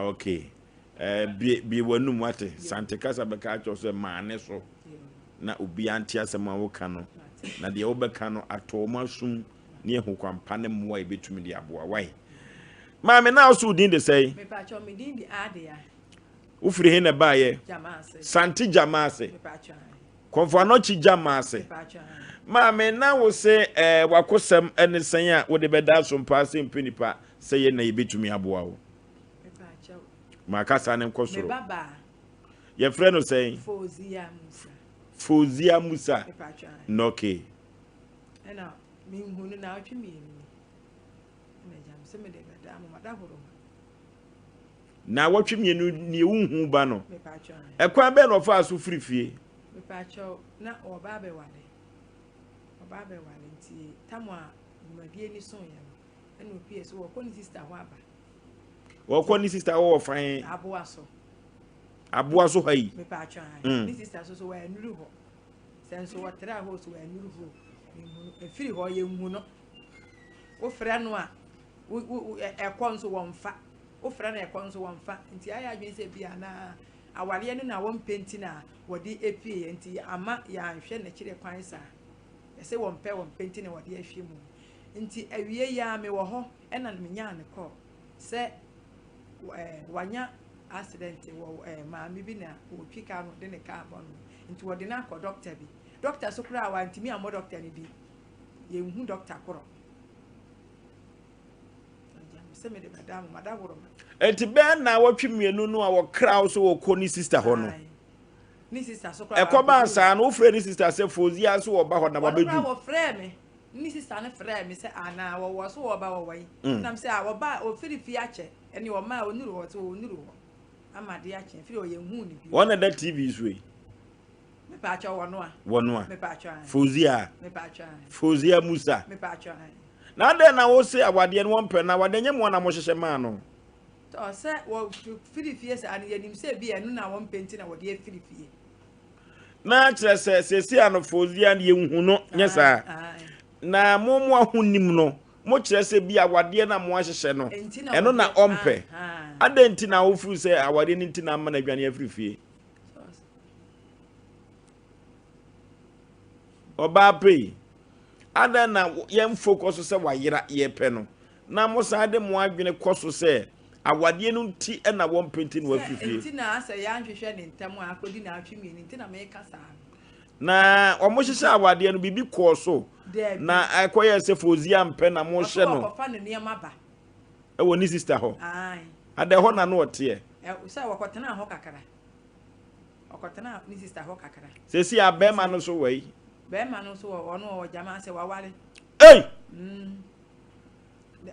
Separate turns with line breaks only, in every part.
okay. Be one wate Santa Casa Bacachos a man so na ubi antia sama wokano na de obekano atoma sum ne ehukwan panem wa betumi de aboa why ma me na so din de say
me pa cho me din di ade ya
ufiri he na baaye
jamase
santi jamase
me pa cho
konfo no chi jamase
me pa cho
ma me na wo se wakosem ene san a wo de beda so mpa Asem Mpe Nipa say na betumi aboa wo
me pa cho
ma kasa ne nkosoro
me baba
ye frɛ no say Fozia Musa
me pa cho
no okay
ena mi hunu na otwe mi enu me jam se me de beda mo madahoro
na watwe mienu ne unhu ba no
me pa cho
ekwan be no fa so firifie
me pa cho na oba be wale nti tamwa madie ni son ya ena opie so wo ko ni sister ho aba
wo ko ni sister wo fan aboa so hayi
me pa cho ni sister so wa enuru ho senso wo tra ho so wa enuru ho efiri ho ye nhu no wo frɛ no a ekɔ nso wo mfa wo frɛ no ekɔ nso wo mfa nti aya adwen sɛ bia na awale no na wo mpenti na wodi epie nti ama ya nhwɛ na kire kwan sa ɛsɛ wo mpɛ wo mpenti na wodi ahwe mu nti awie ya me wo ho ɛna me nya ne kɔ sɛ wanya accident wo maami bi na wo twika no de ne ka abɔ no nti wodi na akɔ doctor bi doctor so kura wa ntimi amo doctor ni bi ye hu doctor koro se me de madam madaworo
enti ben na watwe mienu no a wo kraw so wo ko ni sister ho no
ni sister so kura
e ko ba sa no frɛ ni sister se Fozia so wo ba ho na ba bedu
wo frɛ me ni sister ne frɛ me se ana wo so wo ba wo wai nam se a wo ba o firi fi ache ene wo ma onuru wo to onuru wo amade ache firi o ye hu ni bi
wona da TV so yi
me pa cho wono a me pa cho
Fozia
me pa cho
Fozia Musa
me pa cho
na de na wo se awade no wonpɛ na wade nyem wona mo hyehye ma no
to se wo firi fie se an yenim se bi enu na won penti na wode firi fie
na kyerɛ sɛ ano Fozia ne yehu no nyesa na mo ahonim no mo kyerɛ sɛ bi awade na mo ahyehye no eno na ompɛ adenti na wo furu sɛ awade ni nti na ama na adwane afiri fie oba pay ada na yem focus sɛ wayera ye pɛ no na mo sa de mo adwene koso sɛ awade no nti na wo mpenti no afiri fie
nti na asɛ ya nhwehwɛ ne ntam akodi na atwe mi nti na me kasa
na o mo hyehye awade no bibi koso na akoye sɛ Fozia mpɛ na mo hye no
ko fa ne niam ba
e wo ni sister ho
ai
ada ho na no ote
e sɛ wakɔtena ho kakara wakɔtena ni sister ho kakara
sɛ si abema no so wai
bema no so ono o jama sɛ wawale
ei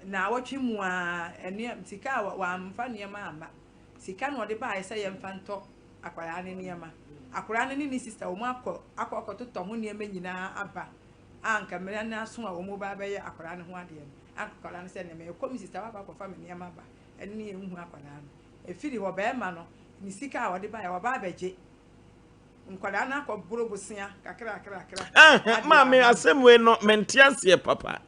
na watwe mu a ene sika wa mfa niam amba sika no de ba sɛ ye mfa ntɔ akwara ne niam akwara ne ni sister o mu akɔ totɔ ho niam nyina aba anka me na so a o mu ba bɛyɛ akwara ne ho ade akwara ne sɛ ne me kɔ mi sister wa akɔ fa me niam aba ene ne ehu akwara no efiri ho bema no ni sika a de ba ya wa ba beje nkwada na akɔ boro bosia kakra
ma me asem we no mentianse papa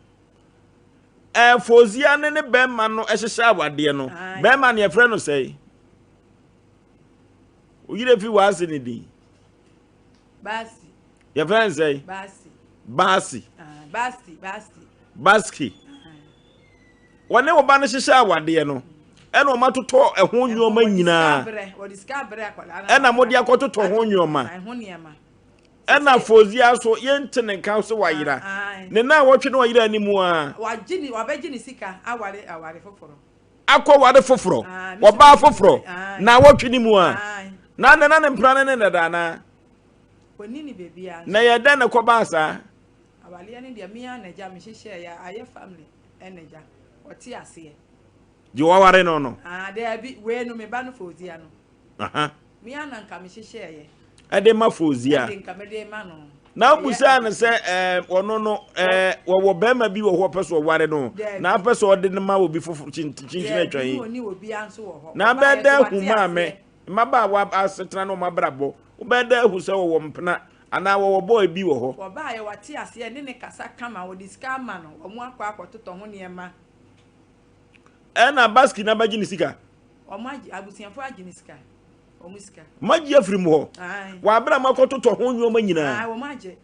Fozia ne bema no ehyehye awade no bema ne efrɛ no sɛ oyire fi wase ne di
basi
ye frɛ no sɛ baski wone wo ba no hyehye awade no ena o matoto ehon nyoma nyina ena modi akototo ho nyoma ena Fozia so yentene kan so wayira ne na wotwe no wayira animu a
wabeji ni sika aware foforo
akọ wade foforo wo ba foforo na wotwe ni mu a na ne mpra ne da na
oni ni bebia
na ye da ne ko ba sa
awale ne dia mia na ja me hyehye ya aye family eneja oti ase
ji waware no
there bi we no me ba no Fozia no mi ana nka me hyehye ye
ade ma Fozia
ade nka me de ma no
na busa na sɛ ono no wo bema bi wo ho pɛso ware no na pɛso ode ne ma obi fofu chinchine atwan yi
oni obi anso wo ho
na bɛda huma me maba wa asetena no mabrabo wo bɛda hu sɛ wo mpena ana wo boy bi wo ho
wo ba ye wate ase ne ne kasa kama wo diska ma no omo akɔ akɔtotɔ ho ne ma
na baski na baji ni sika
Omaji abusianfo aginiska. Omuska.
Maji afiri mu ho. Wa abra makototo ho nyoma nyina.
Omaji.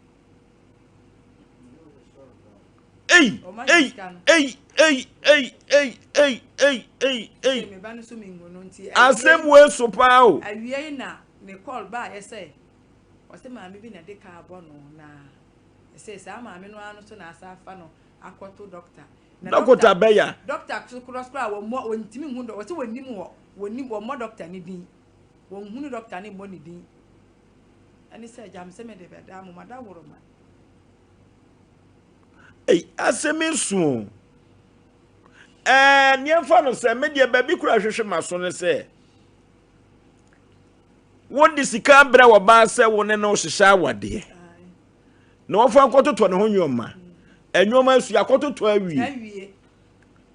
Ei.
Me ba no so me ngono nti.
Asem we so pa o.
Awie na ne call ba yese. O se maame bi na de ka abo no na. Ese sa maame no anu so na asa afa no akoto doctor.
Doctor Beya.
Doctor cross wo mo ntimi hu do. O se wonim wo mo doctor ni din. Wo hu doctor ni mo ni din. Ani se jam se me de be da mo mada woro ma.
Ei, asem su. Nyemfa no se me de baby kura hwehwe maso ne se. Won di sika bra wo ba se wo ne no hwehwe awade. Na wo fa akototo ne ho nyoma. Enyoma asu akototo awie.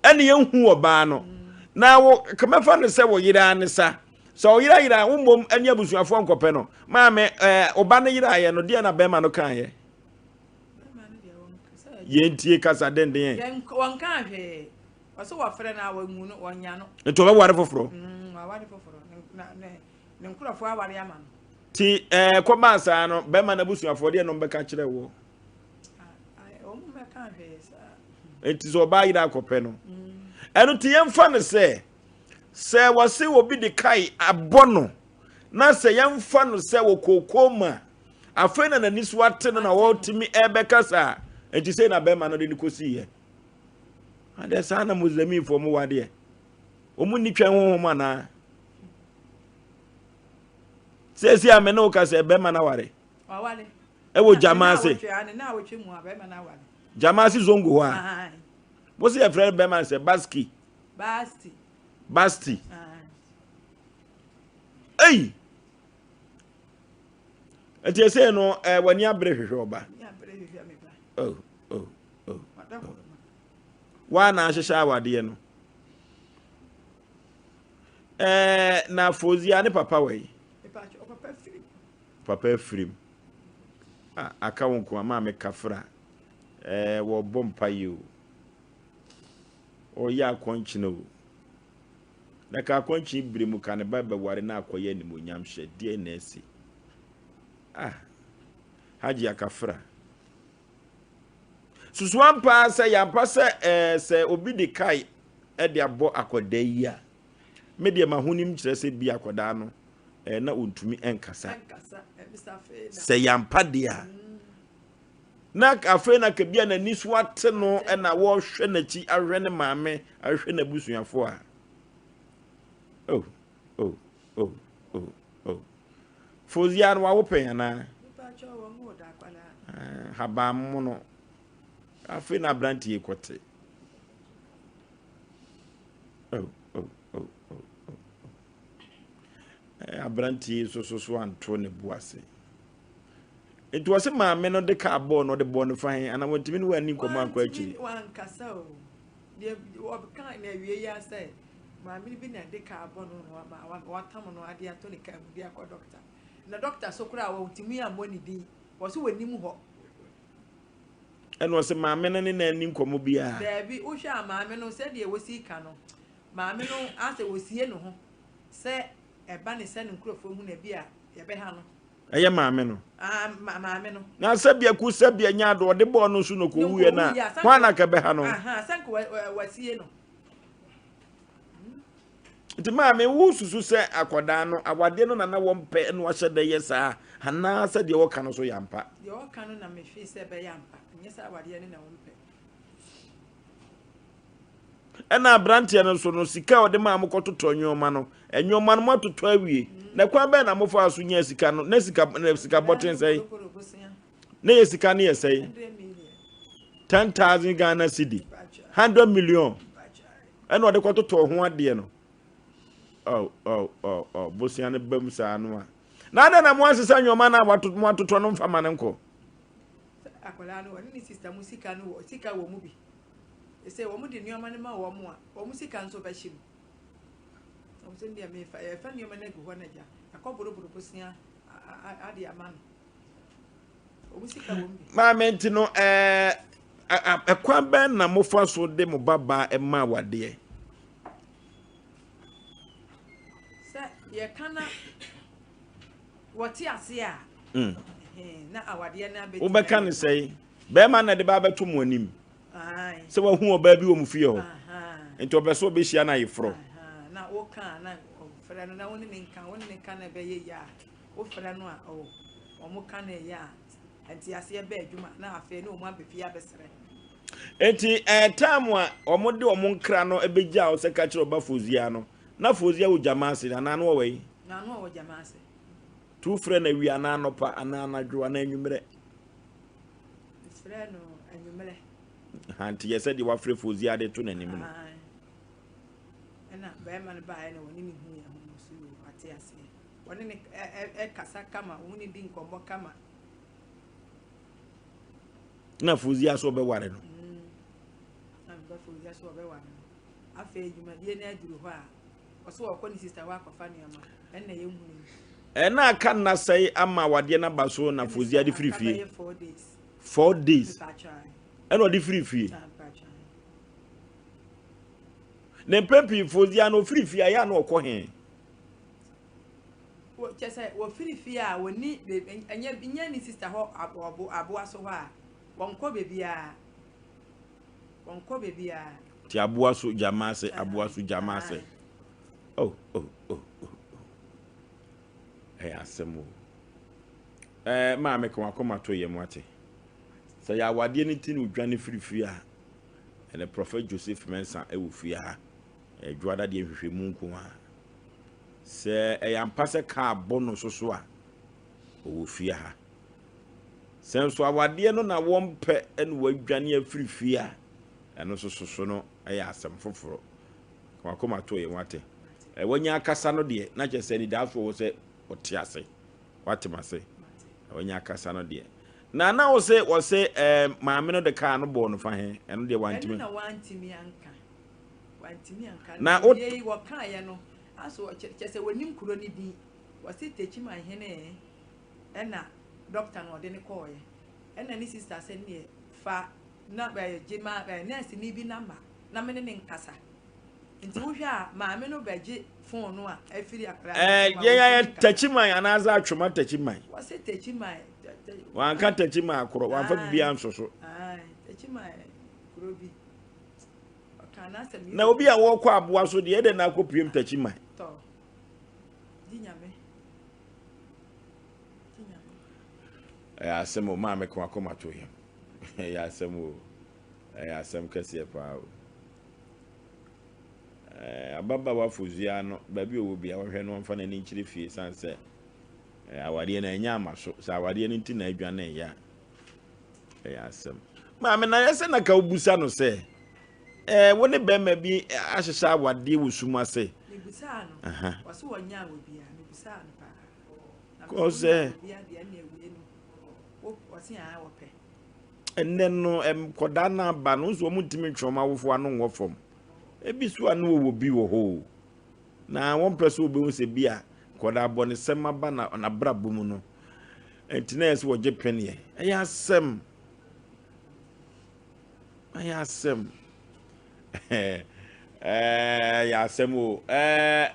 Ene ye hu wo ba no. Na wo kemefa no se wo yira ne sa. So yira wo mom anya abusuafo nkopɛ no. Maame oba ne yira ye no de na bema no kan ye. Yentie kasa denden.
Yen won kan hwe. Waso wa frɛ na wa ngu no wonya no.
Eto ba ware foforo.
Wa ware foforo. Ne nkurafo aware ama no.
Ti koma sa no bema na busuafo de no mbeka kire wo.
O mu me kan hwe sa.
Enti so ba yira akopɛ no. Eno ti yemfa ne se wase obi de kai abono na se yemfa no se wo kokoma afei na naniso ate na wo timi ebeka sa enti se na bema no de kosi ye ade sa na muzami fo mu wade o mu ni twan honhom na se amene o ka se bema na ware
o wale
e wo jamase
na wo twe mu bema na ware
jamase zongo wa wo se e frere bema se Basti. Ei. Eti ese no wani abre hwehwe oba. Oh. Wa na ahyehyɛ awade no. Na Fozia ne papa wai. Papa Frim. Aka wonko ama me kafra. Wo bompa yi o ya kwanchi no. Na ka kwanchi birimu ka ne baba ware na akoye ni monyam hye DNS. Haji akafra. Suswampa se yampa se obi de kai e de abo akoda yi a. Me de mahunim kire se bi akoda no na ontumi enkasa. Se yampa de a. Na afa na ka bia na nisu ate no na wo hwe na chi ahwe ne maame ahwe na busuafo a. Oh. Fozia no wo pen na. Haba mo no. Afi na branti ekote. Oh. Abranti so anto ne buase. It was a man no de carbon or the bone fine, and I want to mean when you come on quite.
One castle. The kind of year say, my been at the carbon what time no idea to the doctor. The doctor so crowd to me and money D was when you move. And was a mamma and in Comobia. There be Usha, mamma no said you was see cano. Mamma no asked was here no. Say a bunny sending crow for moon a beer, a behano.
Eye maame no
maame no
na sabia ku sabia nya do de bo no su no ko wuye na kwana ka be ha no
sanko wasie no
nti maame wu susu se akoda no awade no na wo mpe no hye de yesa hana sa de wo ka no so yampa
de wo ka no na me hwe se be yampa nyesa awade no na wo mpe
ena brantia no so no sika o de maame ko toto nyoma no enyoma no matoto awie na kwa be na mofo aso nya sika no na sika botin sei na ye sika ne ye sei 10,000 Ghana cedi 100 million ena o de ko toto ho ade no bosia ne bam sa no a na ada na mo asesa nyoma na watoto no mfa mane nko
akola no ni sister musika no sika wo mu bi ese wo mu de nyoma ne ma wo mu a wo musika nso ba shim o se ndia me fa nyoma na gu ho na ja akoboro bosia ade amano o musika wo mu bi
ma menti no ekwa ben na mo fa so de mo baba e ma wade
Sir, you cannot. What you see? Na awade na be.
Ubeka ne say, be man na de ba beto mo anim.
Aye.
Se wa hu oba bi wo mu fie ho. Enti obeso obe hia na yefro.
Na wo kan na ofra no na woni ne nkan na be ye ya. Wo fra no a o mo kan na ya. Enti ase be adwuma na afa no mo abefia besere.
Enti time a omode omo nkra no ebegya o se ka kire oba fozia no. Na fozia wo jamase na na no we.
Na no wo jamase.
Tu frɛ na wi ana anopa ana anadwo ana anwumre.
Frɛ no anwumre.
Hanti yese di wa frɛ fozia de to nanim no.
Na be man ba na woni ne hu ya ho so ate ase. Woni ne kasa kama woni di nkombo kama.
Na fozia so be ware no.
Na be fozia so be ware. Afa edwuma die na aduru ho a. Oso wo ni sister wa kwafa ne ama. Na ye hu ni.
Na aka na sai ama wade na baso na fozia di free fie.
4 days.
4 days. Eno di free fie. Ne pepi fozia no free fie ya na okọ he.
Wo chese wo free fie a woni enya ni sister ho abo aso ho a wonko bebia. Wonko bebia.
Ti abo aso jamase abo aso jamase. Oh. Asemo. Ma me ko akoma to ye mwate. Say ya wade ni tin udwane free a. And the prophet Joseph Mensa e wo fie ha. Dwada de hwehwemu nko ha. Se yampase ka bono soso a wo fie ha. Senso awade no na wompe en wadwane afrifie a. Eno soso no asem foforo. Ko akoma to ye mwate. Wanya akasa no de na che se ni dafo wo se otiase watemase wanya akasa no de na wo se maame no de ka no bo no fa he eno de wantimi
na wantimi anka
na
ye wo kan ye no aso che se wonim kuro ni bi wo se techima hene na doctor no de ne ko ye na ni sister se ne fa na ba jema nurse ni bi number na me ne nkasa nti wo hwa a maame no baje phone no a afiri akra
ye tachiman anaza atwoma tachiman
wo se tachiman
wan kan tachiman akoro wan fa bia nsoso
tachiman kuro bi kana se
na obi a wo kwa aboa so de ede na akopiem tachiman
to dinyame
asem ma me ko akoma to him asem kese pa ababa wa fuzia no babi owo bia wohwe no mfa na ni nchire fie sanse awade na enya amaso sa awade ni nti na adwane ya asem ma me na yese na ka obusa no se woni be ma bi ahyehya awade wosuma se
ni busa no waso wonya wo bia ni busa no pa
ko se
bia de na ewie no wo wase a wo pe
enen no koda na ba no so mu ntimi twoma wofo ano wo fom ebisu anu wo bi wo ho na won person obe won se bia koda bone sema ba na brabo mu no entina yes wo je penie ayasem yasem o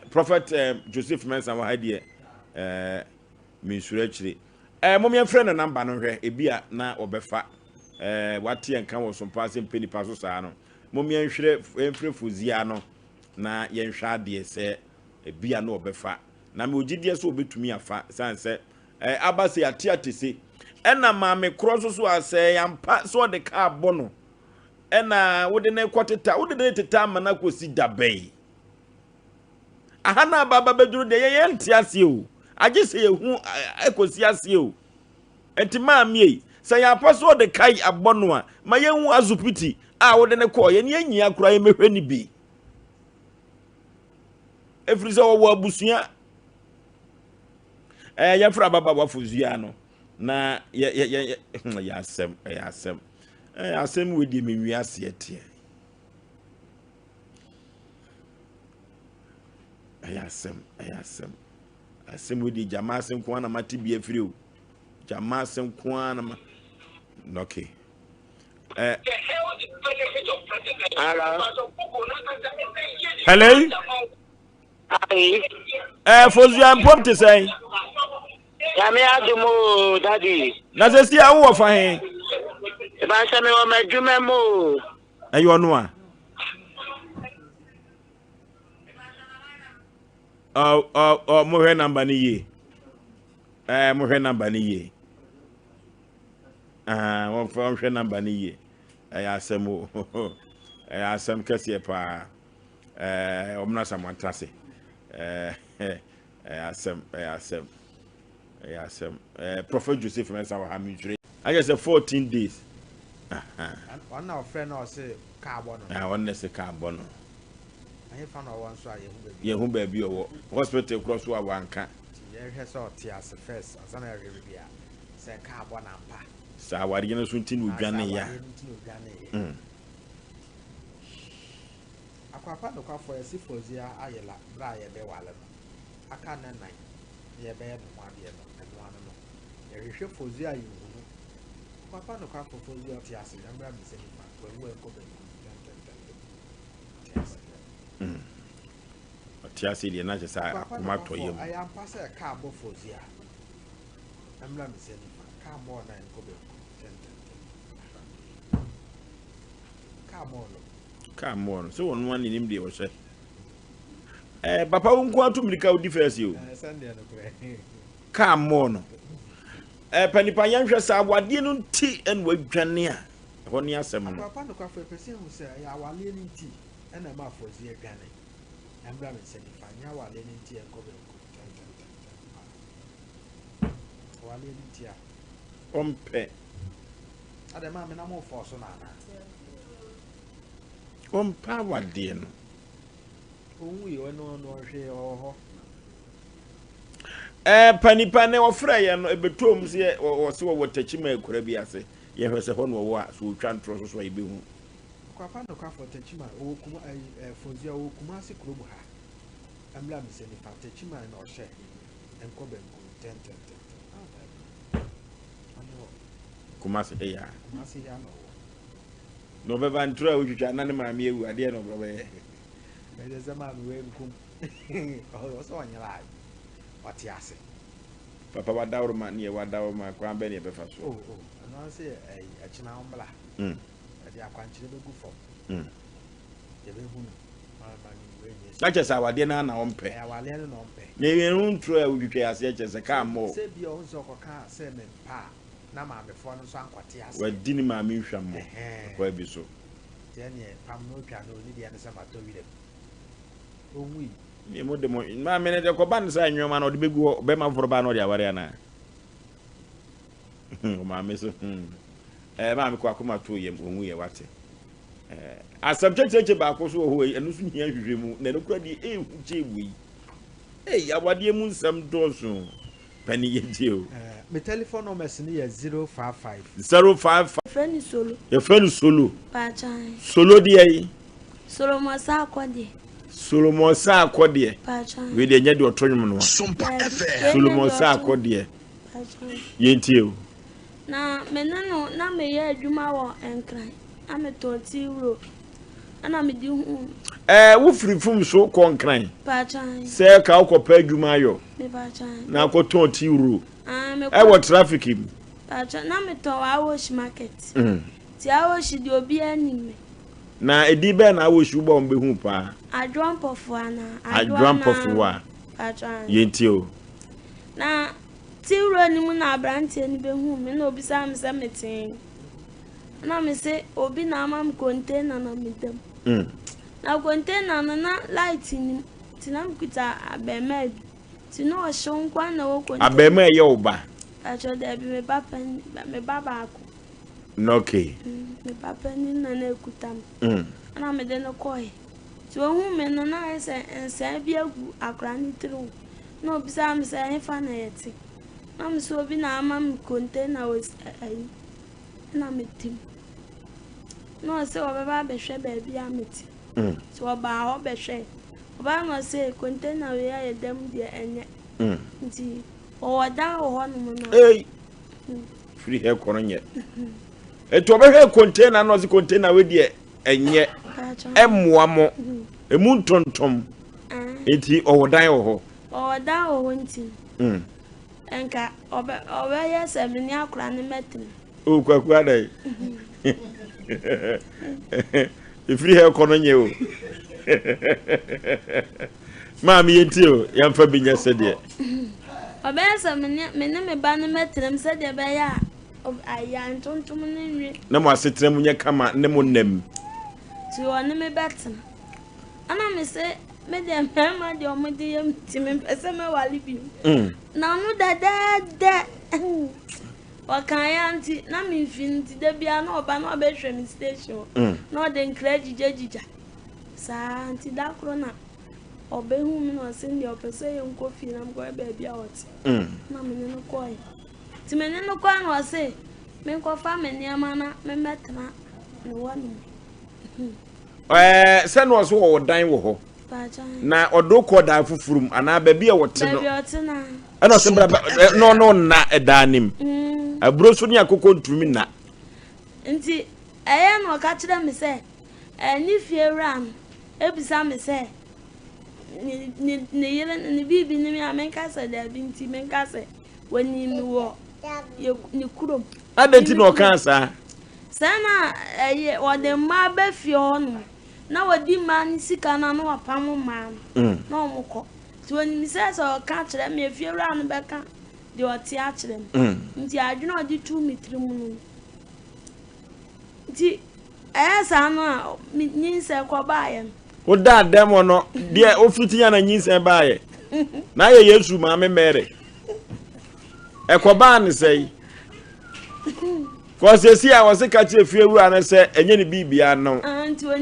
prophet Joseph Mensa wa hadie mi sura chire mom ye friend na number no hwe ebia na obefa wate enka wo SOMPA Asem Mpe Nipa so saa no mom ye nhwere enfre fuzia no na ye nhwa ade se ebia na obefa na me ogidie so obetumi afa sanse abase atiatese ena ma me kroso so ase yampa so de ka bono ena wode na kwoteta wode na teta ma na kosi dabai aha na baba beduru de ye ntiase o age se ye hu ekosi ase o enti ma mie se yampa so de kai abono a ma ye hu azupiti a wode na ko ye ne anyia kura ye mehwe ni bi efrize wo abusua ya fra baba wafuzia no na ya asem we di menwi ase etie asem we di jamasem ko na mati bi afiri o jamasem ko na ma okay hello Fozua mpom te say.
Yami adumo daddy.
Na se si awo fa he.
E ba se me o madwuma mo.
Ayo no a. Mo hwe number ni ye. Mo hwe number ni ye. Mo hwe number ni ye. Asem o. Asem kese pa. Omna samantrase. Asem. Prophet Joseph Mensa wa hamijure. I just say 14 days.
One of friend or say carbon.
One say carbon.
I found one so I
who baby or hospital cross one can.
Yeah, saw tears first as an area. Say carbon and pa.
So what you know something with Granny ya.
Aquapa no for a sifozia ayela braye be wale. Aka na nine. Ye be no one ye no one no. Ye hwe fozia yi hu. Papa no for fozia tears and bra me say when we go be.
Tiasi de na just akoma to yem.
I am pass a car bofozia. I'm not saying car more than go be.
Come on. So on one in him dey was say. Papa won ko ato mirika odi first you.
Sunday no kure.
Come on. Mpe Nipa yanhwe sa awade no nti en wadwane a. Ho ne asem no.
Papa no kwa person who say ya awale ni nti en na ma fozi adwane. Embra me say Nipa nya awale ni nti en ko be ko. Awale ni nti a.
Ompe.
Adema me na mo force na na.
Ompa wade no.
Owu yi ono no hwe oho.
Mpe Nipa ne ofra ye no ebetom se wo se wo tachima ekura bi ase. Ye hwese ho no wo a so twa ntro so ye behu.
Kwapa no kwa for tachima o kuma fozia o kuma se krobu ha. Amla mi se ni fa tachima na o hye. Enko benko 10.
Kumasi ya.
Kumasi ya no.
No be ban tro utwa na ne maami ewu ade no bro be.
Be ze ma mi we nkum. O so onyala. Wati ase.
Papa wadawro ma ne wadawro ma kwa be ne be fa so.
Oh. Ano se achina ombla. Ade akwanchire be gu fo. Ye be hu no. Ma ni we ni.
Na chesa wade na na ompe.
Wale no ompe.
Ne yen ntro utwa ase chesa ka mo.
Se bi o nso koka se me pa. Na ma me fo no so ankwate ase.
Wadi ni ma mi hwam mo. Kwa bi so.
Tene pam no twa no ni dia ne se mato wi dem. Onwi.
Ni mo de mo ma me ne de ko ban sa anwoma na de begu be ma foro ba na de aware na. O ma me so. Ma me ko akoma to yem onwi ye wate. Asem cheche ba ko so ho enu so hia hwehwe mu na ne kura di hu che wi. Awade mu nsam doso. Pani ye dio.
My telephone number is 055.
055.
Friend solo.
Your friend solo.
Pachan.
Solo di.
Solomon sa akwade.
Solomon sa akwade.
Pachan.
We dey nya di otonwom no.
SOMPA FM.
Solomon sa akwade.
Pachan.
Yentie.
Na me no na me ye adwuma wo enkran. Ame 20 euro. Ana me di hu.
Wo free fum so konkran.
Pachan.
Se ka akọpa adwuma ayo.
Me pachan.
Na akoton 20 euro.
Me
What traffic him?
Pachan na me to awosh market. Ti awosh di obi anime.
Na edi be na awosh ubo mbe hu pa.
Adwan pofu ana.
Adwan pofu wa.
Pachan.
Yentie o.
Na ti euro ni mu na abrante ni be hu me na obi sa me se metin. Na me se obi na amam container na medam. Na container na light ni tinam kuta abema ti no shon kwa na wo container
Abema ye oba.
Acho de bi me papa me baba ako.
No okay.
Me papa ni na na kutam. Na me de no koi. Ti wo hu me no na ese ensa bi agu akra ni tru. Na obi sa me se enfa na yeti. Na me so obi na amam container was na me tim. No se obaba be hwe ba bia meti. So oba ho be hwe. Oba no se container we ya dem de enye. Nti o da ho no mo no.
Hey. Free hair kono nye. Eto be hwe container no se container we de enye. Emmoa mo. Emu ntontom. Enti o dan ho.
or down or hunting. Enka obe yes mini akura ne metin.
O kwakwa dai. Ifri he kono nye o. Mami yenti o, yamfa binya sede.
Obe yes mini me ba ne metin sede be ya aya ntontom ne nwi.
Na mo asetrem nye kama ne mo nem.
Ti woni me betin. Ana me se me de mama de omudi yam ti me pese me wali bi. Na no da wakanya nti na me finti de bia na oba na obehwe me station. Na de nkra jijajija. Sa nti da kro na obehu me no se ndi opese ye nko fi na mko be bia wot. Na me ne no koy. Ti me ne no koy no se me nko fa me niama na me metna no wanu.
Se no so wo dan wo ho. Na odo ko da fufurum ana ba bia wote no.
Ba bia na.
Ana se bra no na edanim. Abro so ni akoko ntumi na.
Nti eye no ka kire me se ni fieran ebisa me se ni yele ni bibi ni me amenka se da bi nti menka se wani mi wo ni kurom.
Adenti no kan sa.
Sana eye wode ma ba fie ono. Na wadi man sika na no apam man na omukọ ti woni mi se so ka kire me fiewra no beka de oti a kire nti adwena odi 2 metri mu no nti esa no a nyinse ko baaye
wo da demo no de ofitinya na nyinse baaye na ye Yesu ma me mere ekoba ne sei ko se si a wose ka kire fiewra na se enye ne bibia no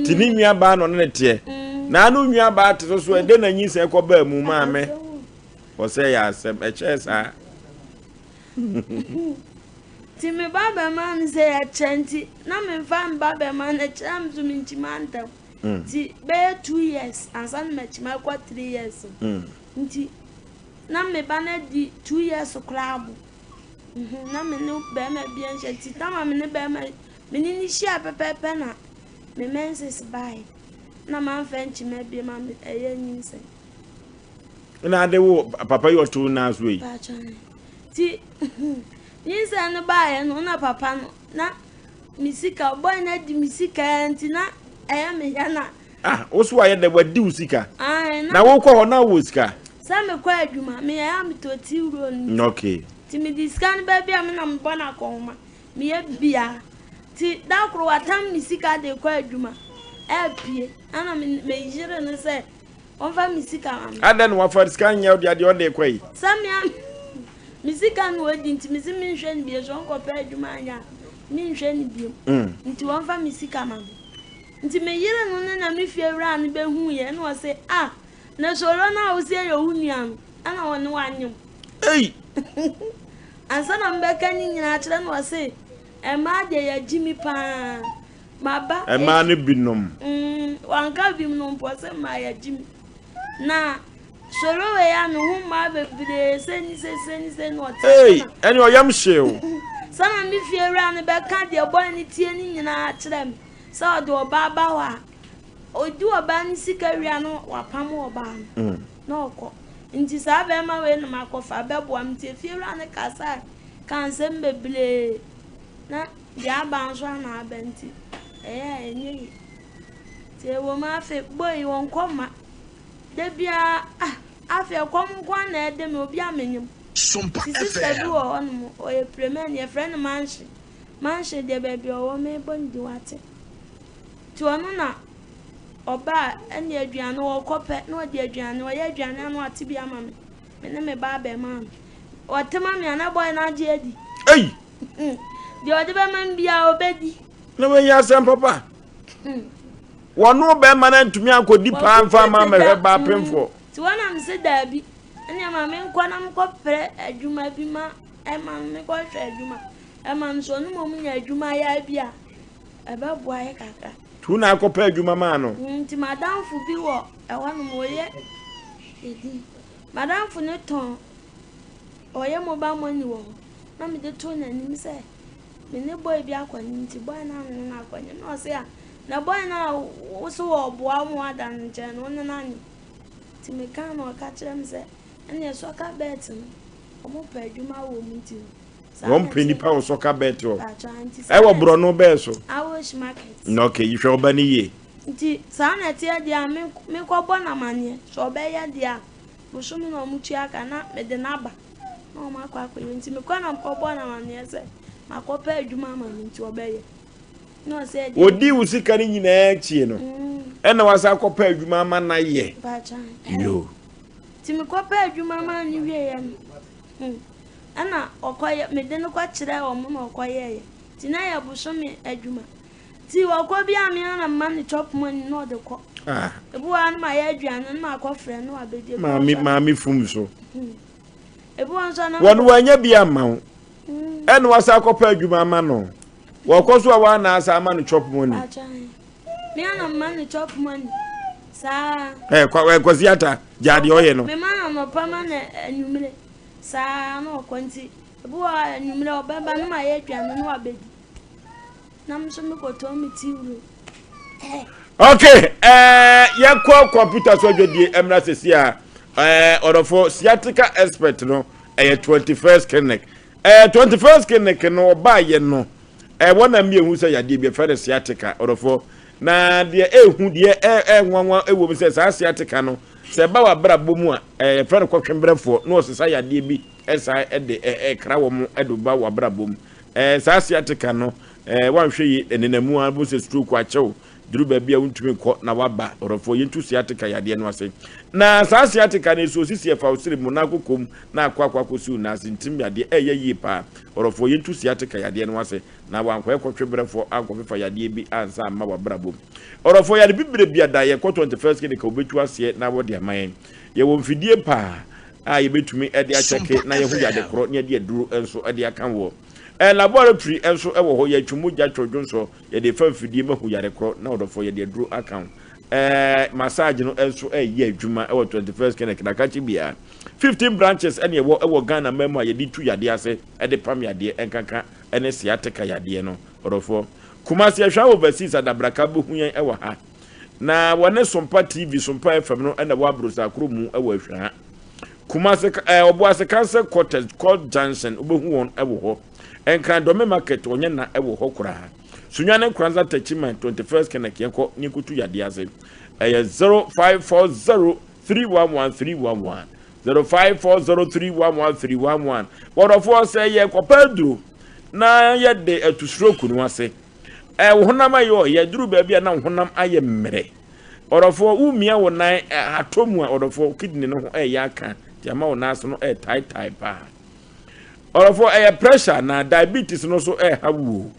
tini nua ba no ne te na anu nua ba te so ede na nyi se ko ba mu ma me o se ya asem eche sa
ti me baba man se ya chanti na me fa baba man e cham zu min ti manta ti be 2 years ansan me chi ma kwa 3 years nti na me ba na di 2 years club na me no be ma bi an ti tama me ne be ma me ni shia pepepe na me menses by na man fenchi me bi ma eye nyinse
na de wo papa yo to na so yi
ti nyinse no by no na papa no na misika boy na di misika nti na eye me ya na
wo so aye de wadi usika na wo ko ho na wo sika
sa me kwa adwuma me ya me to ti uro ni
okay
ti me discan ba bia me na me bona ko ma me ya bia ti da kro watam misika de kwa adwuma apie ana me jire no se onfa misika am
adan wa for scan nya de de kwa yi
samia misika no odi nti mi nhwe ni bia so nko pa adwuma anya mi nhwe ni bia nti onfa misika mam nti me jire no na me fie wra ne be hu ye no se na soro na wo se yo hunuan ana woni wanyem ansa na mbeka ni nyina kire no se ema de ya jimi pa maba
ema ne binom
wanka binom po se ma ya jimi na soro we ya no hu ma bebire se no ota
eni oyam shew
sana mi fie ra ne beka de boy ni tie ni nyina kire me sa de oba wa odu oba ni sika ria no wapam oba na okọ nti sa be ma we no makofa bebo am tie fie ra ne kasa kan se mbebile na dia banso na abenti enyi te wo ma fe boy won koma de bia afi kom kwa na ede me obi amenyem
SOMPA
FM on o e premier ne friend manche de baby o me bondi wate to onu na oba ene aduane wo kope na odi aduane wo ye aduane anu ate bia ma me ne me ba be ma o tema me ana boy na age edi di odi be man bia obedi
na we ya Asem papa wonu be man ntumi akodi pa amfa ma me he ba pemfo
ti wona me se dabi ene ma me nkwa na mko pre adwuma bi ma e ma me ko hwe adwuma e ma nso no mo nya adwuma ya bia e ba bua ye kaka
tu na akopa adwuma ma no
nti madam fu bi wo e wonu mo ye edi madam fu ne ton oye mo ba mo ni wo na me de to na ni se me ne boy bi akwani nti boy na akwani no se a na boy na wo so wo boa mo adan nche no ne na ni ti me kan no ka kire me se And yes, soccer betting. Omo pe adwuma wo muti.
Mpe Nipa o soccer bet o.
I
will bro no bear so.
I wish market.
No, okay, you shall ban ye.
Nti sana tia dia me ko bona mane so be ya dia busumi no mutu aka na me de naba na o makwa akwa nti me kwa na ko bona mane se makopa adwuma mane nti obeye no se dia
Odi usika ni nyina achie no e na wasa akopa adwuma ma na ye
ba chan
yo
nti me kopa adwuma mane wie ye no ana okoye me de no kwa kire o mo na okoye nti na ya busumi adwuma ti wako bi amia man chop money no de ko ebu an ma ya aduane na akofre no abedie
mami fum so
ebu an so na
wonu anya bi amawo ene wasa akopa adwuma ama no wako so wa na asa ama no chop money
me an man chop money sa
kwasi ata jade oye no
me man no pa man anumre sa no kwanti ebu anumre obeba no ma ya aduane no abedi.
Okay, yakwa computer so dwedie emra sesia orofo sciatica expert no 21st clinic 21st clinic no ba ye no wona mi ehu se yade bi fere sciatica orofo na de ehu de nwanwa ewo mi se sa sciatica no se ba wa bra bomu a fere kwotwembrefo no se sa yade bi esa de kra wo mu edo ba wa bra bomu sa sciatica no wan hwe enenamu a bo se stroke achew duru ba bia untumi ko na waba orofo yentu sciatica yade no ase na sa sciatica ne so sisi efa osiri mu na kokom na akwa su na asintim yade yi pa orofo yentu sciatica yade no ase na wankwa ekotwebrefo ankofefa yade bi ansa ma wabrabom orofo yade bibire bia da ye ko 21st clinic obetu ase na wode amayen ye wo mfidie pa a ye betumi ede acheke na ye hu yade kro ne de aduru enso ede aka wo laboratory enso ewo ho ya twumuja trodwonso ye de fa mfidie mahu yade kro na orofo ye de aduru aka massage no enso ye adwuma ewo 21st clinic na kachi bia 15 branches ene ewo Ghana memo ye di tu yade ase ede pam yade enkanka ene sciatica yade no orofo Kumasi ahwa overseas adabraka bo huyan ewo ha na wone SOMPA TV SOMPA FM no ene wa brosa kromu ewo ahwa Kumasi oboase cancer quarters called Johnson obehu won ewo ho enkan dome market onye na ewo ho kura sunwane kranza techiment 21st clinic yenko nikutu yade ase 0540311311 0540311311 wodofo say ye kopedru na ye de atusuro kunu ase honam ayo ye duru ba bia na honam aye mmere orofo umia wonan atomu a orofo kidney no ho ya aka ti ama wona so no tai pa orofo pressure na diabetes no so hawo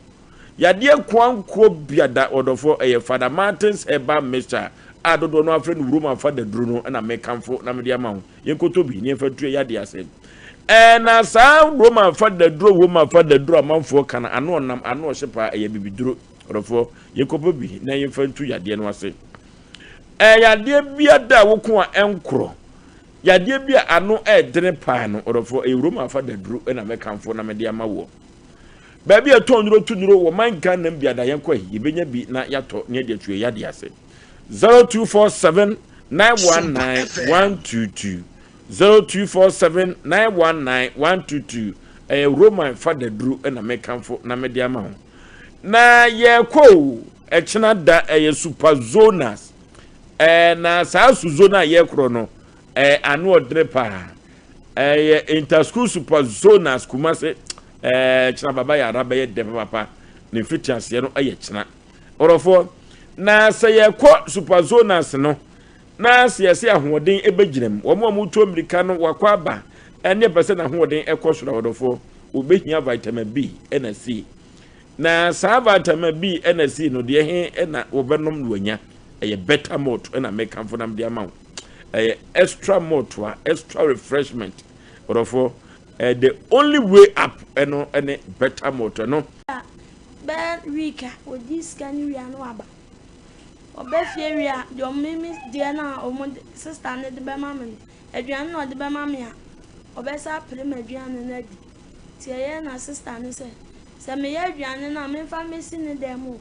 yade kwanko biada orofo Father Martins eba mixture adodo no afre no Roma fa da duro no na mekamfo na me ama ho yenkoto bi ne fa tue yade ase na sa Roma fa da duro amanfo kana ano nam ano hyepa bibiduro orofo yekopo bi na yefa ntu yade no ase yade bia da woko a enkro yade bia ano dene pa no orofo Roma fa da duro na mekamfo na me de ama wo ba bia tonuro tunuro wo man kan na bia da yenko yebenya bi na yato ne de tue yade ase 0247919122 0247919122 Roman father drew na mekamfo na me de ama ho na ye ko echina da super zonas na sa su zona ye kro no anu odre pa interschool super zonas Kumasi china baba ya raba ye de papa ne fitiase no china orofo na se ye ko super zonas no na siyasi ahoden ebegirem wo mo to America no wakwa ba ene pese na ahoden ekosoro wodofo obehia vitamin B na C na sa vitamin B na C no de he na obenom nwanya better malt na make am for nam de amount extra malt extra refreshment wodofo the only way up eno ene better malt no
ba rika odi scan wi anu aba obefie wia de omimi de na omo sister ne de be mama aduan no de be mama ya obesa prema aduan na di tie na sister ne se me ya aduan na me fa mesi ne demo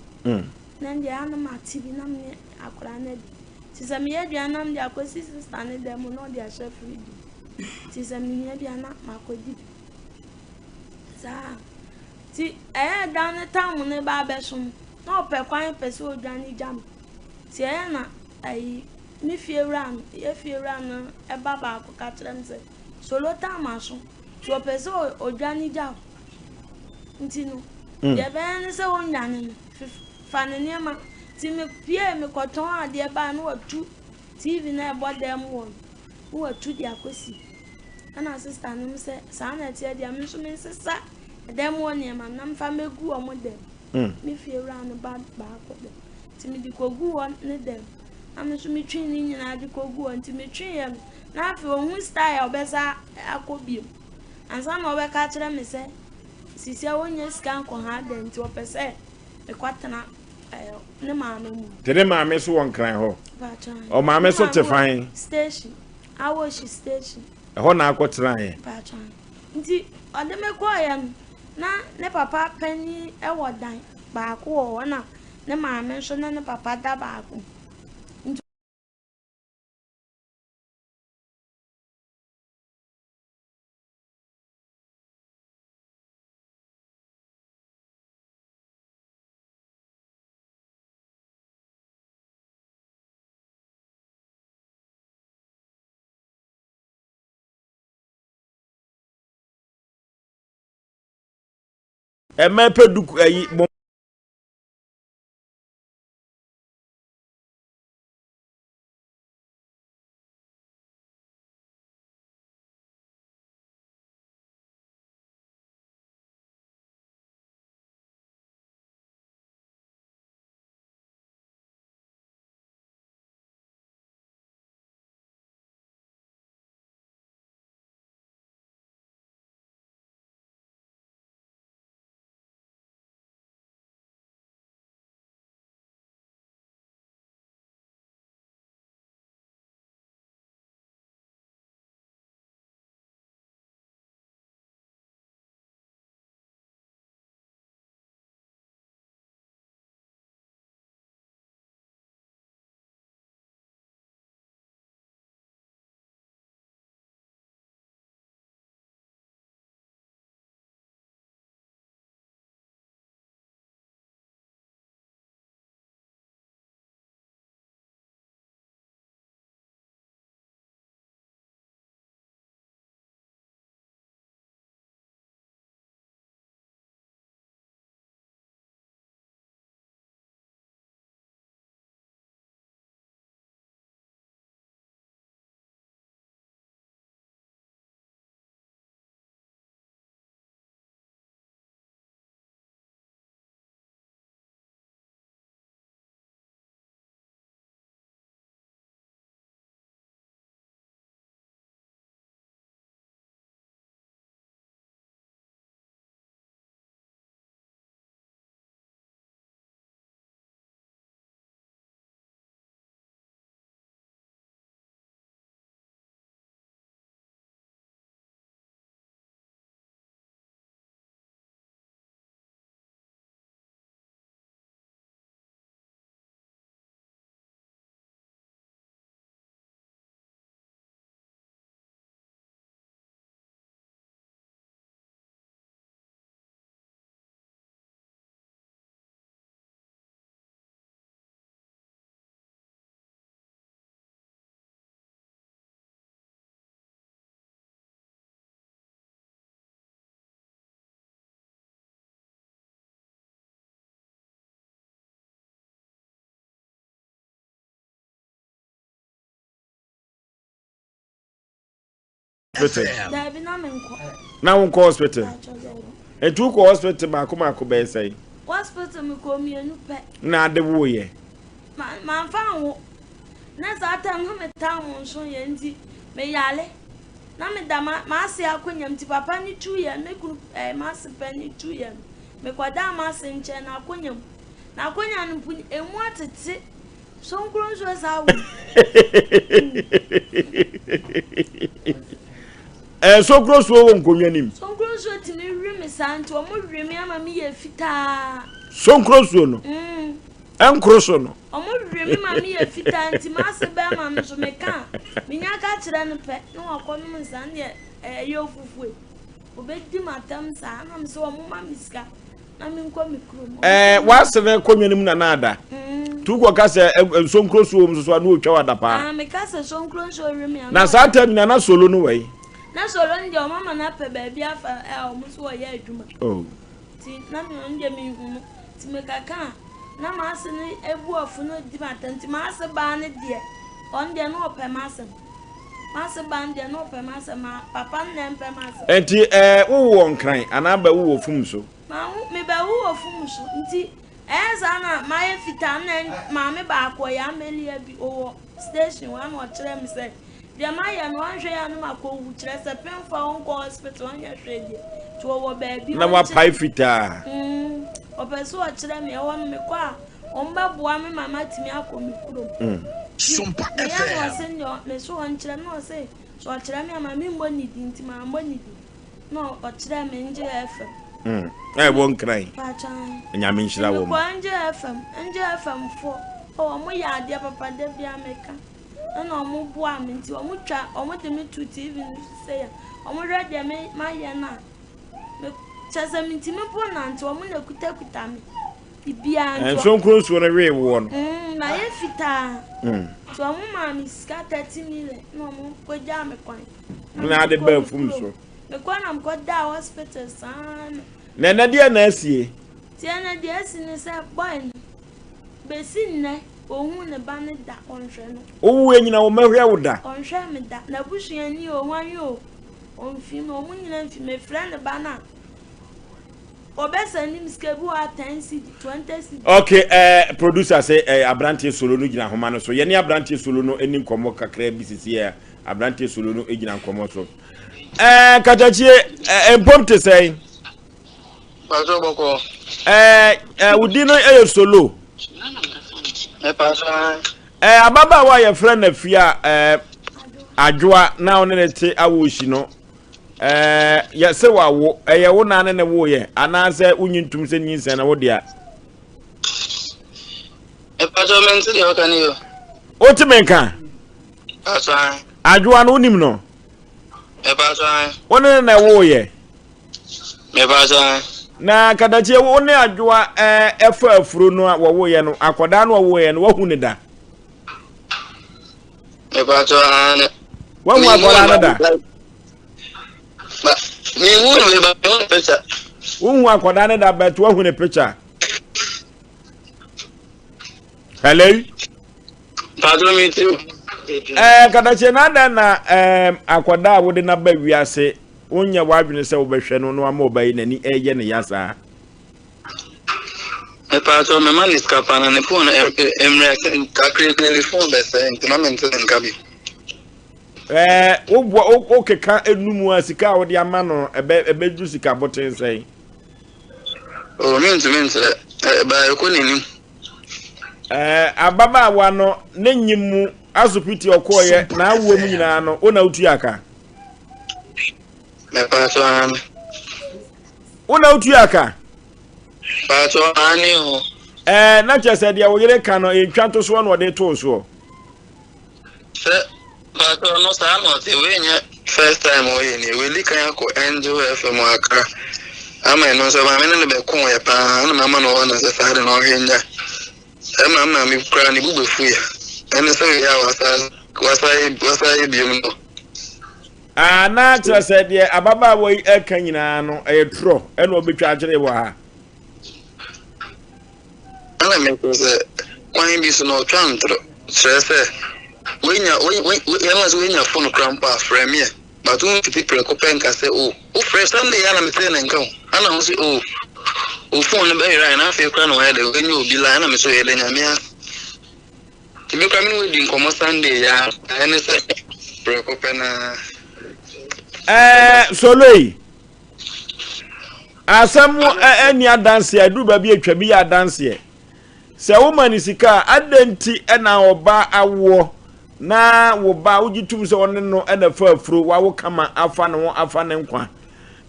na ndi anu mati bi na me akora na di se me ya aduan na me akosi sister ne demo no de a chef free ti se mi ye bia na makodi sa ti down the town ne ba be so no pe kwan pese odwane jam ti na mi fiewra no ye fiewra no e baba ko ka kire mse solo time so so pese odwane jam ntino ye be ne se wonwane no fa ne ne ma ti me pie me koton ade ba no watu TV na ebo dem won watu dia kosi ana sister no se sa na tie dia me so me sisa dem won e ma na mfa megu o mo dem mi fiewra no ba ko dem ti mi di kogu won ne dem am so mi twi ni nyina di kogu won ti mi twi yam na afi ohun style obesa akobiem ansa na obeka kire me se sisi awonye scan ko ha dem ti opese e kwatena ne maame mu
tene maame so won kran ho o maame so te fan
station awo shi station
ho na akotran ye
nti ode me ko ya na ne papa pani e wodan ba ko wo na ne maame so na ne papa da ba ko
Mpe duku ayi na won ko hospital etu ko hospital ba ko mako be sai
hospital mi ko mi enu pe
na de wo ye
ma fa wo na za ta no me ta mo so ye ndi me yale na me da ma se akonyam ti papa ni 2 ye me kunu ma se pe ni 2 ye me kwada ma se nche na akonyam no pu emu atete so nkron so sa wo
so gross wo nkonwa nim
so gross wo ti me wi me santo mo wi me ama me ye fita
so gross wo no Enkroso no.
Omo hwehwe mama ye fita nti ma se be ma me so meka. Minya ka kire no pe no akono nsan de ye ofufue. Obedi matam sa na me so omo ma miska. Na me nko mikro.
Wa se be konwanim na nada. Tu go ka se sonkroso wo so na otwa wada pa.
Me ka se sonkroso hwehwe me.
Na sa tam na solo no wai.
Na solo ndi o mama na pe ba bia fa omo so wo ye adwuma.
Oh.
Ti na me nje me hu ti me kaka na ma se ne ebu ofu no di matanti ma se ba ne de on de no pe ma se ba de no pe ma se ma papa ne pe ma se
Enti wo wo nkran ana ba wo fum so
ma me ba wo fum so nti za na ma ye fita na ma me ba akọ ya melia bi o station wa no kire me se de ma ya no anhwe ya no makowu kire se penfa on ko hospital on ya hwe de to wo ba bi
na wa pai fita
opeso o kire me won me kwa omba boa me mama timi akomi kuro
SOMPA
ya no se nyo me so on kire no se so o kire me ama me mbo ni dinti ma mbo ni no o kire me nje FM
won kran
pa chan
nyame nhyira wo
mo nje FM fo o mo ya ade papa de bia meka na o mo boa me nti o mo twa o mo de me to TV se ya o mo ready me ma ye na me chasa me nti me bo na nti o mo na kuta me bibia nti
so nkroso na we wo no
na ye fita so o mo ma mi ska 30 million no mo ko ja me kwan
na ade ba fum so
me kwa na mko da hospital sana
na dia na asie
ti na dia sine se boy besi nne ohun ne ba ne da onhwe no
owu enyina wo mahwe wo da
onhwe me da na busuani o hwan yo onfi no mo nyina mfi me friend ba na obesa nim skebu a 10 cd 20 cd
okay producer say abrantie solo no gina homa no so ye ne abrantie solo no eni nkomo kakra bisisi ya abrantie solo no egina nkomo so kachachie empomte say
Paso boko.
Udi no solo.
Paso.
Ababa wa ye friend na fia adwoa na one ne te awoshi no. Ya se wa wo ye wo na ne wo ye anase unyintum se nyinse na wo dia.
Paso mense de okani yo.
Oti menka.
Paso.
Adwoa no unim no.
Paso.
One na wo ye.
Paso.
Na kadachie wo ne adwoa efa afuro no wo wo ye no akoda no wo ye no wo hu ne da.
Paso.
Wo hu akoda no da.
Mi hu no ba picture.
Wo hu akoda no da but wo hu ne picture. Hello.
Paso mi too.
Kadachie na da na akoda wo de na ba wiase onya wadwene se wo behwe no no ama obai nani eye ne yasa
Paso me man is kapana ne phone emre ka create telephone be say intimament nkabi
o keka enumu asika wo de ama no ebe ju sika boten sei
o mint ba ko nenim
ababa wa no nenyimu asupiti okoye na awo mu nyina no ona utu aka
Paso
una utu aka
Paso ani ho
na chese dia wo yere ka no entwanto so no de to so
se Paso no sa no te we nya first time we ni we likan ko Angel FM aka ama no so ba me ne be ko ya pa na mama no na se fa de no henya mama mi kra ni bube fu ya ene se ya wasa bi mu no
na chese dia ababa wo eka nyina no tro e no obetwa agere wo ha
ana me ko se kwan bi so no twantro chese we nya phone crampa frame here but we fit preko penka say o fresh sunday ya na me say na nka ana ho say o phone be right na fe kra no ya de we nya obi la na me so ye de nya me a ti me kra me we din komo sunday ya ene say preko pena
soloi asem eni adanse adu ba bi atwa bi adanse se woman sika adenti na oba awo na wo ba ugitum se wonne no na fa afuro wa wo kama afa ne wo afa ne nkwa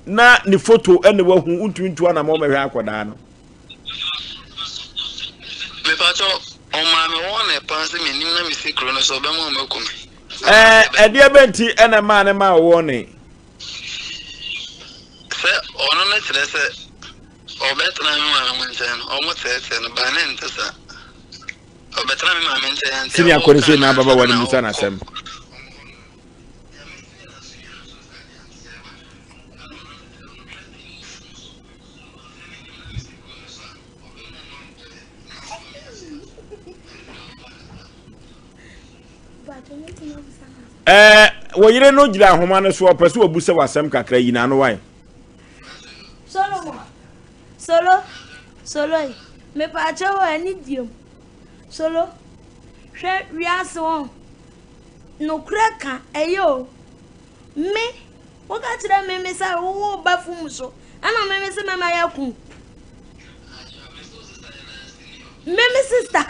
na ni photo ene wa hu untuntu na mo mehwe akoda no
me pa But on my one, passing me, Nina Missy Crono, so Bama Mokumi.
Dear Benty and a man and my warning.
Sir, on it, or better than I mentioned, almost says, and a banana, sir. Or better than I mentioned,
Senior couldn't say now about what I'm saying. Asem. Well, you don't know Jila Homana so pursue a busa was some cacra in an wine.
Solo, me pacho and idiom. Solo, share riason. No cracker, ayo. Me, what got to that me say, oh, bafumso, and I'm a missing my yaku. Me, sister.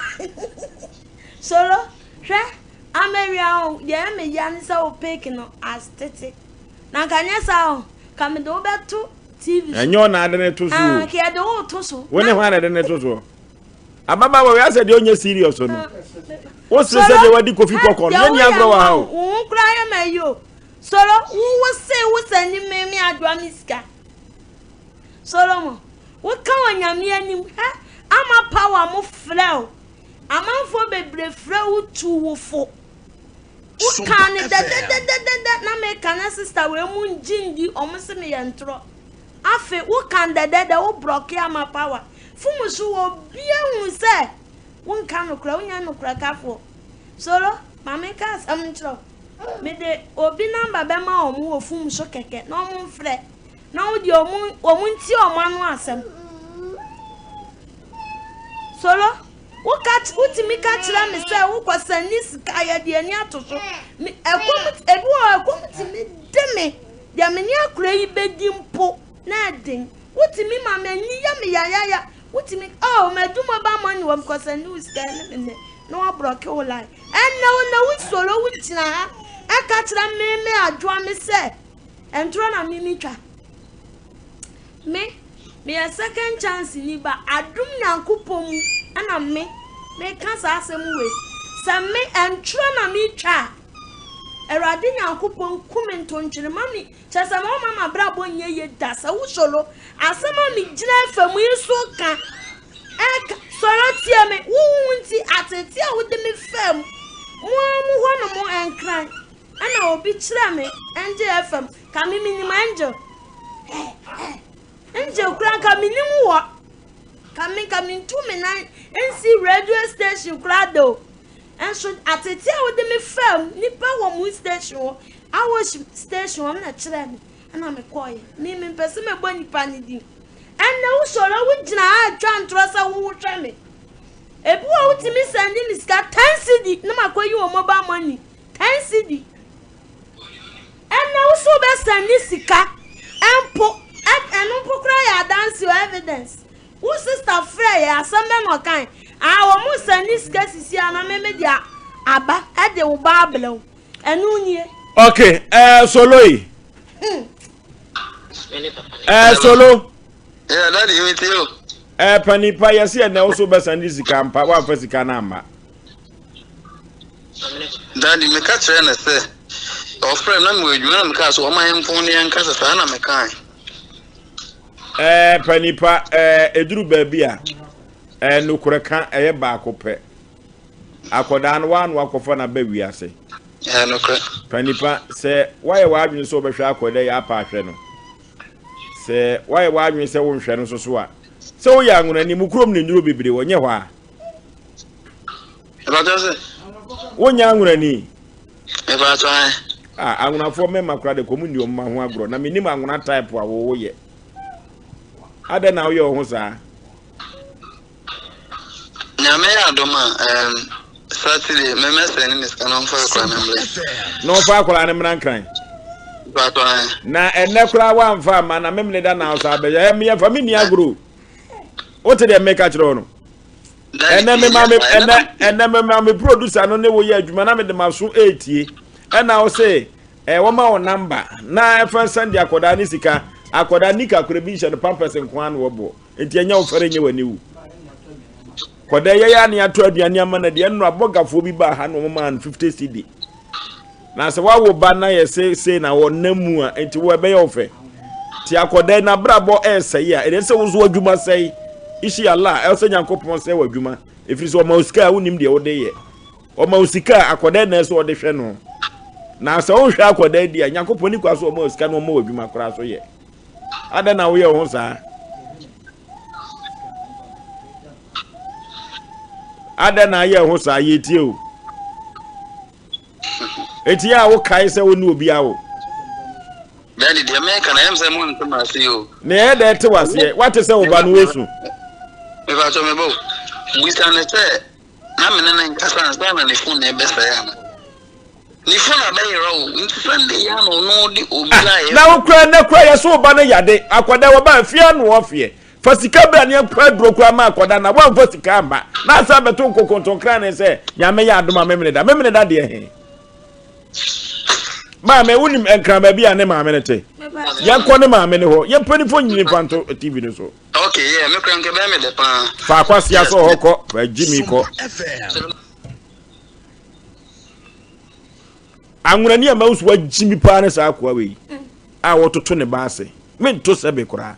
Solo, share. I'm a yeah, me yan so picking up as tete. Now, can you say, come do back to TV?
And you're not in it to so.
Here the old tosso.
When I had an eto. Ababa, I said, you're serious or no? What's the say what the coffee popcorn? Then you grow out.
Won't cry, my yo. Solo, who was say what's sending me a dramiska? Solomon, what can you mean? I'm a power move flow. I'm on for baby flow to for. What can it that na make an sister we moon jindy almost me and throw. I feel what can that will block my power. Fumus will be a say. One can no crown no crack for. Solo, mamma cast I'm trouble. Me de obi number bema or move fum so keke, no moon fret. Now your moon or moon see or man wasem. Solo. What me catch them is say, who was a niece kaya the aniato. Me a woman to me, demi. The amenia cray bedim po, nadding. What to me, mamma, yammy ya. What to me? Oh, my duma baman one cause a new stand no broke your line. And no, solo with Tina. I catch them me a draw me say, and draw a mimitra. Me a second chance in Niba, I do not coupon. And I me can't ask him way. Some me and trana me cha. A radina coupon coming to mammy. Just a mama brabo ye das a solo. As some mammy jina from we so can. Ek solo tia me won't see at a tia with the me firm. One more and cry. And I will be chlammy and JFM. Come in minimanjo. Angel crank a minimum. Coming 2 minutes and see radio station crowd. And should at a tea with me firm, Nipa Omnibus station, our station on a tram, and I'm a quiet, naming person a bonny panny. And no solo with Jana, John Trusser who will try me. A poor to me sending is got 10 CD, no matter you or mobile money, 10 CD. And no so best and Nisica, and put and cry dance your evidence. Who sister Freya, some men kind. I almost send this case is here and I made ya Abba at the Babylon. And Unie.
Okay, Soloi. Solo.
Yeah, that is with you.
Mpe Nipa, yes, and also best and this camp, one physical number.
Daddy, me catch and say, or friend, I'm with you, and cast all my phone and cast a fan of my kind.
Mpe Nipa, Edru Babia, and Nukuraka, a bacope. Akodan one walk of an baby, I say. Mpe Nipa, say, why are you so much aqua day apart? Say, why are you so one shadow so swat? So young and you crum in Ruby when you are. One young and
if I try,
I'm not for me, my crowd, the communion, my one grown. I mean, I'm not type for yet. I don't know your house.
Yamea Doma, Saturday, my message is canon for a crime. No
far I'm not crying. Now, and never one farm, and I'm memory that now, so I am here for me, group. What did they make at Rono? And then, mammy, and then, mammy producer, I don't know where you man, the mouse 80. And I'll say, a woman number. Now, first Sunday, Akodanisika. Akodanika could be the pampers and Kwan Wobo. It's a young for you. Koda ya ne ato aduane ama na de no abogafo bi ba ha no man 50 cedi. Na se wa wo ba na ye se na wo namu a enti wo be ye ofe. Ti akoda na brabo ese ya e se wo zo adwuma sei. Ishi Allah e se Nyankopon se wa adwuma. Efiri so ma usika wonim de wo de ye. O ma usika akoda na se wo de hwe no. Na se wo hwe akoda di a Nyankopon ni kwa so o ma usika no ma adwuma kora so ye. Ada na wo ye ho sa. Ada na ye ho sa ye tie o. Eti ya wo kai se woni obi a wo.
Daddy the American I am say mo ntoma se yo.
Na e da te wase, what say wo ba no wesu.
Me ba to me bo. We stand say na me na nkasa stand na ne phone na best ya na. Ni phone na be ro, nti Sunday ya no di obi la ye.
Na wo kura na kura ye so ba na yade, akoda wo ba fia no wo fie. Fasika bra ne kwa dro kura ma akoda na wo fasika amba. Na sa beto nkokonton kra ne say, nyame ya adoma memene da de he. Mama wunim enkran ba bia ne maame ne te. Ya ko ne maame ne ho. Ye panifo nyini fanto TV no so.
Okay, yeah, me kran ke ba me de pa.
Fa kwasia so hoko, ba jimi ko. Anwura ni ama usu wa jimi pa ne sa akwa we. A wototo ne ba ase. Mento sebe kura.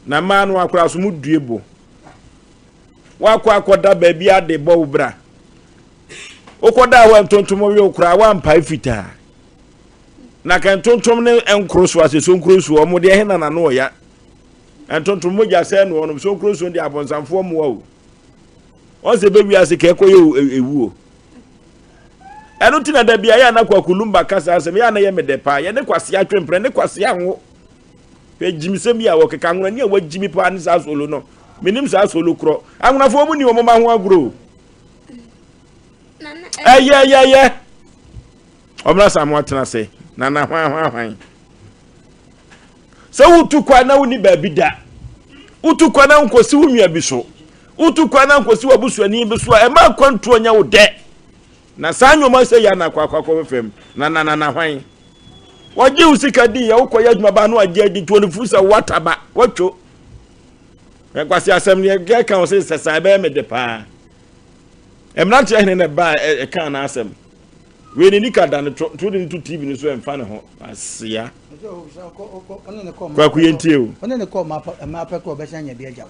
Na manu akura so mu duebo. Wa kwa akoda ba bia de bo bra. Okoda wa ntontom wi okura wa mpa fita na kan ntontom ne enkroso ase so nkroso o mo de he na no ya ntontom mo ja se no no so nkroso de abonsanfo mo wa o se be wi ase ke koyo ewu o eno tina da bia ya na kwa kulumba kasa ase ya na ye me de pa ye ne kwase atwempre ne kwase anwo pe jimise mi a wo keka nwura ni a wa jimi pa ne sa solo no menim sa solo kro anwunafo mu ni o mo ma ho agro. Yeah. Omra Samuel tena say. Nana hwan. So utu kwa na uni ba bida. Utu kwa na nkosi unua bi so. Utu kwa na nkosi wabusuani bi so. E ma kwantu onya wo de. Na sanyo ma say ya na kwa fem. Nana hwan. Waje usika di ya ukoya adwuma ba no aje di 24 sa wataba. Watcho. Me kwasi asem ne ga kan o say sesa be me de pa. Emnante ehne ne ba e kan na asem. We ni nikada ne to de to TV ni so emfa ne ho asia. Kwaku yentie o.
One ne ko ma pa ko be sanya de agya.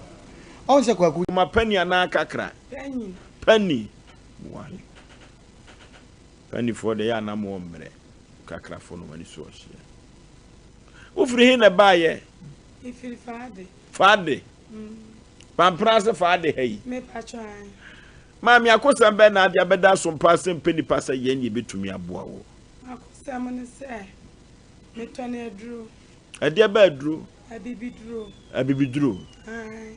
On se kwaku
ma pani ana kakra. Pani. Why? Pani for the ya na mo mre. Kakra fo no mani so hye. Ufiri he ne ba ye.
Ifiri faade.
Faade. Pamprase faade hey.
Me patwa.
Mami akosa be na dia beda SOMPA Asem Mpe Nipa sa ye nye betumi aboa wo.
Akosa mo ne se me to na eduro.
Adia ba eduro. Abibiduro.
Ai.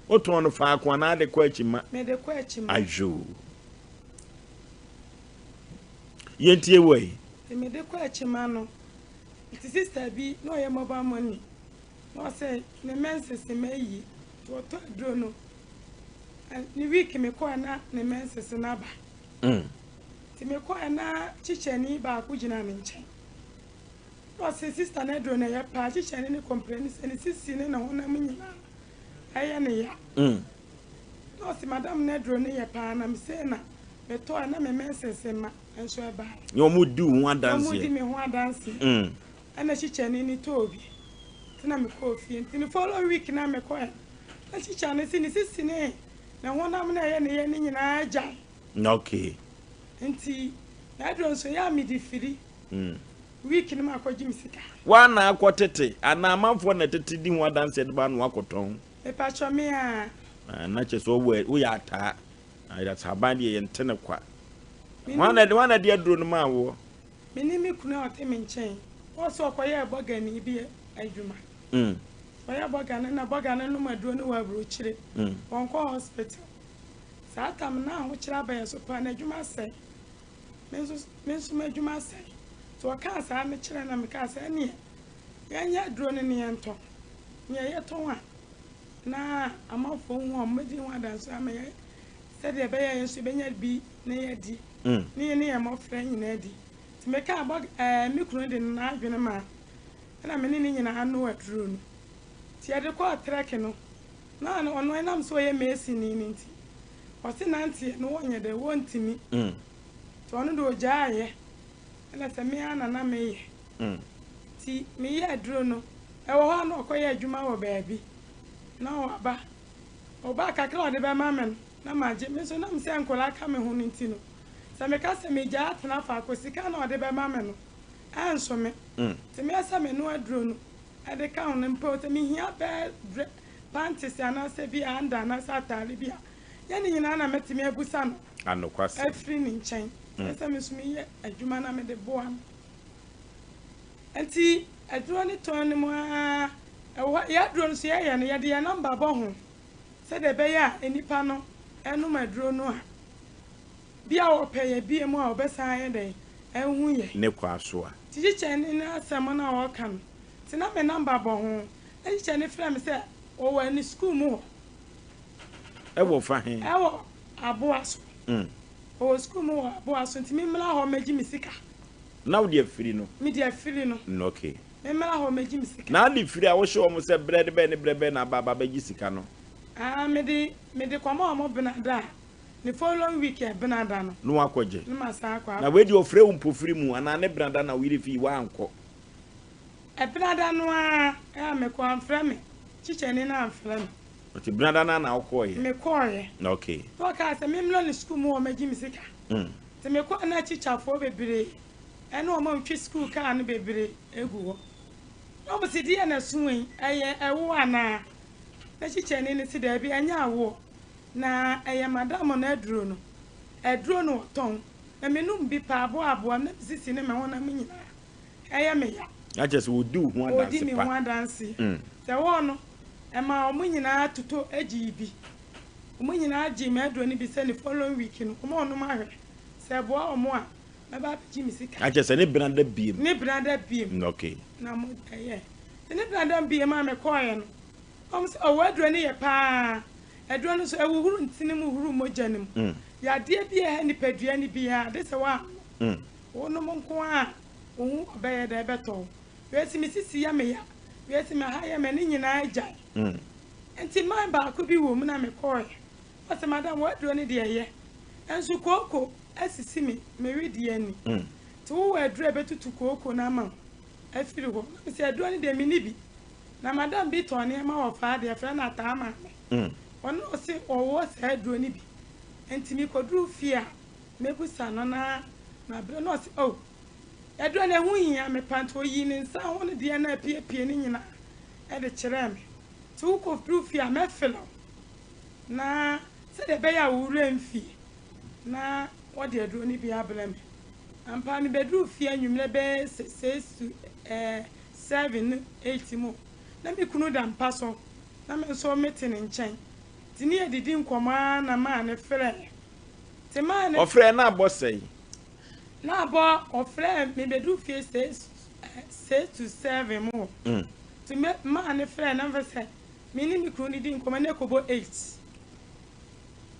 O to no fa akwa na de kwa achima.
Me de kwa achima.
Ajo. Yentie we.
Me de kwa achima no. Ti sister bi no ye mobile money. No say me mense se meyi. To to eduro no. Ni week me ko na ne menses na ba. Ti me ko na chicheni ba ku gina me nche. No say sister na do na ya pa chicheni ni complain se ni sisi ne na hona me nyina. Aya ne ya. No say madam na do ne ya pa na me say na me to na me menses ma enso e ba.
Yo mu di ho dance.
Yo mu di me ho dance. Ana chicheni ni to obi. Ti na me ko fie. Ti ni follow week na me ko. Na chicheni si ni sisi ne na wona me na ye ne nyina agya.
Okay.
Enti na do so ya mi di firi. Week ni ma kwaji misika.
Wa na akwotete ana amanfo na tete di ho dance de ba no akoton.
E pa cho me a.
Na che so wo ya ata. Ai that haban ye ntene kwa. Wana de aduro no ma wo.
Me ni me kuna o te me nchen. O so kwaye boga ni bi adwuma. Oya boga na no maduro no wa bro chire. Onko hospital. Sa tam na ho chira ba yeso pa na adwuma sai. Mensu madwuma sai. So ka sa me chire na me ka sa ne. Yanya aduro ne ne ento. Nye ye ton a. Na amafo hu o medi hu adanso amaye. Se de be ye yeso benya bi na ye di. Ne ye mo fra nyina di. Ti me ka bog me kunu de na adwene ma. Na me ne nyina anu aduro no. Ti ade ko trek no
na no ono enam so ye mesi ni nti o se nanti no wonye de wontimi to ono do jaaye na se me ana na me ye ti me ye aduro no e wo ha no koye adwuma wo baabi na wo ba oba kakra o de be ma me na maje me so na me se ankola ka me ho nti no se me ka se me jaa tena fa akosika na o de be ma me no anso me ti me asa me no aduro no ade ka on mpo te me hia be panties ana se bi anda na satale bia ye ni nyina na metime abusa no
anokwase
afri ni nchen ese me sumi ye adwuma na me de boa anti aduro ni ton ni mo ya aduro no so ye no ye de ya number bo ho se de be ya enipa no enu maduro no a bia wo peye bia mu a obesa ye de enhu ye
ne kwa so a
ti chen ni na asem na wo kan ti na me number bo ho e chen ni frame se o wa ni school mu
e wo fa hen
e wo aboaso o school mu aboaso nti me mla ho magi misika
na wo de afiri no
me de afiri no
no okay
me mla ho magi misika
na de firi a wo hye o mo se bread be ne bread be na baba bagi sika no
me de kwama mo benada the following week e benada no
no akoje
no masa akwa
na we de ofre umpofiri mu ana ne branda na we refi wa anko
e benada no a me ko amfra me chicheni na amfra me
oti branda na akoye
me koye
okay
to ka se me mlo ni school mu o magi misika te me ko na chichafo bebere ene o ma ntwi school ka no bebere egu ho no mo se die na suwen eye ewo ana na chicheni ni se da bi anya awo na eye madam na aduro no ton na menum bi pa abo na sisi ne me wona me nyina eye me ya
I just would do one dance.
Odi mi one dance. Se wo no e ma omo nyina toto agibi. Omo nyina agi me aduro ni bi se ni following week no. Omo no ma hwe. Se bo omo a me ba bi mi sika.
I just any branda biem.
Ni branda biem.
Okay.
Na mo eh. Ni branda biem ma me koye no. Omo se o aduro ni ye pa. Aduro no so e wuhuru ntini mu huru moja nim. Ya de bi e ni padua ni bi a de se wa. Wo no mo nko a wo obeye da beto. Wesi mi sisi ya me ya. Wesi me ha ya me ni nyina agya. Enti man ba ko bi wo mu na me koye. Wase madam wa aduro ni de ye. Ensu koko asisi me redi ani. Ti wo aduro betutu koko na ma. Afiri ho. Me se aduro ni de mi ni bi. Na madam bi to ne ma wo fa de fra na ta ma me. Ono se owo se aduro ni bi. Enti mi koduru fia. Mebusa no na bre no se oh. Aduro na hu hia me panto yi ni nsa ho ne de na pie ni nyina. E de kire me. Ti wo koduru fia me felo. Na se de be ya wuru amfi. Na wo de aduro ni bi abele me. Ampa mi beduru fia nwumle be 7 8 mo. Na mi kunu da mpa so. Na me so meti ne nchen. Tini edidi nkoma na ma ne frɛ. Ti ma ne
ofre na abosai.
Na abo ofre me bedu fie 6 to 7 mo. Ti me ma ne frɛ na vese. Me ni mi kunu didi nkoma na ekobo 8.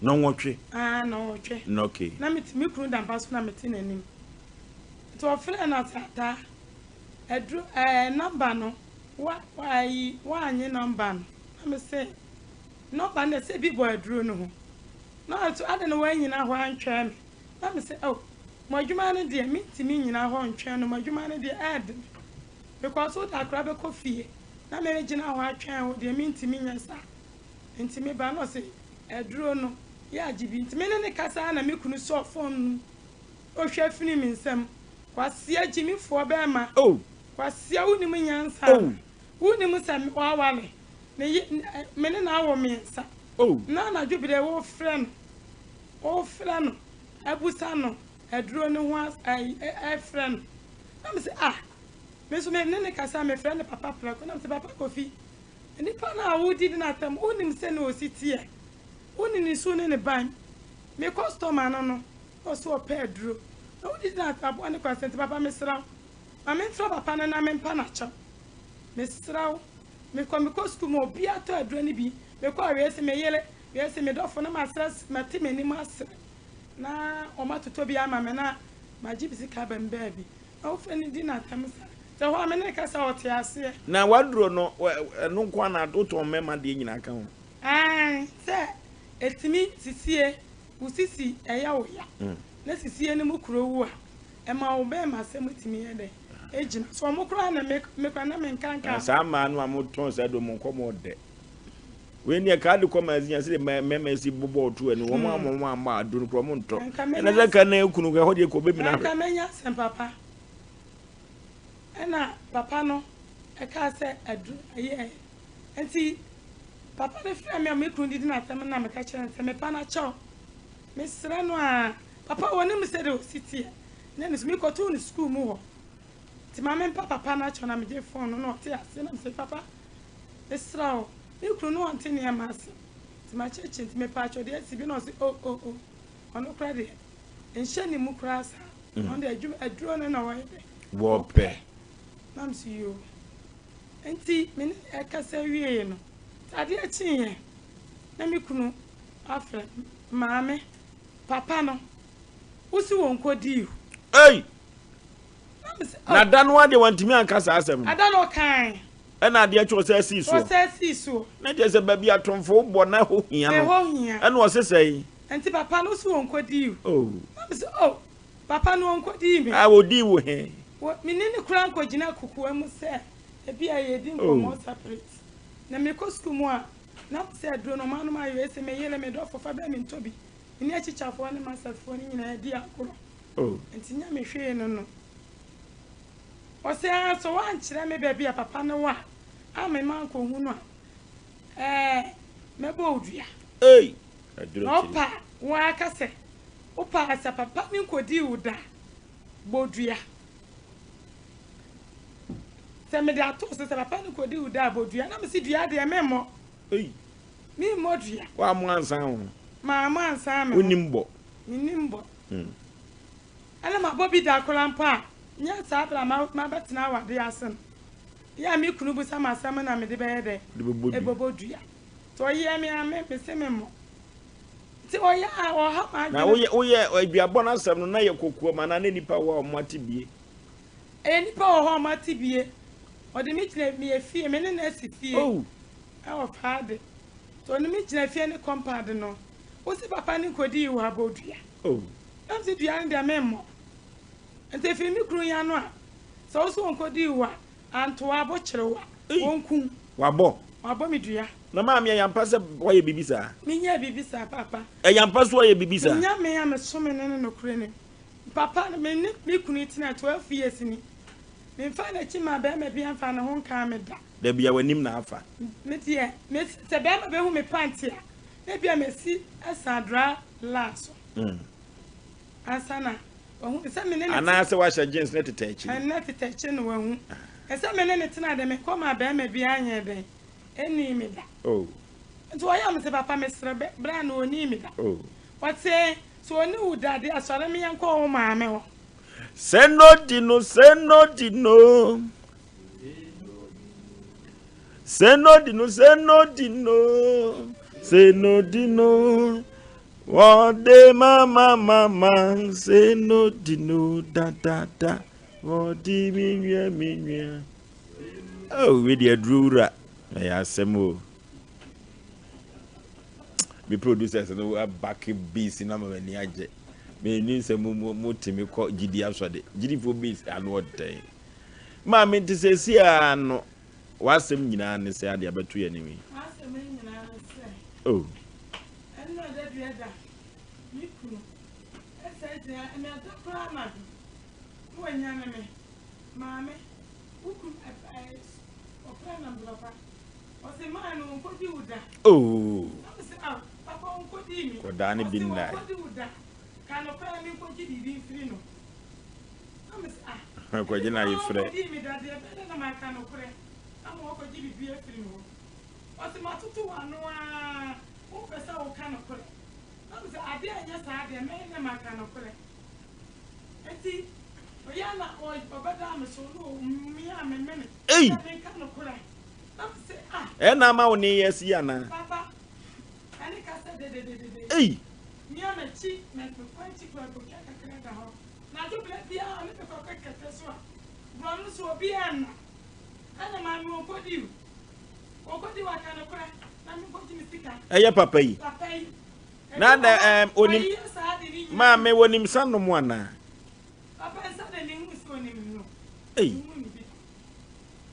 No wotwe.
No wotwe.
No okay.
Na mi kunu da mpa so na meti nanim. To ofre na tata. Edru number no. Wa anye number no. Na me say no ba na se bi bo aduro no ho na to ade no wanyina ho antwa me na me se oh mo adwuma no de mi ntimi nyina ho antwa no mo adwuma no de ad because what akra be kofie na me gina ho atwa ho de mi ntimi nyasa ntimi ba no se aduro no ya agibi ntimi ne kasa na me kunu so phone o hwe fini mi nsam kwase agimi fo be ma
oh
kwase woni mu nyansa woni mu sam wawale mene na awo mensa na dwubire wo frɛ no abusa no aduro ne ho frɛ no na me se me so me ne kasa me frɛ ne papa plako na me se papa kofi nipa na wodi na tam onim se na ositie oni ni so ne ban me customer no o so pɛ aduro na wodi na tabo ne kwase papa me sra ma me fra papa na me mpa na cha me sra me ko school mo bia to aduro ni bi me ko awese me yele wese me dofo na masra mate me ni masra na o matoto bi ama me na magibisi ka bembe bi o feni di na tamsa se ho me ne ka sa ote ase
na waduro no no kwa na to me ma de nyina ka ho
Say, it's me, Sissie, who sissy, a yaw. Let's see any more crow. And my obey my same with me a day. Agent, so I'm crying and make an amen can't.
Some man, one more tone said, don't come out there. When you can't come as you say, my memory bobo to and one do promonto. And as I can now, couldn't go hold your cobe.
And papa. And papa no, I can't say a year. And see, papa, the family couldn't not have a catcher and some panacho. Miss Ranoa, papa, one name said, oh, sit here. Then it's me got to school more. To my man, papa, panacho, and I'm a phone, no, not here. Say, papa, the straw. You could not continue a mass. To my church and to my patch, or the SB, oh, on no credit. And Shanny Mukras on the drone and away.
Warpe.
Mam see you. And see, minute I can say, you know. I did see. Let me come after mammy, papa no. Who's who won't call you?
Hey! I don't want you want to me and Asem.
I don't know kind.
And I dear chose says
so.
Not just a baby at Tom for born now here. And was to say,
and see papa knows who won't call you.
Oh, papa no unko di me.
I will deal with him.
What me ne kura nko gina kuku amu se. E bia ye di nko mo separate. Na me ko school mu a na se adro no manu ma yo ese me yele me do for fa be me ntobi. Ni achichafo ne masafo ni nyina di akoro.
Oh.
Enti nya me hwe no. O se so wan kire me bia papa ne wa. A me man ko hu no a. Me bo odua.
Hey.
Opa, wa ka se. Opa asa papa mi nkodi uda. Bodua. Se me da to se papa nkodi uda bodua na me si dua de memo.
Hey.
Mi modua.
Wa mo ansan ho.
Ma mo ansan me.
Onimbo.
Mi nimbo. Ana ma bobi da kolampa. Nya sa bra ma betina wa de asen. Ya mi kunu bu sama sama na me de be de. E bobodua. To ye me ame me se memo. Ti oya o ha ma.
Na oye aduabo na asem no na ye kokuo ma na nipa wa omati bie.
Nipa o ha mati bie. O de mi kire mi efie me ne na asifie.
Oh.
Our father. So ni mi kire fie ne compound no. O si papa ni kodi wa bodua.
Oh.
Am si dua ndi amemo. Ente fi mi kru ya no a. So so kodi wa anto abo kire wa. Wonku.
Wabo.
Wabo mi dua.
Na ma me yampa se boye bibisa.
Mi nya bibisa papa.
E yampa so ye bibisa.
Mi nya me ya me so me ne no kure ne. Papa me ni mi kunu tina 12 years ni. Me fa na chi ma be me bia fa na ho nka me da.
Da bia wanim na afa.
Me tie, me se be ma be hu me panti a. Me bia me si asadra laso. Asana. Ohu se me ne
ana se wa sha jeans net techi.
Ana techi no wa hu. Ese me ne tina de me ko ma be ma bia anya den. Eni me da.
Oh.
Nto ya me se papa me sere be bra na oni me da.
Oh.
What say so oni udade asore me yanko o ma me ho.
Say no dino. Say no dino. Say no dino. One day mama say no dino da. One day me. Oh, we dear Drura. I Asem o. Me producers no back beats in number ni aje. Me ni se mo timi ko gidi asode. Gidi for beats and what day. Ma me ti se si ano. Wasem nyina ne se ade abeto ye niwi.
Asem nyina se.
Oh.
Enna da biada. Mi kunu. Ese je me adokra ma. Wo nya me. Maame. Ukun opra na blopa. Ose ma no nkodi uda.
Oh.
Papa nkodi mi.
Kodani bin na.
Nkodi uda. Kano pa mi nkodi di free no.
Ko jina yi free.
Nkodi mi da de be na ma kano kure. Amo ko di bi free no. Ose ma tutu anu a. Wo pesa wo kano kure. Amse ade anya sa ade me na ma kano kure. Enti oya na obada me so no mi a me me.
Hey.
Kano kure.
Na ma woni yesi ana.
Papa. Ani ka se de.
Hey.
Mi a me chi me kwanti kwa ko ka kreda ho. Na do ble bia ani pe ko kete so a. Bro no so bia na. Ana ma mi okodi. Okodi wa ka no kra.
Eye papa yi. Na da onim ma me wonim sanu mu ana.
Papa nsa de ne hu so onim no.
Ei.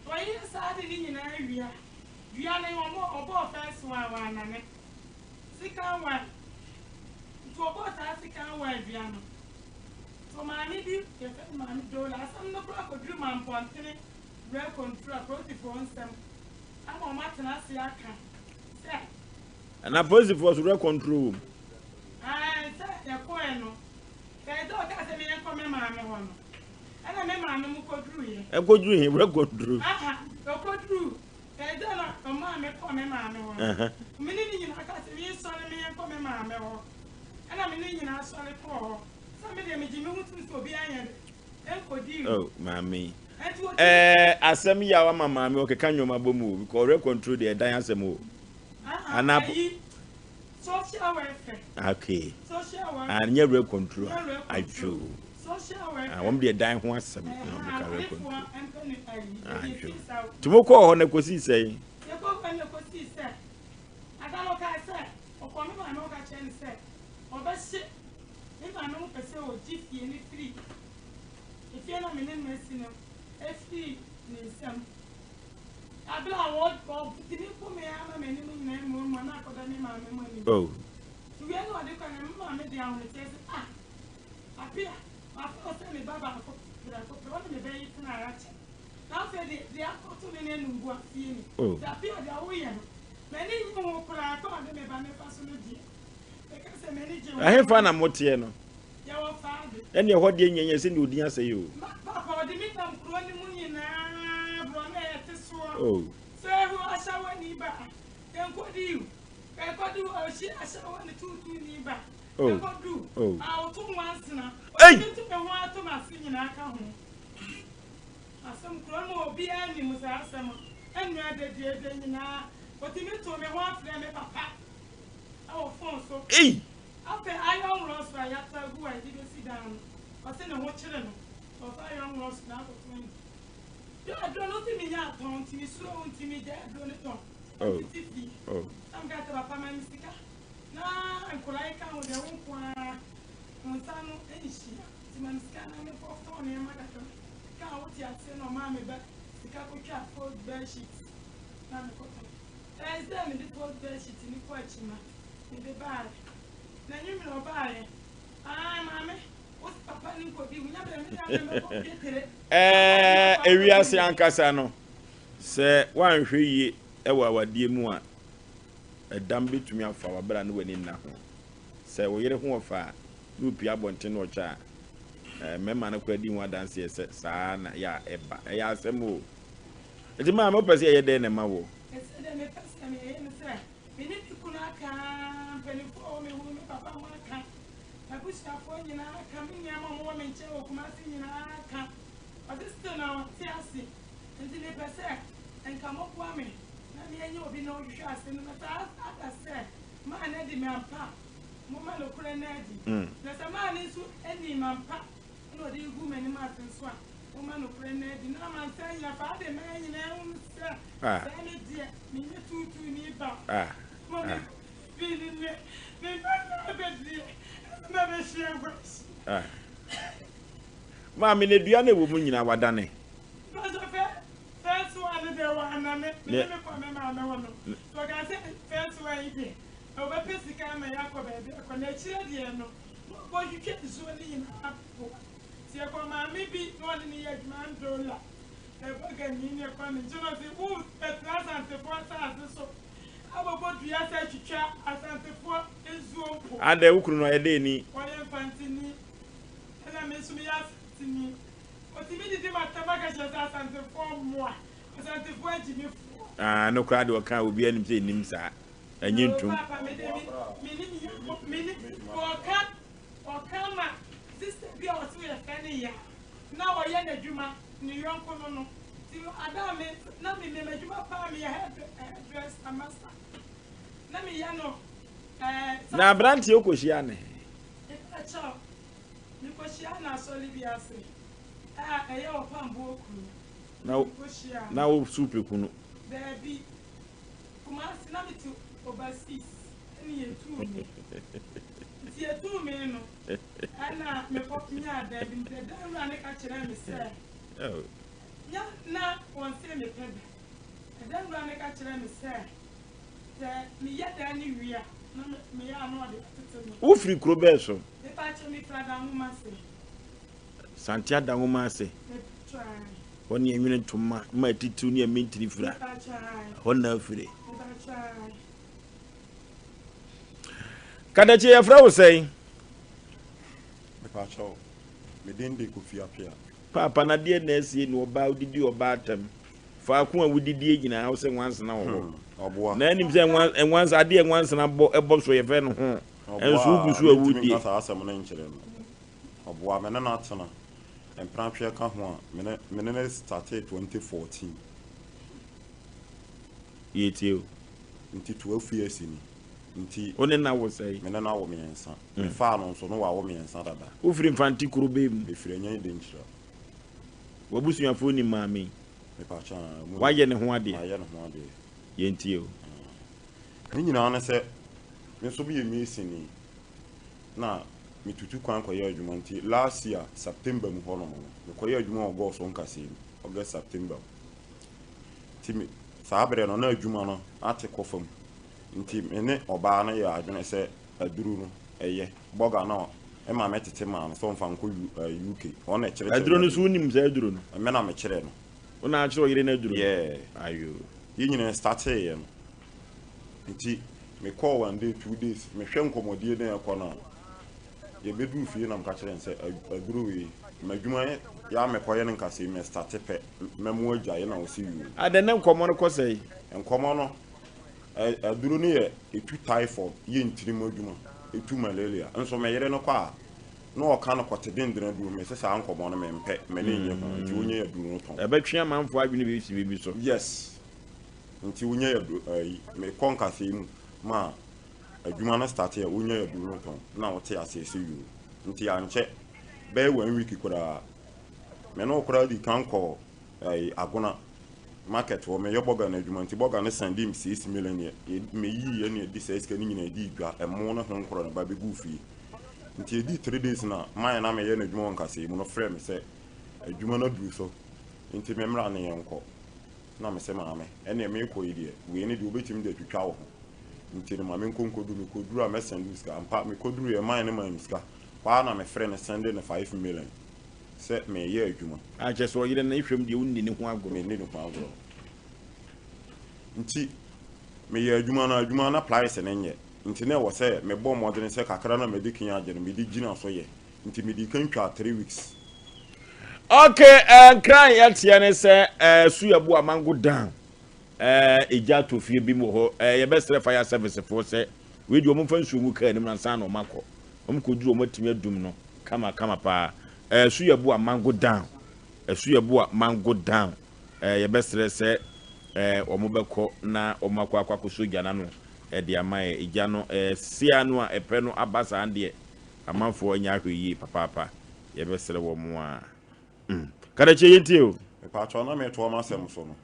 Oyi sa de ni nyina awia. Wia na obo first one na ne. Second one. To obo ta second one wia no. So mami bi ke fe mami do la sam no kra ko dru man pontene real control process for onsem. Ama ma tena se aka. Se.
Na process for real control.
Se ya ko eno. Ke do ka se me enko me mami ho no. Ana me mami mu ko dru ye.
E ko dru he real control.
Ko dru. Ke do na o mami ko me mami ho. Me ni nyina ka se me so ne me enko me mami ho. Ana me ni nyina so le ko.
Oh, mommy. Asem ya wa mama me o keka nyoma bomu because re control the dan asem o. Ana
social welfare.
Okay.
Social welfare.
And you re control. I true.
Social welfare.
I want be dan ho asem no be re control.
I true.
Tumoko ho na kosi sei.
Ye ko ko na kosi sei. Adalo ka sei. O ko me ma no ka chen sei. O ba shi if I know person will give you any free. If you're not meaning messing up, free is some. I be a word for the people may have a minimum name when I got any money.
Oh.
So we are not the kind of mammy down and says, ah, appear. I thought any baba for the baby tonight. Now said they are totally in who are seeing. Oh, they appear their way. Many you will cry on them by my personal dear.
I have fun am motie no.
Your father.
And your what yen say you din say you.
Papa, the meat am kro ni mu nyina bro na yete so.
Oh.
So who ashawa ni ba. En ko di you. E ko di o shi ashawa ni tutu ni ba. E ko du. Oh. A o tu once na.
Hey.
Tu pe ho ato ma si nyina aka ho. Asem kro no obi ani mu sa asem. Enu adede nyina. Otimi to me ho afre me papa. Oh, phone so.
Hey!
After I don't lost by Yata, who I didn't sit down. I sent a watch children. So I don't lost now for 20. I don't know to me yet, don't me slow to me there, don't it? Oh, I'm got a papa mystica. Now I'm Kolaka with the own Montano and she. Simon Scan and for Tony and Magaton. Can't what you have said no mammy, but the couple cat for bed sheets. There is them in the post bed sheet in the question. The bad. Then you know by mammy. What's papa Nico? We never
area si ankasa no. Se wan hwe ewa wadie mu a edam betumi afa wabra no wani na ho. Se wo yere ho ofa no pia bonte no cha mema na kwadi ho adanse se saa na ya eba ya asem o. Eti ma mo pese ye de na ma wo.
Ese de me pese me ye me se. Me ni tukuna ka pele fo me wo me papa mo aka. Abushka fo nyina aka me nyama mo me nche o kuma si nyina aka. Odi still na ti ase. Enti me pese enka mo kwa me. Na me enye obi na ohwe ase no ta aka se. Ma na di me ampa. Mo ma lo kure na di. Na se ma ni su eni mampa. No di gu me ni ma senso a. Mo ma lo kure na di. Na ma nsa ya fa de me nyina hu se. Se me di me ni tutu ni ba. Mommy,
Mami ne dua na wo mu nyina wadane.
First one dey wa anane. Me ko me ma me wono. So ga say first one ide. O ba pesi ka me yakọ ba bi ko na chire de no. Bo you get so ni na apo. Si e ko ma mi bi no ni ye man dola. E ba ga ni ne ko ni jono si u petras ante porta so.
Ade ukuru no ede ni.
Oye fantini. Ela mesumi ya tini. Otimi di ma tabaka jasa sante fo mo. Sante fo ajimi fo.
No crowd o kan obi anim se nim sa. Anyi ntum.
Mini o kan ma sister bi o so ye fani ya. Na o ye na djuma ni yonko no no. Ti ada me na me me djuma pa me ya dress master.
Na branti okoshia ne.
Echa. Nikoshia na solibia se. Eye opambo okuru.
Na o super kunu.
Baby. Kumasi na me to overseas. Any ye two me. Ti ye two me no. Ana me pop nya da bi me da ru ane ka kire me say.
Oh.
Nya na won say me pebe. Da ru ane ka kire me say. Me ya da ni wi a na me ya no de tete me.
Wo free kro be so.
Me pa che me fra da huma se.
Santia da huma se.
Me try.
Woni enwene ntoma ma titu ne mentiri fra. Honna free. Kada che ya fra wo sei.
Me pa cho. Me den de Kofi Apia.
Papa na de na esie no oba udidi oba atam. Fa ko a wudidi nyina wo se wanse na wo.
Oboa.
Na nim se enwanse ade enwanse na ebo so ye fe no ho. Enso gusu awudi.
Me ka asem na nkyere no. Oboa me na atena. Empranhwe ka ho a me started 2014.
Yetio.
Nti 12 years ni. Nti
one na wo sei.
Me na wo miensa. Me fa no so no wa wo miensa dada.
Wo firi mfanti kuro be mu.
Me firi anya de nkyira.
Wo busuafo ni maami.
Me pa cha.
Wa ye ne ho ade.
Ma ye ne ho ade.
Yentio.
Ni nyina na se me so bi emisi ni. Na me tutu kwan koye adwuma nti last year September mu ho no mo. Me koye adwuma August on kase August September. Ti me saabere no na adwuma no ate kofam. Nti me oba na ye adwene se aduru no eye boga na e ma metete ma no so mfa nko UK on e kire
aduru no so nim se aduru no
me na me kire no
ona akire oyire na aduru
yeah
ayo
yi nyina start ye no nti me call 1 day 2 days me hwe nkomodie na ekọ na ye bedu fie na mka kire nse aduru wi madwuma ya me koye nka se me start pe memu agya ye na o si wi
ade na nkomo no kosai
nkomo no aduru no ye etu typhoid ye ntiri madwuma etu malaria nso me yere no kwa no o kan ko tedendena du me se sa nkomo no me mpe me ne nye ho nti wonye aduru no ton
e ba twa manfo adwene be si bi so
yes nti wonye aduru me konka se mu ma adwuma no start ya wonye aduru no ton na wo te asese yu nti anche be 1 week kura me no kura di kan ko agona market wo me yoboga na adwuma nti boga ne sandim 6 million me yi ye ne di 6 ka ni nyina di dwa emo no ho nkoro na ba be gufi nti edi 3 days na man na me ye na adwuma nka se mu no frɛ me se adwuma na duru so nti me mra ne yenko na me se ma me ene me ko yi de we ne di obetim de twitwa wo nti ne ma me nkonkodu me koduru a me sandu ska ampa me koduru ye man ne man ska kwa na me frɛ ne sende ne 5 million se me ye adwuma
a che so yire na ihwem de unni ne ho agoro
me ne no ho agoro nti me ye adwuma na price ne nye nti na wo se me bo modern se kakra na me di kinya agere me di gina so ye nti me di kan twa 3 weeks
okay cry yatia ne se suyabu amango down eja to fie bi mo ho ye best fire service for se we di omo fansu mu ka nim na san no makọ omo ko duru omo timi adum no kama pa suyabu amango down suyabu amango down ye best se omo beko na omo akwa soja na no de amae eja no sia no a epe no abasa ande amanfo anya hweyi papa ye best wo mo a kada che yenti o
me pa cho na me to ma sem so no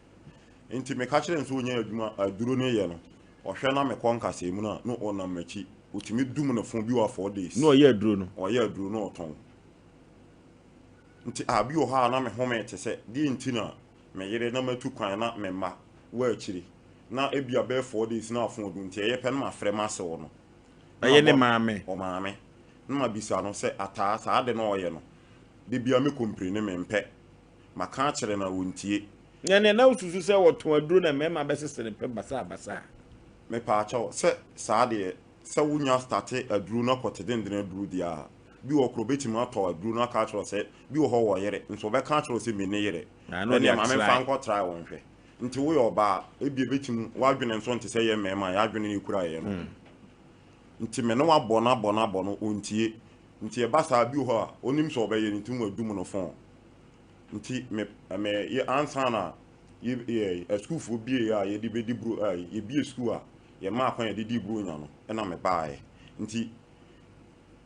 nti me ka kire nso onya adwuma aduro ne ye no ohwe na me konka se mu na no ona machi otimi dum na fon bi wa 4 days
no ye aduro no
oye aduro no oton nti abi o ha na me home te se di nti na me yere na matu kwan na me ma wa akiri na ebia be 4 days na afon odu nti ye pe na ma frɛ ma se wo no
aye ne maame
o maame na ma bisa no se ata sa ade na oye no de bia me comprene me mpe maka kire na wontie
ne na ususu se woto aduro na mema besesere pe basa
me pa cha se sa de se wunya start aduro na kotedendene aduro dia bi wo krobeti ma to aduro na ka kire se bi wo ho wo yere nso be ka kire se me ne yere ene ma me fa nko try won hwe nti wo yo ba ebie betim wadwene nso nte se ye mema ya adwene ni kura ye no nti me no wa bona no ontie nti e basa bi ho a onim so be ye nti mu adum no fon nti me ye ansa na ye school fo bie ya ye di bedi bro ye bie school a ye ma akwan ye di bro nya no e na me baaye nti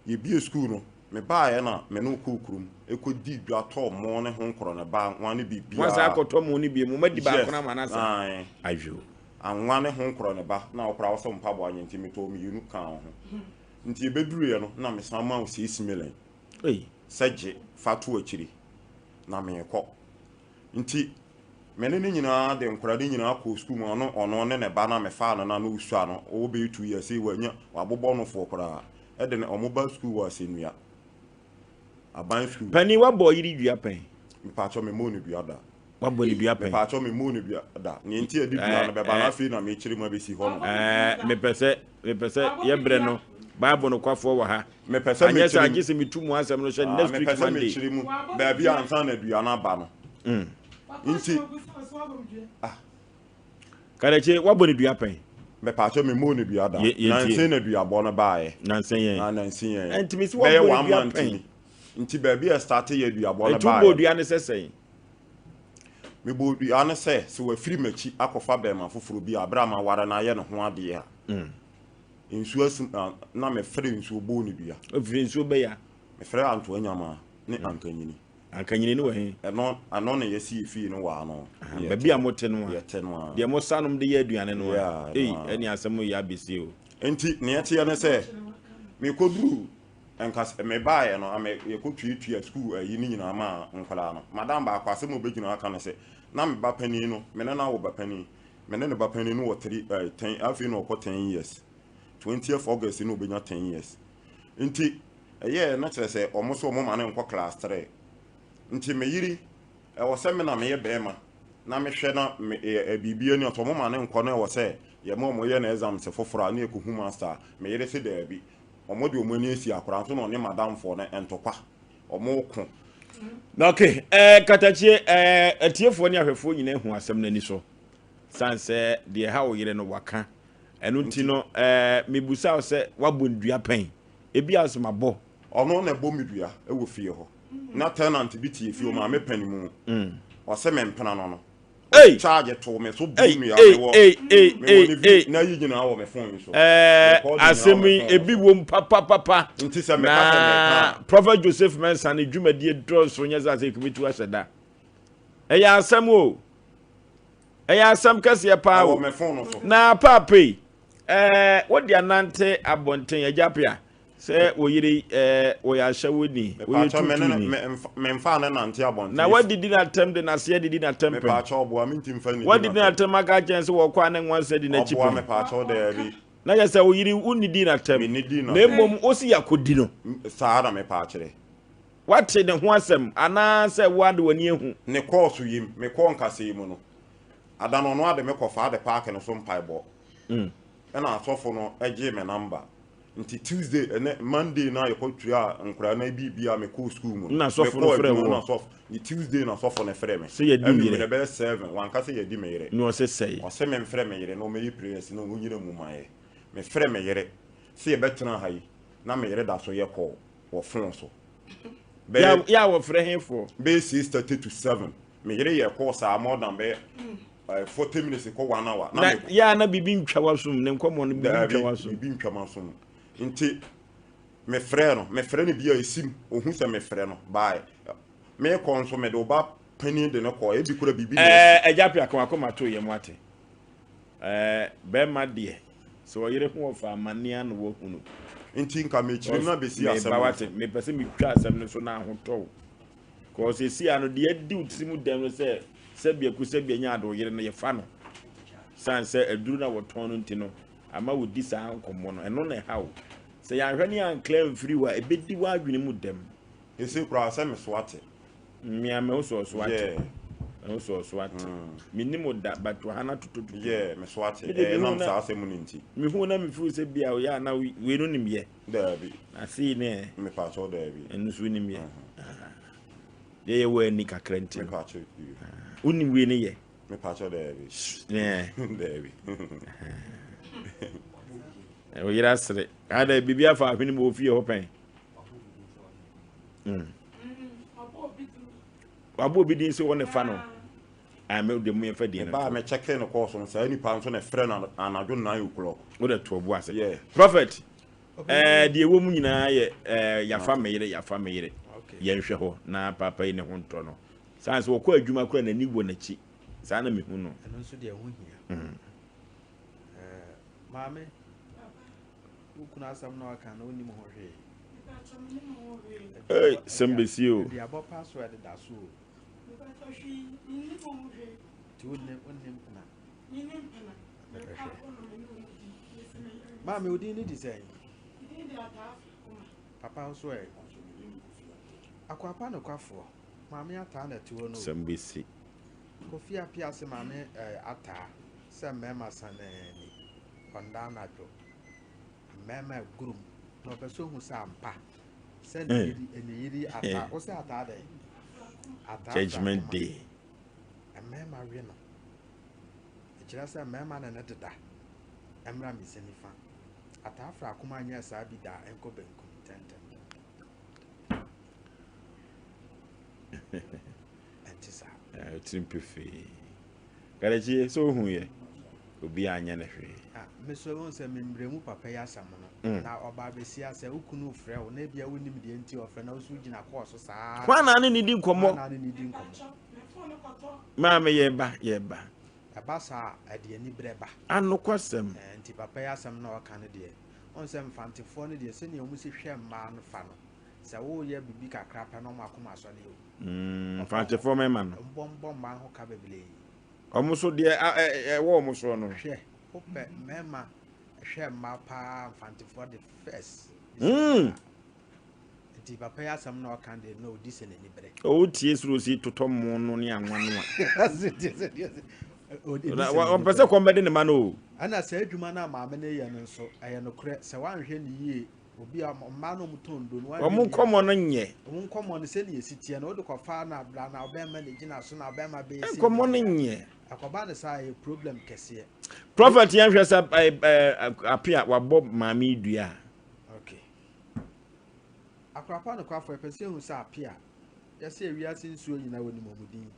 ye bie school no me baaye na me no kokurum e ko di dwa to mo ne ho nkoro na ba wan ne bibia
wasa akoto mo ne bie mo madi ba kona manasa
ayo anwa ne ho nkoro ne ba na okora wo SOMPA bo anyi nti meto mi yunu kan ho nti ebeduru ye no na me san ma wo 6 million seje fatu akiri na me kɔ nti mene ne nyina de nkora de nyina akɔ school mu ono ne ba na me fa no na no usu ano wo be 2 years e wanya wabobɔ no fo kora e de ne omoba school wa senua aban school
pani wabɔ yiri dua pen
me pa cho me mo ne dua da
wabɔ ne dua pen
me pa cho me mo ne dua da ne nti edi dua no be ba na fi na me chiri ma be si ho no
me pese ye bre no Bible no kwafo wa ha
me pese me
chiri agye se metumu asem no hwe next week Monday
me chiri mu ba bia ansa na dua na ba no nti
Karache wabɔ ne dua pen
me pa cho me mo ne dua da na nse na dua bɔ no baaye
na nse yen
na nse yen
enti me si wabɔ ne dua pen
nti ba bia start ye dua bɔ no baaye
enti wabɔ dua ne sesen
me bo dua ne se we firi machi akofa be ma foforo bi abra ma ware na ye ne ho ade a nsuo na me fere nsuo bo ne dua
ofiri nsuo be ya
me fere anto anyama ne ankanyini
ne wa he
ano na yesi fi no wa no
ba bia mote no
ye te no a
de mo sanom de ye aduane no eni asem ya besi o
enti ne yete ne se me koduru enkas me baaye no ame ye kotuetua school ayi ni nyina ma nkwala no madam ba akwase mo begina aka no se na me ba pani no me na wo ba pani me ne ba pani no wo 10 afi no ko 10 years 20th August no benya 10 years nti eye na kire se omo so omo ma ne nko class 3 nti me yiri e wo se me na me ye bema na me hwe na bibie ni otomo ma ne nko na wo se ye mo ye na exam se foforo na ekuhu master me yiri se da bi omo de omo ni esi akora so no ne madam fo na entokwa omo ko
okay katachie atiefo ni ahwefo nyina hu asem na ni so sanse de ha wo yire no waka enu nti no mebusa se wabondua pen ebi asomabo
ono na bo medua e wo fie ho na tenant bi tie fie o ma me panimu o se me mpena no charge to me so bu mi ya me wo na yi nyina wo me phone so
asemi ebi wo papa
nti se me ka
Prophet Joseph Mensa ne dwumadie draw so nya za se kumitu aseda eya asem o eya asem kase pa
wo me phone so
na papai what the anante abonten ajapia se oyire wo ya hwewoni wo
yetu me mfa na nante abonten
na what did na tem de na se did na tem
me pa cha obo mi ntim fa ni
what did na tem aka chen se wo kwa na nwan se di na chipi
obo me pa cha de bi
na ya se oyire uni di na tem na mom osi yakodi no
saara me pa kire
what ne ho asem ana se wade wani ehu
ne course yim me ko nkase yimu no adano no ade me ko fa de park no so mpai bo na asofo no eje me number nti Tuesday and Monday na ye kotua nkura na bibia me ko school mu
na asofo no frɛ wo
na asofo ni Tuesday na asofo no frɛ me
se ye di me
me be 7 wan ka se ye di me yere
no se sei
o se me frɛ me yere no me yi prayers no wo nyina mu maye me frɛ me yere se ye betena ha yi na me yere da so ye call wo phone so
ya wo frɛ he for
be 6:30 to 7 me yere ye call sa more than be 40 minutes ko 1 hour
na ya na bibi ntwa wasum ne nkomo no bibi ntwa wasum
bibi ntwa masum nti me frɛ no bia esim ohun se me frɛ no bye me konso me do ba pani de no ko e bi kura bibi
ejapia ko akoma to ye mu ate be ma de so yire hu ofa mania no wo hunu
nti nka me chiri na be si asem
ba wate me pese me twa asem no so na ahoto ko se si ano de adi utimu dem no se sebia ku sebia nya ado yire no ye fa no sanse aduru na woton no nti no ama wo di sa ankomo no eno na hawo se ya hwani an claim free wa ebedi wa adwene mu dem
ese kura asem so ate
mia me so so ate so ate minimo da but hana tututu
me so ate nam sa asem no nti
mi hu na mi fu se bia o ya na we no nim ye
da bi
asi ne
me pa so da bi
enu so nim ye ye we ni kakra nti
me pa so
unim we ne ye
me pa so da bi
ne
da bi
o yira sere ada bibia fa ahwini mo fie ho pen abo bi din se wona fa no me de mu fa din
ba me check no course no say ni pa so na frɛ na anadwo 9 o'clock
wo de to obo ase prophet de ewo mu nyina ye yafa meyire ye nhwe ho na papa yi ne ho nto no sanse wo ko adwuma kora na ni wo na chi sa na me hu no
eno so de ho hia Mame, who can ask some no can only more here.
Hey, somebody you.
The above password that's so. To name. Mammy, we didn't need to say. Papa swear. Aquapano Quaffo. Mammy, I turned it to
somebody see.
Coffee appears a mammy ata. Some mamma son Condana. Mamma groom. No person who SOMPA. Send in the yidi ata. What's that day?
Judgment Day.
A mamma reno. Just a mamma and a da. Emra Miss Nipa. Atafra Kumanya Sabida and Coben content. Antisa.
It's in Puffy. Garaji, so who ye? Obi anyane hwe.
Miss Owens and Mimbremu Papaya Samono. Now Obabesia say Ukunu Frel, maybe I wouldn't be the anti of an Osujin a course.
One ani needing come up. Mamma yeba.
A bassa at the any breba.
And no question.
And Tipapaya some no Canadian. On some fancy phone, the senior music share man fan. So, oh, yeah, be big a crap and no Macuma Sally.
Fancy for my man.
Bomb man who cabby.
Almost so dear, a warm son.
Share. Hope, mamma, share my pa fancy for the first. Tipapaya some no candy, no decent any break.
Oh, tears Rosie to Tom Monon and one. One person combat in the manu.
And I said, you man, mamma, and so I am no credit. So I'm here ye will be a man of tone. Don't
come on ye.
Won't come on the senior city and all the Cofana, Blan, Alabama, Legina, soon Alabama Bay.
Come on in ye.
A Cobana say a problem, Cassia.
Prophet Yams up appear what Bob Mammy Dia.
Okay. A crapano craft for a person who saw appear. Just say we are since so you know when Momudin.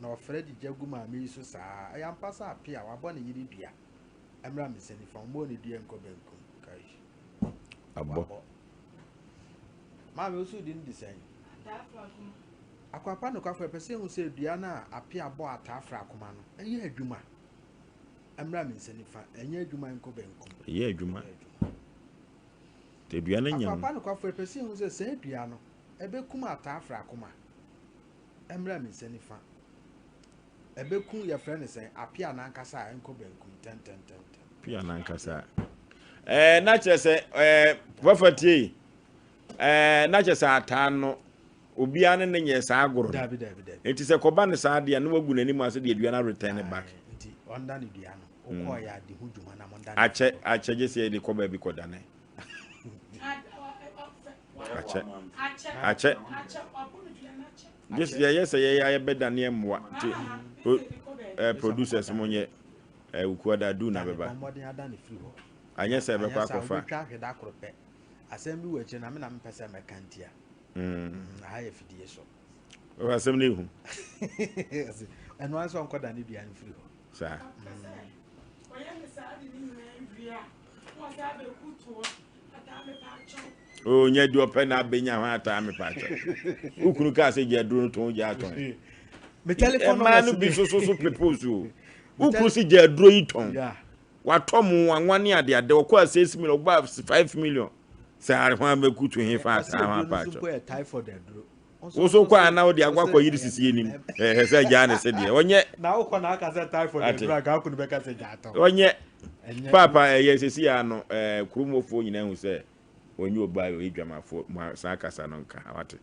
No Freddy Jaguma me so sa I am passa appear our bonny yidibia. I'm Ramsey from Bonnie Dear and Coben.
Abo.
Mammy also didn't design. Aquapano for a person who said Diana appear bought Tafra Comano, and ye had Juma. I'm Ramsey and ye Juma and Coben.
Ye Juma. The Diana
Aquapano for a person who said Diano, a becuma Tafra Coma. I'm Ramsey Ebeku your friend is saying appear nankasa and Coben 10.
Pia nankasa. Not just prophet ye. Not just a tano. Ubian and yes, agro. It is a coban sadi and no good anymore. Said you are not returning back.
Under the Diano. Oh, yeah, the Hujumana.
I check just say the Kobe because done. I check. Just yes, I better name what producers money. Ukwada do na beba. Anya se be kwa kofa.
Asem bi weche na me na mpese mekantia. Ha ye fidie so.
O asem ne hu.
Eno anso nkoda ne bia ne firi ho.
Sa.
Oya me sa adi ni me bia. Mo sa be kuto ata me pa cho.
O nya di open na benya ho ata me pa cho. Ukunu ka se je duro to je aton.
Me telephone
man bi so propose o. Ukunu si je duro iton.
Yeah.
Watomu anwane ade ade okwa 6 million ogba 5 million. Say I want me kutu hin fa ata pa cho. Oso kwa na odi agwa kwa yiri sisi enim. Say ja na se de. Onye
na wo kwa na aka say tie for the drug ga kunu be ka say ja aton.
Onye papa ye sisi ano krumofo nyina hu say onye oba yo edwamafo sa kasa no nka awate.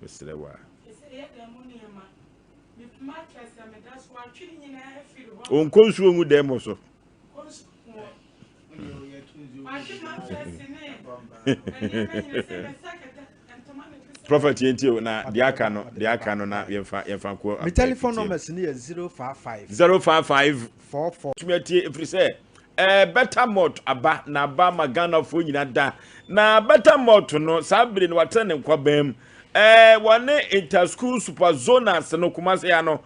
Mesre wa. Onkonsu ongu demo so. Prophet yenti na diaka no na yemfa ko.
My telephone number is 055
44 tumeti every say better mot aba na ba magana fo nyina da na better mot no sabire no watene kwabam wane inter school super zonas no kumase ya no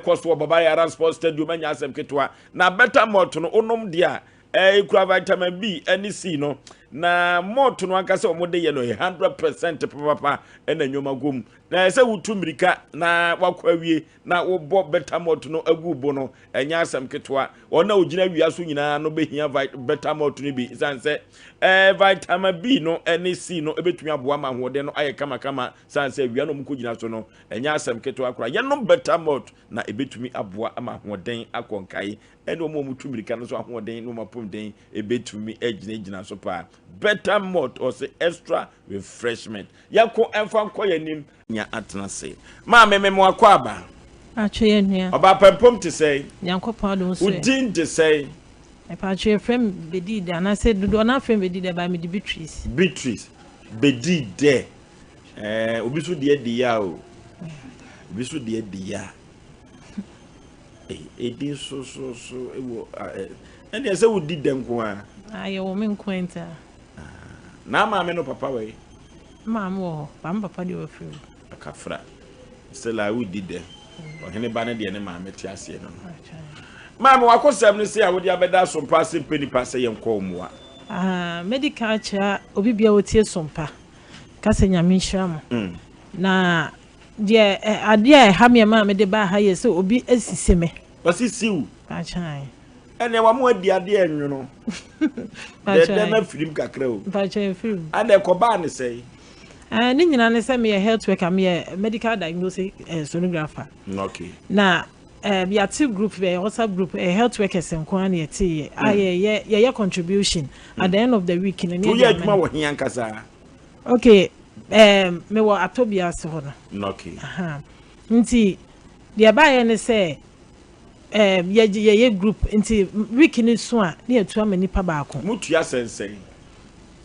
kosto baba ya sports stadium anya asem ketwa na better mot no onom dia ikura vitamin B ani C no na moto no anka se omode ye no 100% papa ena nyoma gom na se wutu mirika na wakwa wie na wo bo beta moto no agu bo no enya asem ketwa ona ogina wia so nyina no behia beta moto no bi sanse vitamin B no ene C no ebetumi aboa ma hode no aye kama sanse wia no mukogina so no enya asem ketwa akora ye no beta moto na ebetumi aboa ama hoden akonkai ene omo mutu mirika no so ahoden no mapom den ebetumi agina so pa better malt or say extra refreshment yako emfa nkoye nim nya atnase ma mememo akwaba
atwe nua
oba pempom te say
yankopon do so
udin te say
e pa atwe frem bedi de na say do na frem bedi de ba me de Beatrice bedi de obi so de ya o obi so de ya edi so ewo and they say we did them ko a ayo wo men kwenta
na maame no papa we
maame wo papa de ofri
akafra still I we did them ohene ba ne de ne maame ti ase no maame wakosem no say a wo de abeda SOMPA Asem Mpe Nipa say yenko omoa
medical cha obi bia wotie SOMPA ka se nyame hyiram na de ade ha me maame de ba ha ye so obi asise me
wasisiu
achai
ene wa mo adi ade enwo no de na film kakra o
achai film
ade ko ba ne sei
ni nyina ne se me health worker me medical diagnostic sonographer
okay
na ya two group be WhatsApp group health workers enko an ye tie ye contribution at the end of the week ni
to ye aduma wo hian kasa
okay me wo atobia se ho
no okay
nti de ba ye ne se ye group nti week ni so a na etu ama nipa ba ko
mutua sensen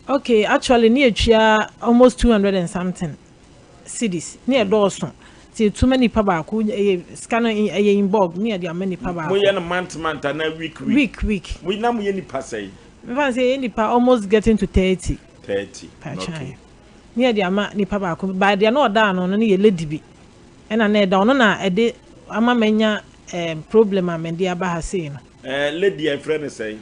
okay actually na etua almost 200 and something cities na edoso ti too many nipa ba ko scanner in bulk na de ama nipa ba ko
mo ye no month na week we na mo ye nipa say
me fan say nipa almost getting to 30
okay
na de ama nipa ba ko ba de na oda no na ye lady bi ena na eda ono na ede ama menya problem amende aba ha sei no
lady a friend say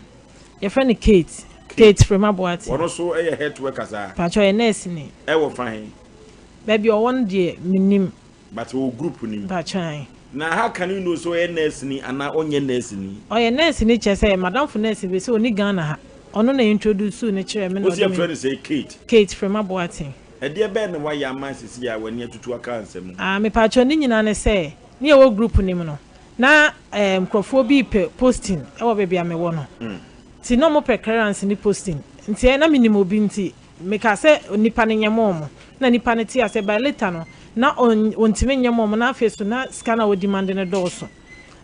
your friend Kate from Abuati
ono so e health workers a
pacho e nurse ni
e wo fine
baby o won de minim
but o group ni
pacho
na how can you know so e nurse ni ana onye nurse ni
o ye nurse ni che say madam for nurse be say oni Ghana ha ono na introduce ni kire me no
o your friend say
Kate from Abuati
e de be na wa ya man sisi ya wani atutu aka ansem
me pacho ni nyina ne say ni e wo group ni mu no na microphone bi posting e wo bebia me wo no ti no mo preference ni posting nti na minimum bi nti me ka se nipa ne nyemo na nipa ne ti ase by later no na ontime nyemo na afi so na scanner wo demand ne doso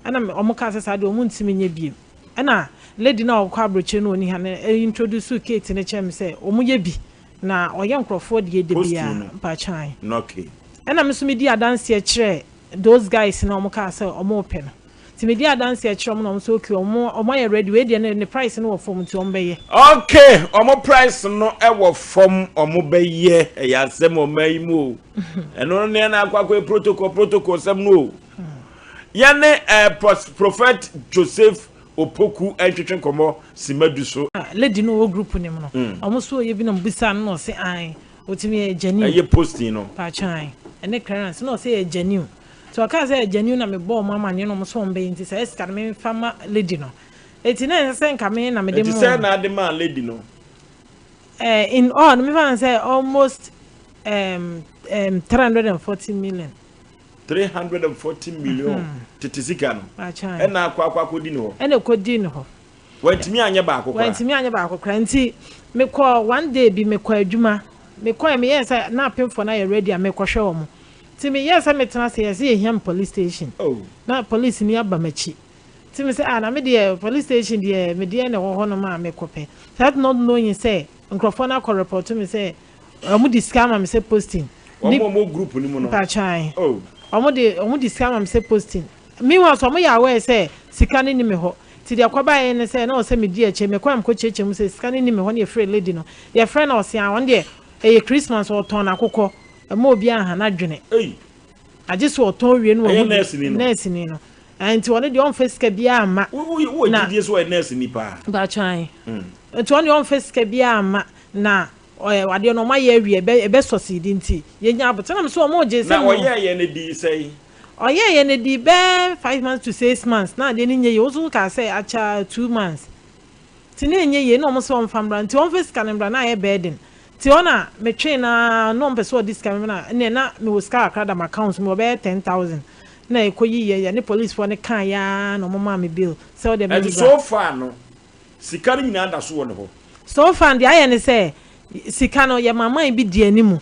ana omo ka se sade omo ntime nya biem ana lady na okwa abroche no oni ha na introduce Kate ne chem se omo ye bi na oye microphone de bia pa chan
okay
ana me so me di adanse e kire those guys na omo ka se omo open ti me di adanse e kire omo na omo so okay omo ye ready we de ne price no wo form ti omo be ye
okay omo price no e wo form omo be ye e ya Asem omaimu eno ne na akwa protocol sem no ya ne prophet Joseph Opoku entwetwe komo simadu so
lady no group ni mo no omo so ye bi na mbisa no se an otimi e genuine
ye posting no
pa chan ene clearance no se e genuine so aka se e genuine na me bo mama ne no mo so mbe nti se ska me fama lady no eti na se nka me na me de mo
eti se na de man lady no
in all me fan say almost 340 million
340 million titisika no ena akwa kodi no
ena kodi no
wantimi anye ba akwa
kranti me call one day bi me call adwuma me call me yes na pemfo na ye ready me call hwe omo ti me yes me tena say yes ye police station na police ni aba machi ti me say na me de police station de me de na ho no ma me kope that not knowing say nkrofo na call report to me say omo di scam me say posting
omo group ni mo no
pa chan omo di scam me say posting me wan so mo ya we say sika ni me ho ti de akwaba ye ne say na o say me di eche me kwam ko cheche mu say sika ni me ho ne free lady no ye friend o say won de e Christmas o ton akokọ ma obi aha na dwene aje so o ton wie no o nurse ni no anti won de on face ka bia ama
wo di so nurse ni pa
ba chan enti won de on face ka bia ama na wade no ma ye awie be succeed nti yenya abotana so mo je se
na oye ne di sei
oye ne di be 5 months to 6 months na de nye ye ozo ka say acha 2 months ti ne nye ye no mo so famra nti on face kanembra na ye burden ti ona me train na no mpeso this kanembra na me wo ska akra da my account me be 10,000 na ekoyi ye ne police for ne kan ya no mama me bill so de
me so far no sika ni na da so wo ne ho
so far de aye ne say sika no ye mama bi di animu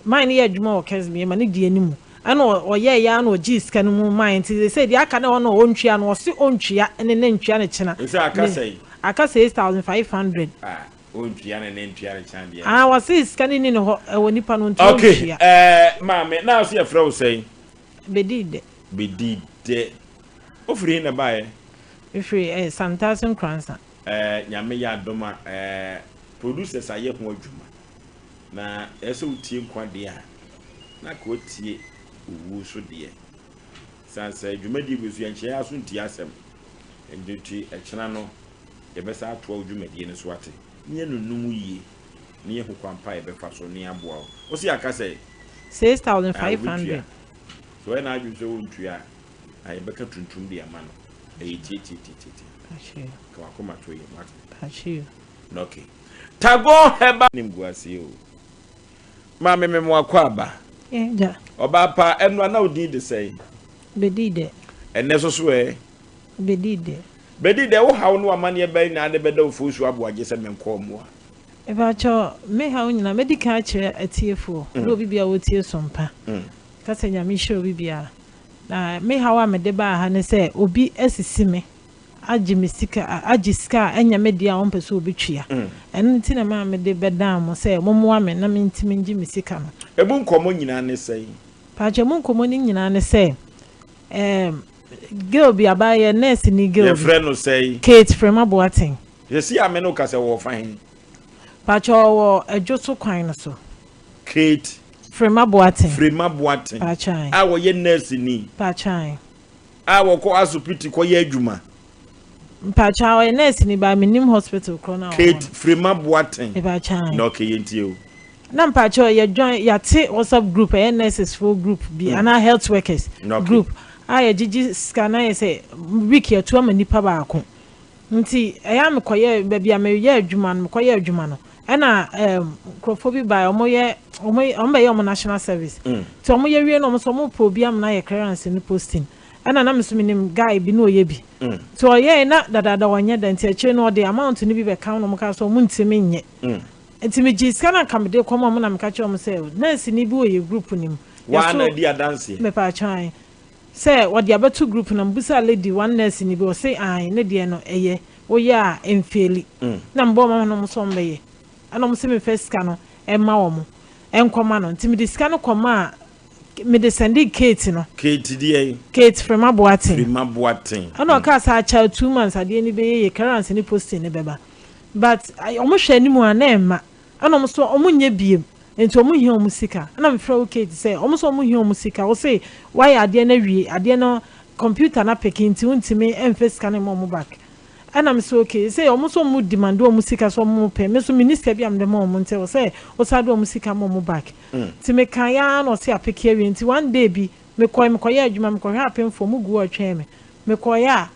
mine ye adwuma o kesme ma ne di animu ana oye ya na oji sika no mu mine ti say de aka na ono ontwia no o se ontwia ne ntwia ne chena
say aka say
aka 6,500
ontwia ne ntwia ne chena de
wa say sika ni no ho e wonipa no ntwia
okay mama na so ye frɛ wo say bedide ofri na bae
ifri santasin kransa
nyame ya doma producers aye ho adwuma na eso utie nkwa de a na ka otie owu so de sansa adwuma di besu enche aso ntie asem enduti echena no ye besa ato adwuma de ne so ate nye nunum yie ne ye ho kwampa ye befa so ne aboa o si aka say
6,500
so when I do so ntua I beka tuntum de ama no tie ka akoma to ye mat
pachi
okay tago heba nimguase o ma me mo akwaba
ja
oba pa eno na odi de say
bedide
enne so so bedide wo hawo no amane be na de beda ofusu aboaje se menko mo
e ba cho me hawo nyina medical kire atiefo no bibia wo tie sompa kase nyame hye obi bia na me hawa me de ba ha ne se obi asisi me agi sika enya me dia on pese obi twia en ti na ma me de beda mo se momoa me na me ntimi ngi me sika no
ebu nkomo nyina ne sei
pa che mo nkomo ni nyina ne se girl bi abaye nurse ni girl
your friend no say
Kate from Aboaten
you see ameno kase wo fine
pa che wo adwoso kwan no so
Kate
from Aboaten
pa chai awo ye nurse ni
pa chai
awo ko asupiti ko ye adwuma
pa chai nurse ni ba minim hospital krona
Kate from Aboaten
pa chai
no ke yenti o
na pa chai ye join ya te WhatsApp group nurses full group bi ana health workers group aya gigi scanner ye say wiki atu ama nipa ba ako nti eya me koye ba bia me ye adwuma no koye adwuma no ena crofobia by omoye omo national service to omoye wie no so mo probiam na ye clearance ni posting ena na me so minim guy bi no ye bi to ye na dada wanya da nti achi no de amount ni bi be kan no mo ka so mo ntimi nye nti me gi scanner kam de komo mo na me ka che omo say nurse ni bi o ye group nim
wa na dia dance
me pa chan say what the about group na mbusa lady one nurse ni bi o say ai ne de no eye wo ya emfeli na mbo mama no so mbeye ana mo se me first scan no e ma wo mo enkoma no nti me de scan no koma me de sending Kate no
Kate die
Kate from Aboaten ana ka sa cha 2 months ade ni be ye current ni posting ne beba but omo hwe ni mu ana ema ana mo so omo nya biem enti omo hia omo sika ana me fra Kate say omo so omo hia omo sika wo say why ade na wie ade no computer na peki nti untimi emfe scan mo mo back ana me so okay say omo so mu demand omo sika so mo pe me so minister bi am de mo nte o say o sa do omo sika mo back ti me kan ya no say apeki awie nti one day bi me koye adwuma me koye apem fo mu gu otwe me koye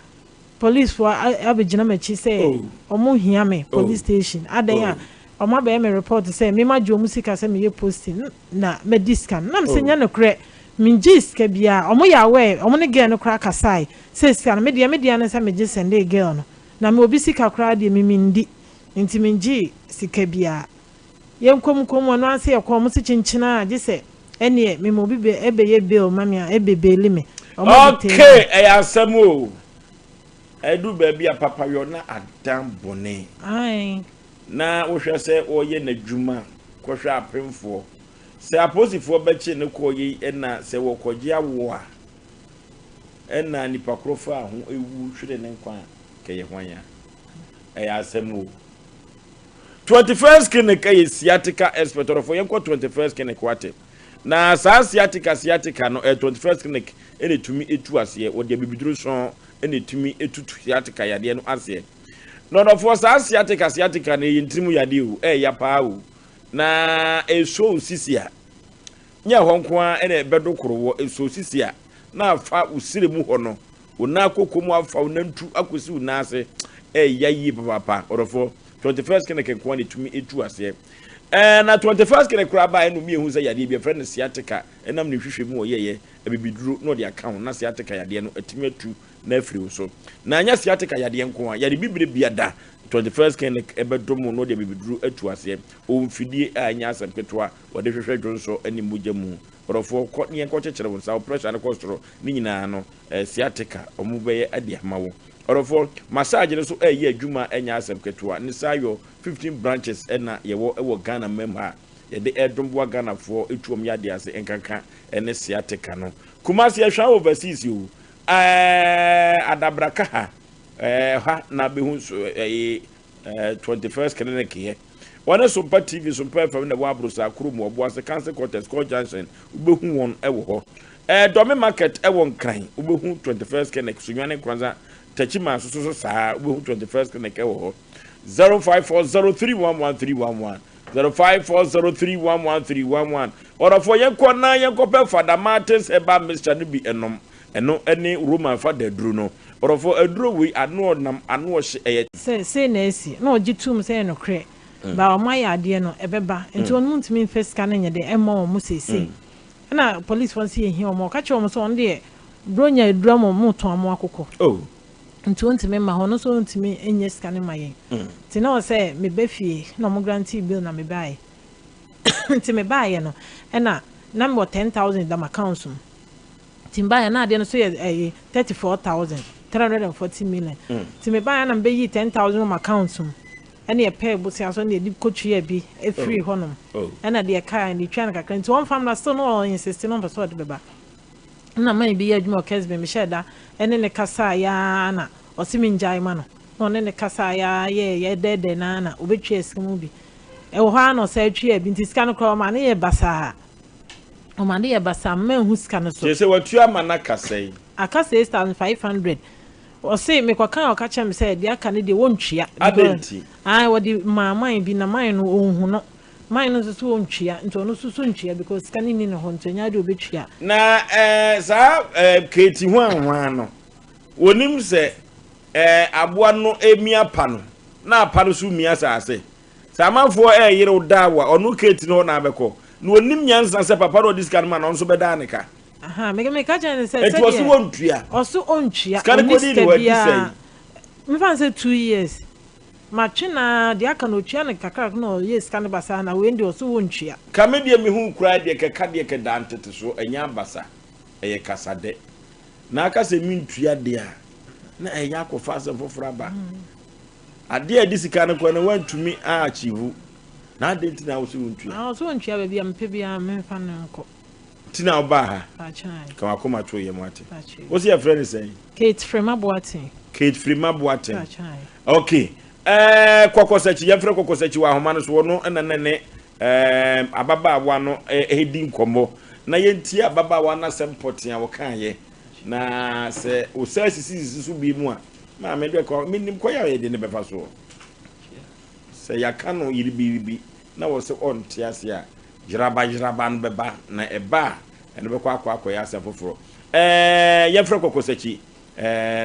police for abegina machi say omo hia me police station adan ya omo be me report say me ma ju omo sika say me ye posting na me discan na me se nya no kre minjis ke bia omo ya we omo ne girl no kra kasai say scan me dia na say me just send a girl no na me obi sika kra de mimindi nti minji sika bia yenkom no ase yekom se chinchina age se ene me obi be ebeye bill mami a ebebeli me
okay asem o edu ba bia papa yo na adam bone
ai
na wo hwe se oye na dwuma ko hwe apemfo se aposifo ba chi ne ko yi na se wo koje awo a na nipa krofa ho ewu hwere ne nkwa keye hwanya asem o 21st clinic sciatica expert for yenko 21st clinic wate na sa sciatica no 21st clinic ene tumi etu ase wo de bibiduro so ene tumi etutu sciatica yade no ase no for sciatica na yintrimu yade o ya pa o na eso sisia nya honko a na ebedo korowo eso sisia na afa usire mu ho no ona kokomu afa onantu akosi unase ya yi papa orofo 21st kene kenko ne tumi etu ase na 21st kene kura ba enu mi ehu se yade bi friend sciatica enam ne hwehwe mu oyeye ebibiduro no de account na sciatica yade no atimi atu na afiri so na anya sciatica yade enko a yade bibire biada 21st kene ebedomo no de bibiduro atu ase o mfidie anya asem ketwa wode hwehwe dwonso ani mujamu orofo ko ne enko chekere won sa pressure ne kostro ni nyina no sciatica omubeye ade amawo orofo massage ne so ye adwuma anya asem ketwa ne sayo 15 branches ena yewo Ghana memha ye de edomboa Ghana fo etuom yade ase enkanka ene sciatica no kumasi ehwa overseas o adabraka ha na behu so 21st clinic here one SOMPA TV SOMPA FM na wabrusa akuru obo ase cancer quarters call junction ubehu won ewo ho dome market ewo nkran ubehu 21st clinic sunwane kwanza tachima so saa ubehu 21st clinic ewo ho 0540311311 0540311311 ora for yenko na yenko pe fada Martins eba Mr. Nubi enom eno ene Roman fada dru no ora for adro we ano nam ano hye
say na esi na ogitum say no kre ba o my ade no ebeba enti onu ntimi first scan nya de emma o mu sese na police fon see hi o mo ka che o mo so on de bronya edura mo mo ton amo akoko
oh
ntimi ma ho no so ntimi enye scan ma yen ti na o say me be fie na mo guarantee bill na me buy ntimi buy no na number 10,000 da my council timba na ade no so ye 34,340 million timi buy na be yi 10,000 my council ene ye pay bo sia so na di kotua bi e free honom ena de car ni twa na kakra nti one family still no insist no person de beba na man bi ya dwuma okesbe me sheda ene ne kasa ya na osimi njai ma no no ne kasa ya ye dede na obetwa esimu bi e wo ha no sa twa bi nti sika no kro ma ne ye basa o ma ne ye basa man hu sika no so
se watua ma na kasai
akasa 6500 o say me kwa kan o ka chem say de aka ne de wontwia
adenti
wodi man bi na man no onhu no man no so wontwia nti ono so ntwia because scan ni no ho ntanya de obetwia
na za keti ho anwa no wonim se aboa no emia pa no na apa no so mia saase samafo yire udawa onu keti no na abeko na wonim nyansa se papa no discan man no so beda ne ka
aha me ka chen se
it was wontwia
oso ontwia
scan ko di what you say
me fan say 2 years machina de aka no twia ne kakra no yes scan basa na we ndi oso wontwia
kamedie me hu kura de keka de ke dantete so enya basa eye kasade na aka se mintwia de a na enya akofa se fofora ba ade adisika ne ko na wantumi a achivu na adenti na oso wontwia
oso wontwia ba bia mpe bia me fa ne nko
tina oba ha
achai
kama koma to ye mwate what's your friend saying
Kate Fremaboatin
achai okay kokosachi ya frɛ kokosachi wa homa no so no nene ababa wa no edi nkomo na yenti ababa wa na sempotin a wo kan ye na se o sasisi so bi mu a ma me de ko minim ko ya ye de ne befa so se ya kanu yiribi na wo se on tiase a jiraba no beba na eba ene be kwa ya se foforo ya frɛ kokosachi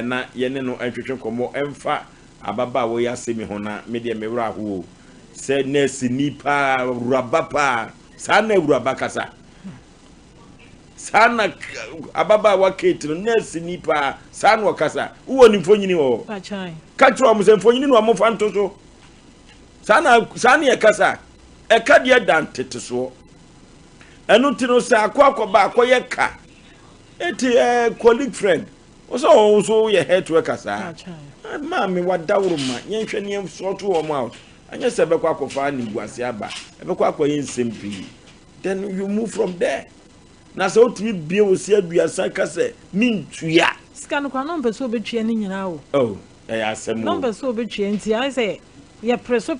na ye ne no antwetwe nkomo emfa ababa wo ya semi ho na me de mewura ho se nesi nipa rubapa sana rubaba kasa sana ababa wa Kate no nesi nipa sana wakasa uwo ni mfonyini wo
achai
katro mo se mfonyini no amfa ntoso sana ye kasa e ka de dantete so enu tino sa akwa akoye ka eti colleague friend so ye head to kasa achai Mami wadawruma yenhwe ne soto wo ma anya se be kwa akofa ni guase aba e be kwa akoye nsempi then you move from there na so tumi bie wo se aduasa ka se mintua
scan kwa no mpeso obetwa ni nyina wo
oh asem
no mpeso obetwa nti I say ye preso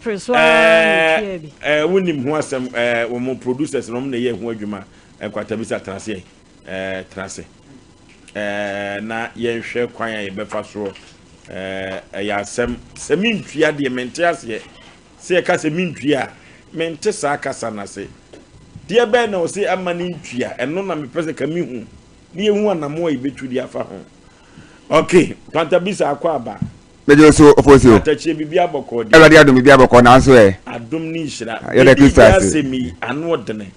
wonim ho asem wo mo producers no na ye ho adwuma kwata bisa trase na yenhwe kwan ya be fa so ya asem semintua de mente ase se ka semintua mente sa kasa na se de be na o se amani ntua eno na me pese ka mi hu ni ehu anamo ibetu di afa ho okay pantabisa akwa aba
mejo so ofosio
atachie bibia boko de
ewade adom bibia boko na so
adom ni hira
ya da Christmas
semi anu odene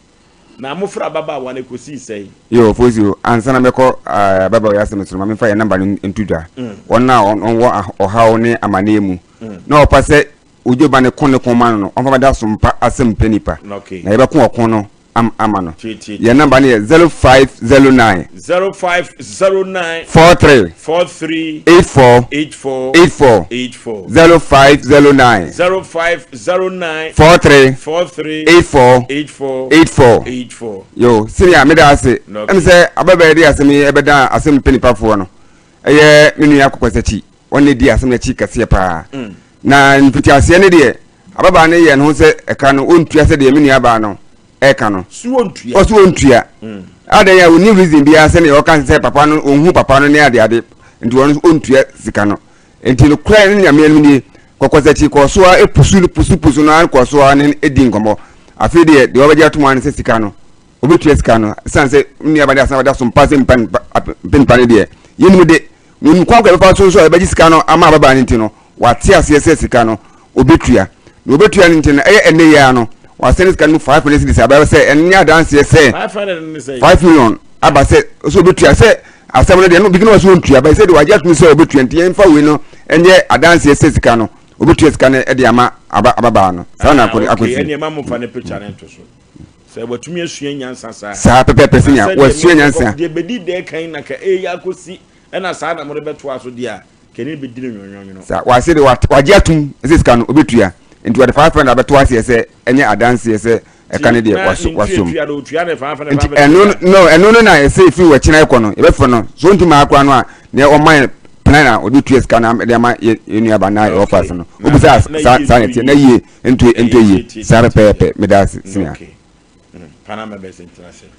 na amofra baba wa na kosi sei
yo ofosio ansana meko baba ya asem so ma fa ya number ntudwa wona onwo ohawo ne amanemu na opase ujoba ne konne konman no onfa da SOMPA Asem Mpe Nipa na yeba kon okon no amano ya number ne 0509
0509
43 84 0509 43 84 yo senior me da ase em say ababa di asem ebeda Asem Mpe Nipa fo no eye menu yakokwasachi wonne di asem na chi kase pa na nfiti ase ne de ababa ne ye no se eka no ontua se de menu aba no eka no
suontua
osuontua ade ya uni reason bia se ne o kan se papa no onhu papa no ne ade nti won ontua sika no nti no kra ne nyame no ni kokwasachi ko so a pusu no ko so a ne edi nkomo afi de obaja to wan se sika no obetua sika no sanse mni abade asan wada SOMPA Asem Mpe Nipa ne de yenu de mun kwa be fa so ebaji sika no ama baba ne nti no wate ase sika no obetua no obetua ne nti no ene ya no wa send sika no 5 minutes this aba say enya dance say 5 million aba say so obetua say asem no de no bigino so ontua ba say de waje atumi say obetua nti en fa we no enye adanse say sika no obetua sika no de ama ababa no sa na akosi
ene ma mo fa ne picture ne to so say watumi asua nyansa
sa pepe person ya wasua nyansa
de bedi de kan na ka yakosi ena sa na mo de beto aso dia keni be dine nyonyo
sa wa se de waje atum sika no obetua nti wa de 500 abeto ase se enye adanse se eka ne de wasom eno na se fi wa china eko no ebe fo no so ntuma akwa no a ne o man plan o de tu sika na de ma enu aba na offers no obusa sa ne na ye ento ye sare pepe medas sinia
Panama best international.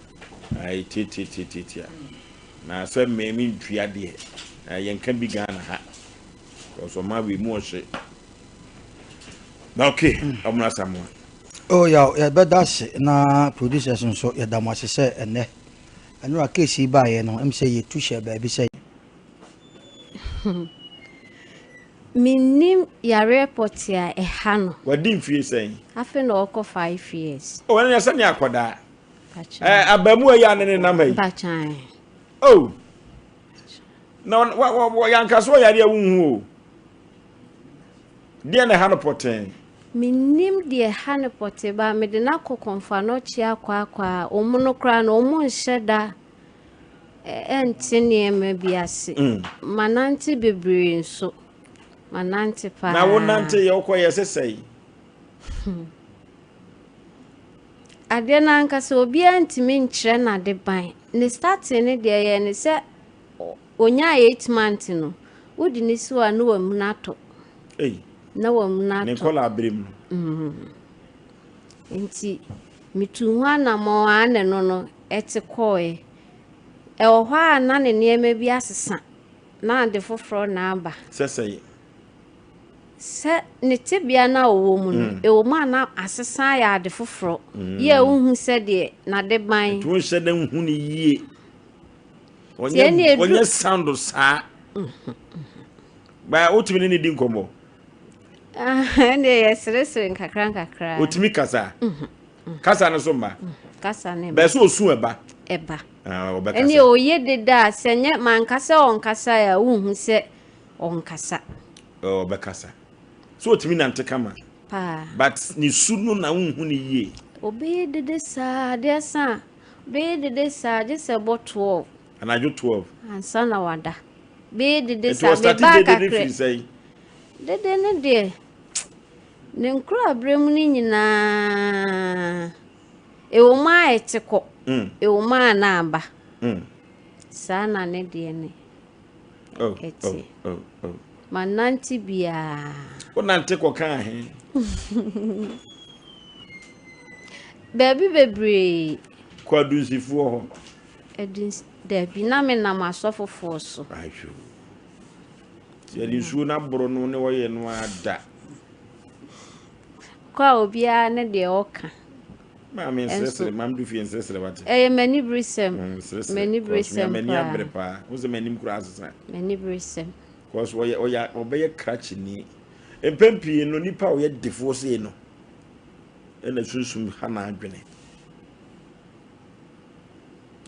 I ti na so me ntua de yen kan bi Ghana ha so ma we mu ohye na okay amuna samwa
oh ya bedash na producers nso ya damase se ene anu akesi ba ye no em se ye tu she ba bi se
minim ya report ya eha no
wadi mfie sen
afi na oko 5 years
oh wen ya sani akoda abamu ya ne na mai
bachan
oh no wa yankaso ya de wunhu o de na hano poten
minim de hano pote ba me de na kokonfa no chi akwa omuno kra na omun hyeda entine me biase mananti bebre nso mananti pa
na wonante ye okoye sesei
ade na nka se obi antimi nkyere na de ban ne starting ne de ye ne se onya 8 months no wodi ni si wa no wam nato na wam nato
ne kola abrim
enti mitu hwa na mo ane no eti koe hwa na ne niema bi asesa na ade foforo na aba
sesei
se ne tibia na owo mu no ewo ma na asesa ya ade foforo ye unhu se de na de ban
tu se de unhu ni yie onye sound sa ba otimi ni di nkomo
ne yesresre nkakra
otimi kasa kasa no so ma
kasa ne
ba so osu eba
obekasa eni oye de da senye mankasa onkasa ya unhu se onkasa
obekasa so otimi nante kama
pa
but ni sunu na unhu ni yie
obe de sa de sa be de sa je se bo 12
anajo 12
ansa na wada be de sa be ba kakre de ne de ne nkura brem ni nyina ewo ma etiko ewo ma na aba sana ne de ne
oh
mananti bia
wonante ko kan he
baby bebre
kwadunsifu ho
edin debi na me na masofofo so
ayo Yɛde nsuo na boro no ne wɔyɛ no ada.
Kwa obia ne de oka.
Maame nsesere, maame du fie nsesere wate.
Mani brisem. Mani brisem.
Mani abre pa. Wo se mani mkura asesa.
Mani brisem.
Cause oya obeye cratch ni. Empempie no nipa wo ye defo se no. Ena sunsum ha na adwene.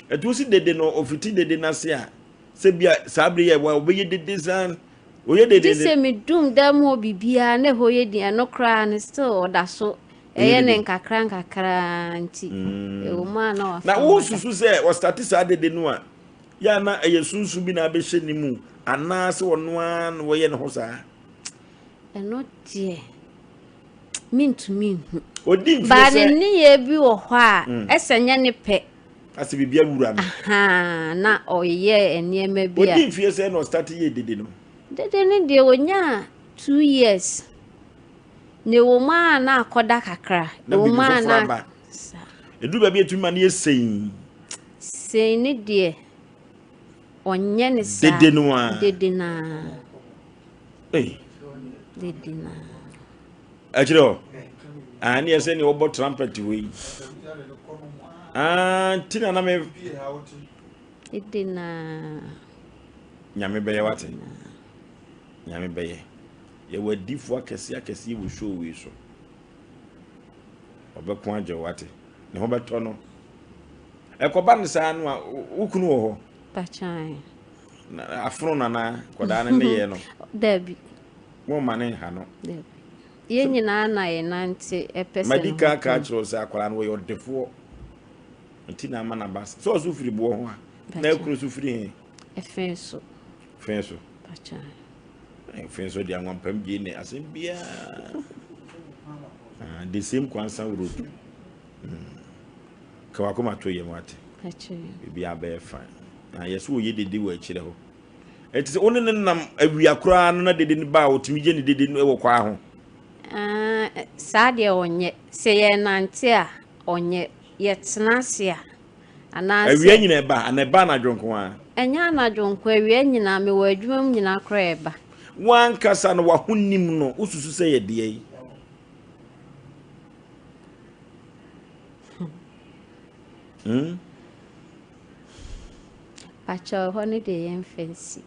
Etusi dede no ofiti dede na se a. Se bia sabre ye wa obeye dede san. Oye dede.
Dise me dum dam ho bibia na ho ye di no kra ne still oda so. Eye ne nkakra nti. E ma na wa.
Na wo susu se o start sa dede no a. Ya na eye sunsu bi na abehye ni mu. Ana se wono an wo ye ne ho sa.
Eno tie. Mintumi hu.
Odi mfi se.
Ba ne ni ye bi wo ho a, esenya ne pe.
Asi bibia wura no.
Aha, na oye eniema bia.
Odi mfi se no start ye dede no.
Dede ne de onya 2 years. Ne wo ma na akoda kakra. Wo ma na
edu ba bi etuma na yesein.
Sein ne de onye ne sa.
Dede no a.
Dede na. Dede na.
Achiro. Ani ese ni obo trumpet we. Tina na me
Dede na.
Nyame beye wate. Nyame beye. Ye wadifo akese wo show we so. Obekwa age wate. Ne ho beto no. Ekoba ne sa no a ukunu wo ho.
Pachan.
Na afro na koda ne ye no.
Dabi.
Wo mane ha no.
Dabi. Ye nyina na ye nante epese.
Madika ka chiro sa akwara no wo defo. Ntina ama na bas. So so firi bo ho a. Na ekuru so firi he.
Efenso.
Fenso.
Pachan.
Fenso dia ngwampam gi ne asem bia. The same kwansa road. Ka wakoma to ye mate.
Pachan.
Bibia be fine. Na yeso wo ye dede wo akire ho. Enti se one ne nam awia kura no na dede ne ba otimi je ne dede no e wo kwa ho.
Sa de onye se ye nante a onye ye tenase a ana
awia nyina ba ana ba na dwonko a.
Enya na dwonko awia nyina me wo adwumam nyina kra e ba.
Wan kasa no wahonim no ususu se ye de yi.
Pacho ho ne de yen fancy.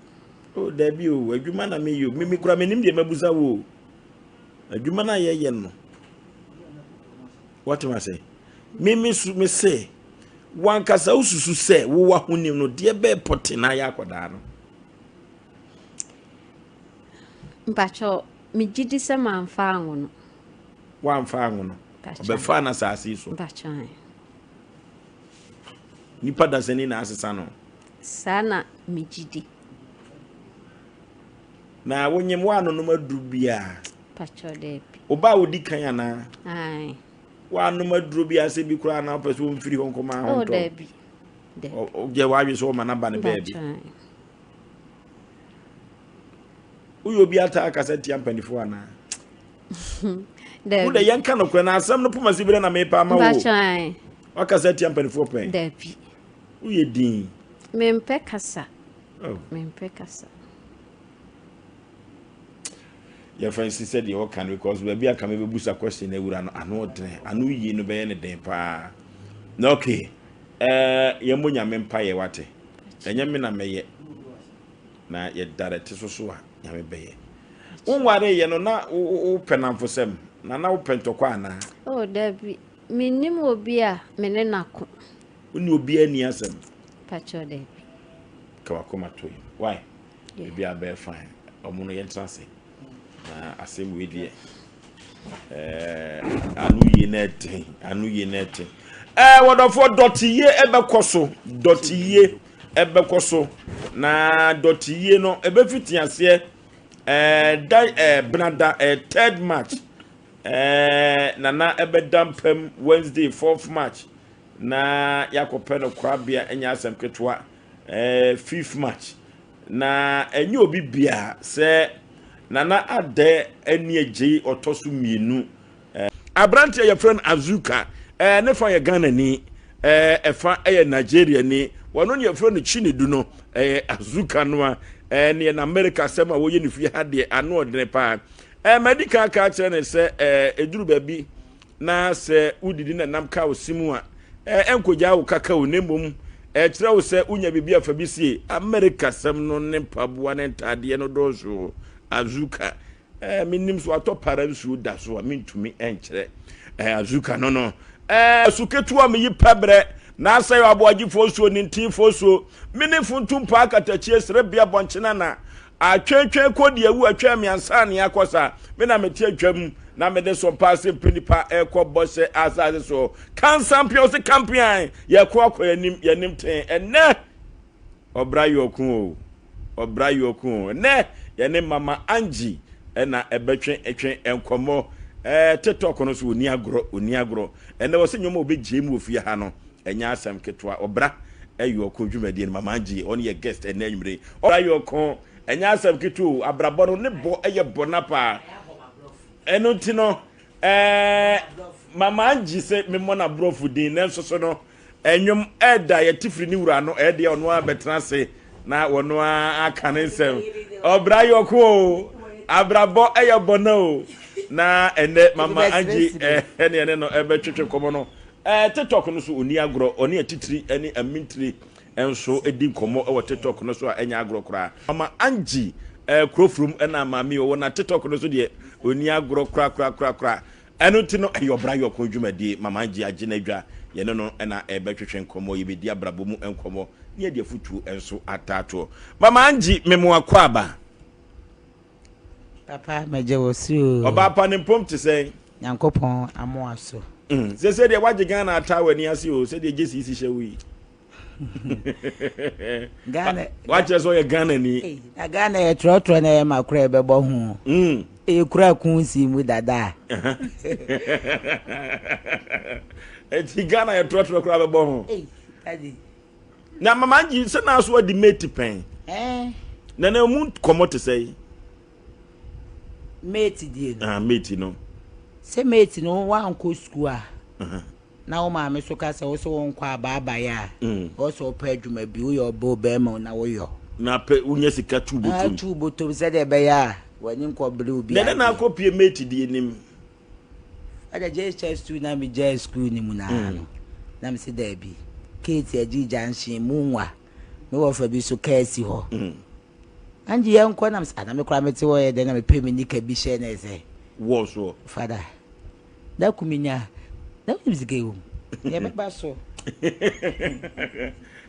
Oh dabi o adwuma na me yo mimi kura menim de mabusa wo. Adwuma na ye no. What am I say? Mimi su me say wan kasa ususu se wo wahonim no de be pote na ya akoda no.
Mpacho mi gidi se manfa anwo no.
Wanfa anwo no. Obefa na saasi so.
Mpacho.
Nipa da seni na asesa no.
Sana mi gidi.
Na wonyem wa no maduru bia.
Pacho debi.
Oba odi kan ana.
Ai.
Wa no maduru bia se bi kura na opeso mfiri hon koma hon to.
Oh debi.
O je wa wi so ma na ba ne baby. Uyo bi ata akaseti ampanifo ana.
Debi.
Wo de yanka no kura na asam no poma sibire na me pa ma wo.
Pacho.
Akaseti ampanifo pen.
Debi.
Uye din.
Mpe kasa.
Oh.
Mpe kasa.
Your friend said you can because we be a come busa question ewura no anu yi no be ne den pa. Na okay. Ye monya mempa ye wate. Enye me na meye. Na ye direct so a nyame be ye. Unware ye no na wo penamfo sem. Na wo pentokwa na.
Oh Dabi. Minim obi a me ne nako.
Uni obi ani asem.
Pacho Dabi.
Ka wakoma to yi. Why? Be a be fine. Omo no ye transe. Asem we die anu ye net wodofo dotiye ebekoso na dotiye no ebefiti ase brada 3rd March na ebedampem Wednesday 4th March na yakopeno kwabia enya asem ketwa 5th March na enye obi bia se Nana ade eni eje otosu mienu Abrante ya friend Azuka ne fa ya Ghana ni efa ya Nigeria ni wono ne friend Chinedu no Azuka no ne na America sema wo ye ne fi ha de ano odene pa medical ka kire ne se eduru ba bi na se udidi na nam ka osimu a enkoja wo kaka wo nemom kire wo se unya bibia fa bi sie America sem no ne mpaboa ne ntade no dozo azuka minim so atopara nsu da so a mintumi enkire azuka no suketu a meyi pabre na asayo aboagifo so ni ntinfo so minifu ntumpa akatachie serebia bonchena na atwetwe kodi awu atwa miansa ne akosa me na meti atwam na me de SOMPA Asem Mpe Nipa ekobose asaze so kan champion se champion ye kwakwa yanim ten ene obra yokun ne ye mama Angie na ebetwen etwen enkomo TikTok no so oni agro ene wo se nyoma obegye mu ofie ha no enya asem ketwa obra eyokun dwumadi mama Angie on ye guest ene nwure obra yokun enya asem ketu abrabo no ne bo eye bonapa eno tino mama Angie se memo na brofu din nenso so no enwom eda ye tifri ni wura no ede ono abetrase na wono aka ne nsem obra yokun abrabo eye bono na ene mama Angie ene no ebetwetwe komo no TikTok no so oni agro oni atitiri eni amintiri enso edi komo e TikTok no so enya agro kra mama Angie krofrum ena mami wo na TikTok no so de oni agro kra eno ti no eyobra yokon dwumadi mama Angie agina dwa ye no ena ebetwetwe komo yebedi abrabo mu enkomo ne de futu enso atato mama Angie memo akwaba
papa meje wosu
oba pa ne pom te sei
Nyankopon amo aso
se de waje Ghana atawa ni ase o se de jesi si shewi Ghana waje so ye Ghana ni
na Ghana ye trotro na ye makura bebo hu e kura kunsi mu dada
ti Ghana ye trotro kura bebo hu tadi na mama Angie se na so di mate pen na na mu komo te sei
mate die no
mate no
se mate no wan ko school a na o ma me so ka se o so won kwa baba ya o so pa adwuma bi o yo bo be ma na wo yo
na pe unya sika
tuboto se de be ya wani nko bre obi
na akopie mate die nim
ada JHS na mi J school ni mu na no na me se da bi Kate agija nshi mu nwa me wo fa bi so ka si ho Angie yanko na me ana me kra me te wo ye de na me pe me nika bi she na ese
wo so
father da kuminya da mzike wo ye me ba so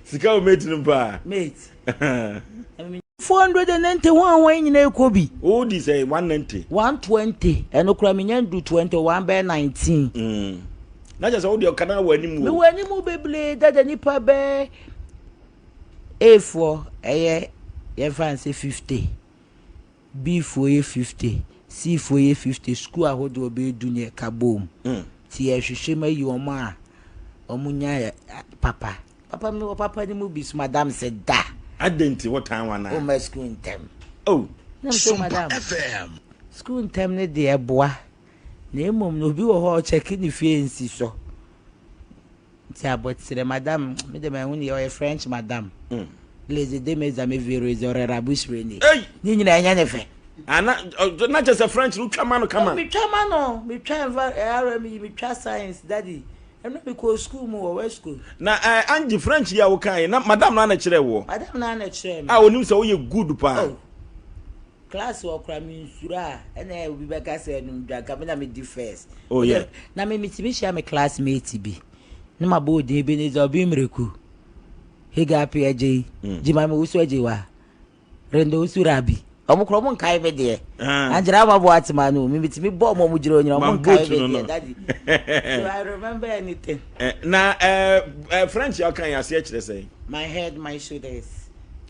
sika o mate number
mate 491 wan nyina ekobi
o di say 190
120 eno kra me nyandu 21 be 19
na just o di okana wanimu
me wanimu beble dada nipa be A4 eye ye fancy 50 B4 ye 50 C4 ye 50 school ahodo be dunie kabom ti ye hwehwe ma yi oma omunya papa me papa ni mu bis madam said da
adenti what time wana
o my school in time
so
madam FM school in time ne de eboa na emom no bi wo ho check ni fiensi so ti abotsire madam me de ma hu ni your French madam les deux mes amis virus orera bushweni ni nyina anya ne fe
ana not just a French utwamano kama
mi twa mi twa science daddy em no be ko school mu or school
na Angie French ya wo kan na madam na kire wo
madam na kire me
onim se wo ye good pa
class wo kra mi nsura ena obi be ka se num dwa ka me na me di first
yeah
na me mitimi share me classmate bi na mabo de be ne zo bi mreku higa PJ jima me usu ajewa rendo usurabi omukro mo nkai be de anjira mabo atima no me mitimi bo mo mujiro nyira mo nkai be de daddy so I remember anything
na French you can ya say kire say
my head my shoulders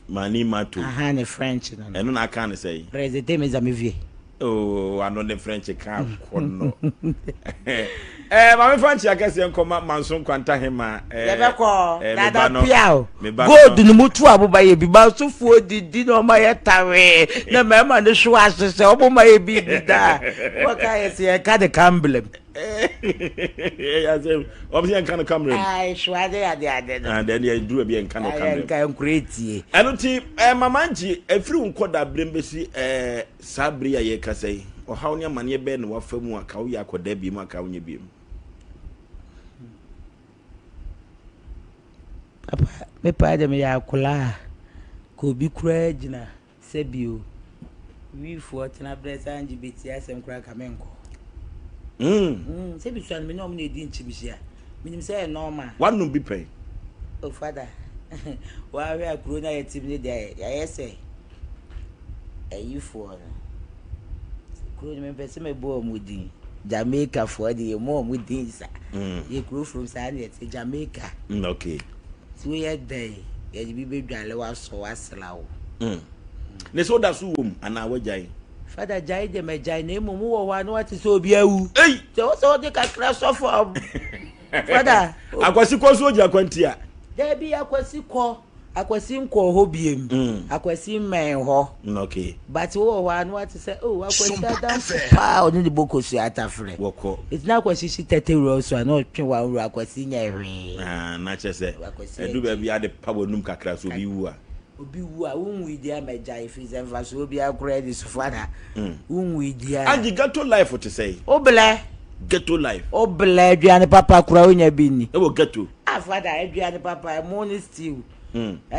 mani mato
ne French no
eno na kan say
president mes amis vie
I know the French can kono mama French ya kase nkoma manson kwanta hema
yebeko dada piao gold ni mutu abuba ye bi ba sofuo didi no ma ye tawe na mema ne hwa asese obo ma ye bi da waka ye se ka de camblem
Asem obviously en kan camera
ai shwade ade
and then you do be en kan camera
kan create
eno ti mama nji afiri unkoda brembesi sabri ya ye kasai o hawo ne amane be ne wafamu aka wo yakoda bi mu aka wo nye bi mu
papa me pa de me yakula ko bi kura gina sebio we for tena bresa anji beti asem kura kamenko sebi so an me no me di nchibisia minim say normal
wanu bi pen
oh father wa we akuro na yetim ne dia ya yese ayi for kuro me pese me bo omudin Jamaica for the more omudin sa ye kuro from sa na yete Jamaica
okay
so ye dey ye bi be dwale wa so aselawo
ne so da so wom ana wajai
father jai de me jai na emu wo wa no ati so bia wu so de kakra so for father
akwasi ko so oja kwantia
there be akwasi nko ho biem akwasi men ho
okay
but wo wa no ati say oh akwasi adam pa oni de boko su atafre
woko
it's na akwasi shi 30 rows so na otwe wa ru akwasi nya hwe
na chese edu ba bia de pabo num kakra so bi wu a
obi wu a unwu idia meja ifise mfa so obi akura di so father unwu idia
anji ghetto life to say
obele
ghetto life
obele aduane papa kura onya bi ni
e wo ghetto
father aduane papa money stew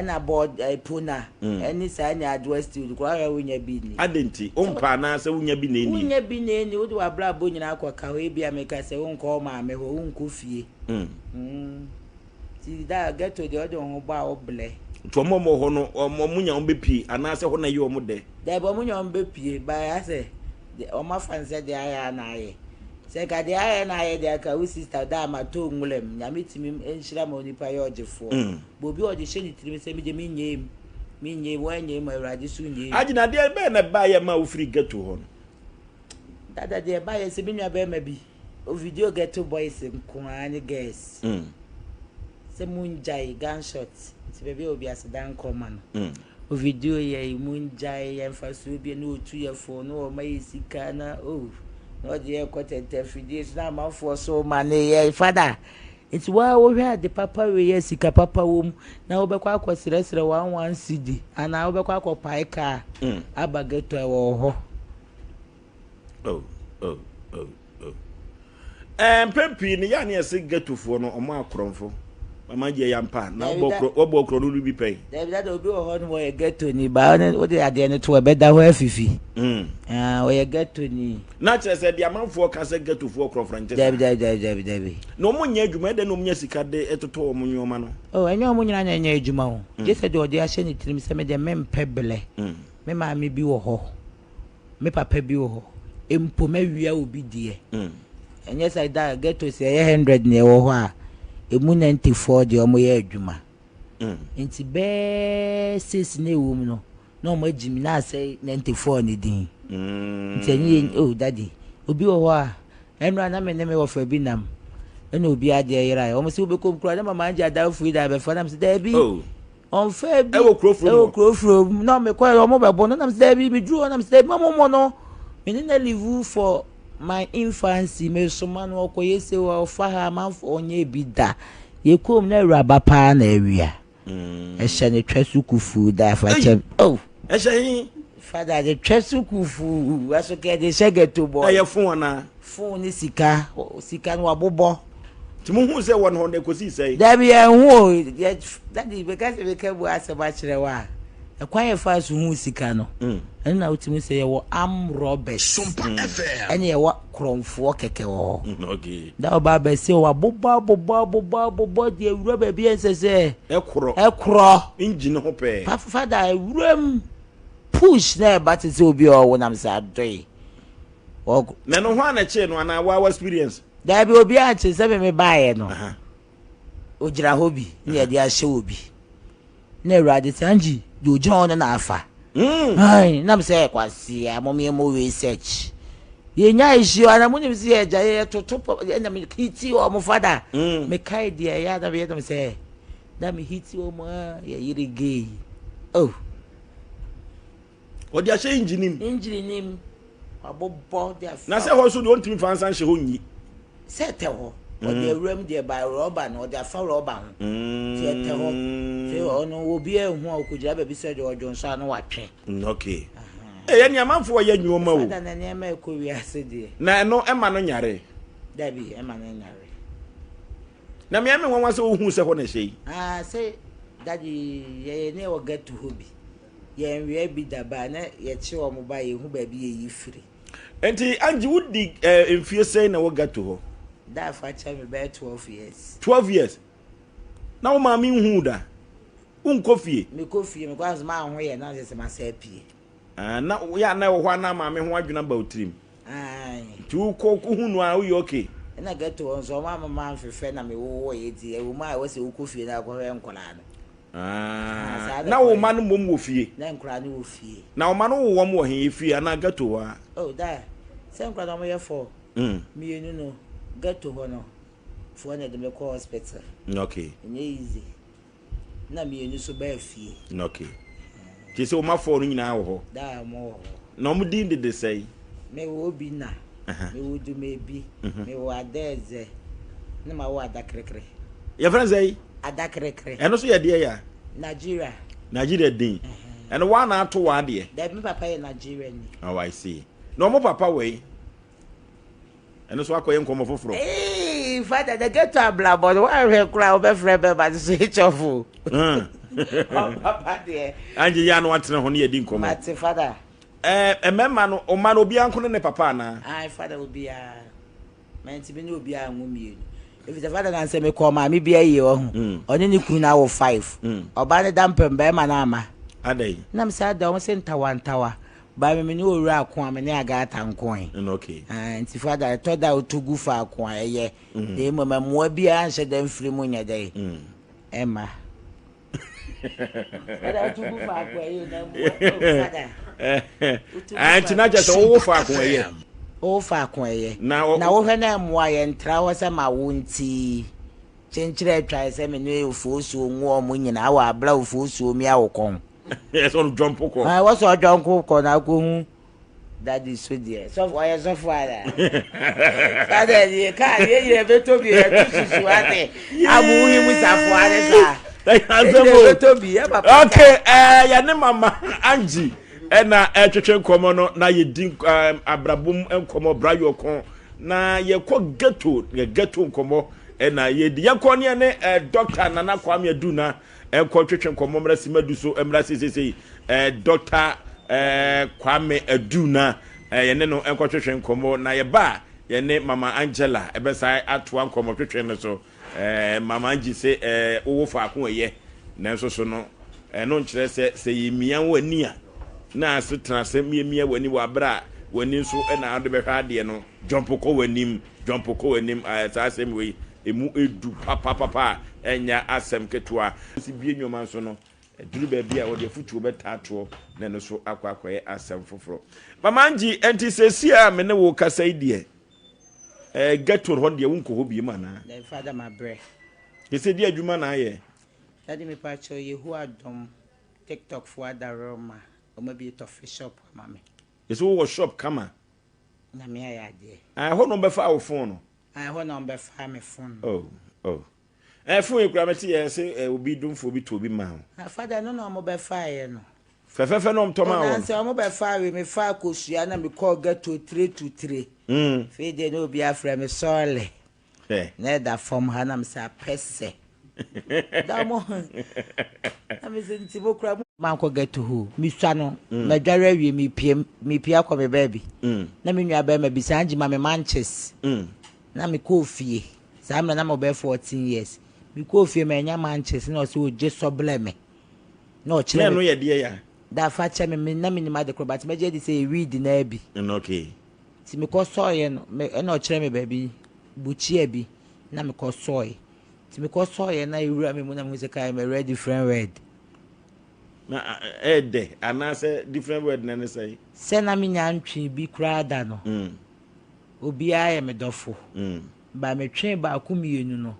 na board pona any sanya adwa stew kura onya bi ni
adenti ompa na se wonya bi na
ni wo de wa bra bo nyina akwaka we bia meka se wonko ma me ho wonko fie ti da ghetto de odo ho ba obele
to momo ho no omunya ombepi anase ho na ye omude
da bo munya ombepi ba ya se o ma fanse de aya na aye se ka de aya na aye de ka wi sister da ma to ngulem nya metimi enhira ma onipa ye ogefo bobi oje she ni tiri se mi je minye wanye ma urade su nye
agina de be na ba ye ma ofiri ghetto ho no
dada de ba ye se bi nwa be ma bi o video ghetto boys nkoani girls se munjai gunshot ti bebe obi asedan koma no o video ye munjai ye mfaso obi na otu ye fo no o mai sika na o no de kwatete fidies na mafo so mane ye father it's wa wo hwa de papa we ye sika papa wo na wo be kwa akwasiresere 11 cd ana wo be kwa akopai ka abageto e wo ho
Mpepi ni ya na ese ghetto fo no omo akromfo mama je yampa na obokro no bi pen
David obi o ho no wo ghetto ni ba o de ade ne to be da ho afifi wo ghetto ni
na chere se dia manfo ka se ghetto fo krofranje
David
no mo nya adwuma de no nya sika de etoto o mo nyoma no
enyo mo nyina nya adwuma ho je se de ode a hye ni tirim se me de mempe bele me ma me bi wo ho me papa bi wo ho empo ma wia obi die enye se da ghetto se 100 ne wo ho a emu 94 de omo ye adwuma enti be sis ne wo mu no na omo agimi na say 94 ne din enti enye oh daddy obi wo ho a enra na me ne me wo fa bi nam ena obi ade yera omo se obi ko kura na mama anja da fu da be fa nam se da bi on fa bi e wo krofro na me ko omo be bo na me se da bi dru na me se da bi mama no me na live for my infancy me so man wo koye se wo fa ha manfo onye bi da ye kom na raba pa na awia e hye ne twasukufu da fa che oh
e hye
father de twasukufu aso ke de shegeto bo
e ye fon na
fon ni sika no abobo
ti mu hu se 100 kosi sei
da bi en hu daddy because we ke bu aseba kire wa ekwan fa so hu sika no na utimi se ye wo am robert SOMPA FM ene ye wa kromfo keke wo
okay
da oba be se wa bobo de ewura ba bi ensese ekro
engine ho pe
father ewuram push na ba te se obi o wonam se adoi o
na no ho na che no ana wa experience
da bi obi a che se me baaye no o gira hobi ni ye de a hye obi na ewura sanji do john na afa ai nam se kwasi amomi mo research ye nya issue ana munim se eja ye toto na me hiti o mo fada me kai dia ya da be se da me hiti o mo ya yiri gay oh
o dia she engine
nim abobo dia
na se ho so do ntimi fansan she ho nyi
Sete ho. O de room de by rubber no de afa rubber ho. Sete ho. So ono obi ehu okujira be bi se de ojonso no watwe.
Okay. Eh nya manfo ye nwoma o.
Fada na ne ma ekowi ase de.
Na no ema no nyare.
Dabi ema no nyare.
Na me ame wonwa se ohu se ho na hye.
Say daddy ye ne wo get to hobby. Ye nwe bi daba na ye che wo mo ba ye hu ba bi ye yifiri.
Enti anji wudi emfie sei na wo get to ho.
Da fa cha me be 12 years.
12 years. Na wo ma mi hu da. Unko fie.
Me ko fie me kwa ma ho ye na se ma sa pie.
Na ya na wo hwa na ma me ho adwuna ba otrim.
Ai.
Tu ko ku hunu a wo ye okay.
Na get to on so ma mfefe na me wo ye di e wo ma wo se wo ko fie na ko he nkola na.
Na wo ma no mom wo fie.
Na nkura ni wo fie.
Na wo ma no wo mo he fie na gato wa.
Oh da. Se nkura na mo ye for. Me you know gato ho no. For na de me call hospital.
Okay.
Nye easy. Na me you so ba fie.
Okay. Ti se wo ma for no nyina wo ho.
Da mo.
Na mo din de say.
Me wo bi na. Me wo du me bi. Me wo adeze. Na ma wo adakrekre.
Your friend say
adakrekre.
Eno so ye de ya.
Nigeria
din. And one na to wa de.
That me papa in Nigeria ni.
Oh I see. No mo papa we. Eno so akoye nkomo foforo.
Eh, father they get to abla but why we cry over friend but switch off. Papa there.
Anje ya no atene ho ne ye di nkomo.
Mate father.
Emema no o ma no obi anko ne papa na.
Ai father obi a. Menti bi no obi a nwumi. If the father can say me call ma me bia ye ohun oni ni kunu na wo 5 oba ne dampem be ma na ama
adai
na me say da o se ntawa ba me ni owura akon me ni aga atankon
okay
nti father to da otugu fa akon eye de mo ma mo bia anse da mfiri mu nya dai emma father otugu fa akon eye na mo
anti na just wo fa akon eye
o fa kon eye na wo hwe na moa ye ntra wo se ma wo nti chenchire twa se me no ofuosu onwu omo nyina wa abra ofuosu mi awokon
yes on jump ko
wo so jump ko na ko hu that is so there so for ye so for ada father ye ka ye be to bi e tususu ate amu hi musafo ade sa
okay ya ne mama Angie ena etwetwe nkomo no na ye din abrabum nkomo brayo kon na ye ko ghetto nkomo ena ye di yakọ ne doctor Nana Kwame Adu na enko twetwe nkomo mrasi madu so mrasi sesei doctor Kwame Adu na ye ne no enko twetwe nkomo na ye ba ye ne mama Angela ebesai atoa nkomo twetwe ne so mama Angie se owo fa akon ye na so so no no nkire se yimia wani a na asitra se miemia wani wa bra wani so na ade be hwa de no jump ko wanim sa asem we emu edu papa enya asem ketua si bie nyoma so no duru ba bia wo de futu betato na no so akwakoye asem foforo mamanji enti sesia me ne wo kasa idie gator ho de wonko ho bi ma na
the father my bre
kese di adwuma na aye
daddy me pa cho ye hu adom TikTok for adaroma o ma bi to fish shop mama
yeso wo shop kama
na me ya de
ho no be fa wo phone no
ho no be fa me phone
oh phone e kura meti ye se obi dumfo bi to bi ma ho
father no mo be fa ye no
fefe no mto ma wo
na se mo be fa we me fa kosua na me call get to 323 fe de no bi afra me sole na da form ha na me sa pese da mo na me se ntibo kura man ko get to who mi swa no na dware wie mi pia ko me baby na me nua ba ma bi sanji ma me manches na me ko fie sa me na mo be 14 years mi ko fie me nya manches na o se o je soble me na o chire
no ye de ya
da fa che me na me ni ma de kro but me je di say read na abi
okay
ti me ko soye no me na o chire me baby buchi abi na me ko soye ti me ko soye na ewura me mu na me se kai me read different word
na anase different word na say
se na me nya ntwe bi kra da no obi aye me dofo ba me twen ba akumienu no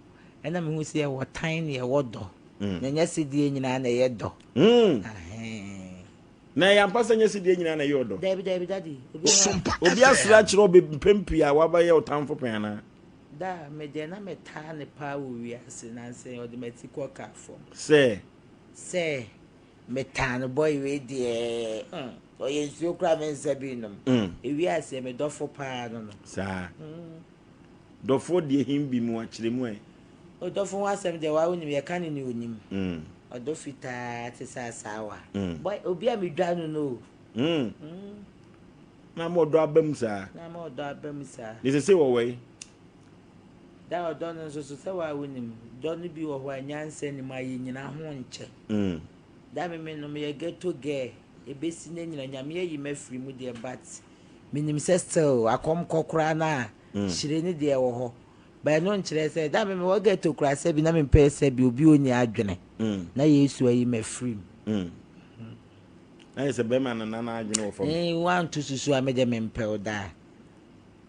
ena me hu se e wotan ne e wodo na nya se die nyina na ye do
na ya mpasa nya se die nyina na ye do
David daddy
SOMPA obi asra kire obi pempia wa ba ye otanfo pen na
da me de na me ta ne pa wo wi ase na se o de metiko ka fom se me ta ne boy we de o ye nsuo kra me nsa bi nom e wi ase me dofo pa no
sa dofo de him bi mu a kire mu e
o dofo wa asem de wa wonim ye kan ni onim o do fita te sa sawa boy obi a me dwa no
na mo do abam sa ni se wo we
da o do no so se wa wonim do no bi wo ho anyanse ni ma yi nyina ho nche da me no me get to ge e besi na nyina nyame yi mafiri mu de bat minim se still akom kokora na shire ni de wo ho ba no nkyere se da me wo get to kura se bi na me pɛ se bi obi oni adwene na Yesu ayi mafiri
na se be man na adwene wo fam
one two susu a me de me mpɛ da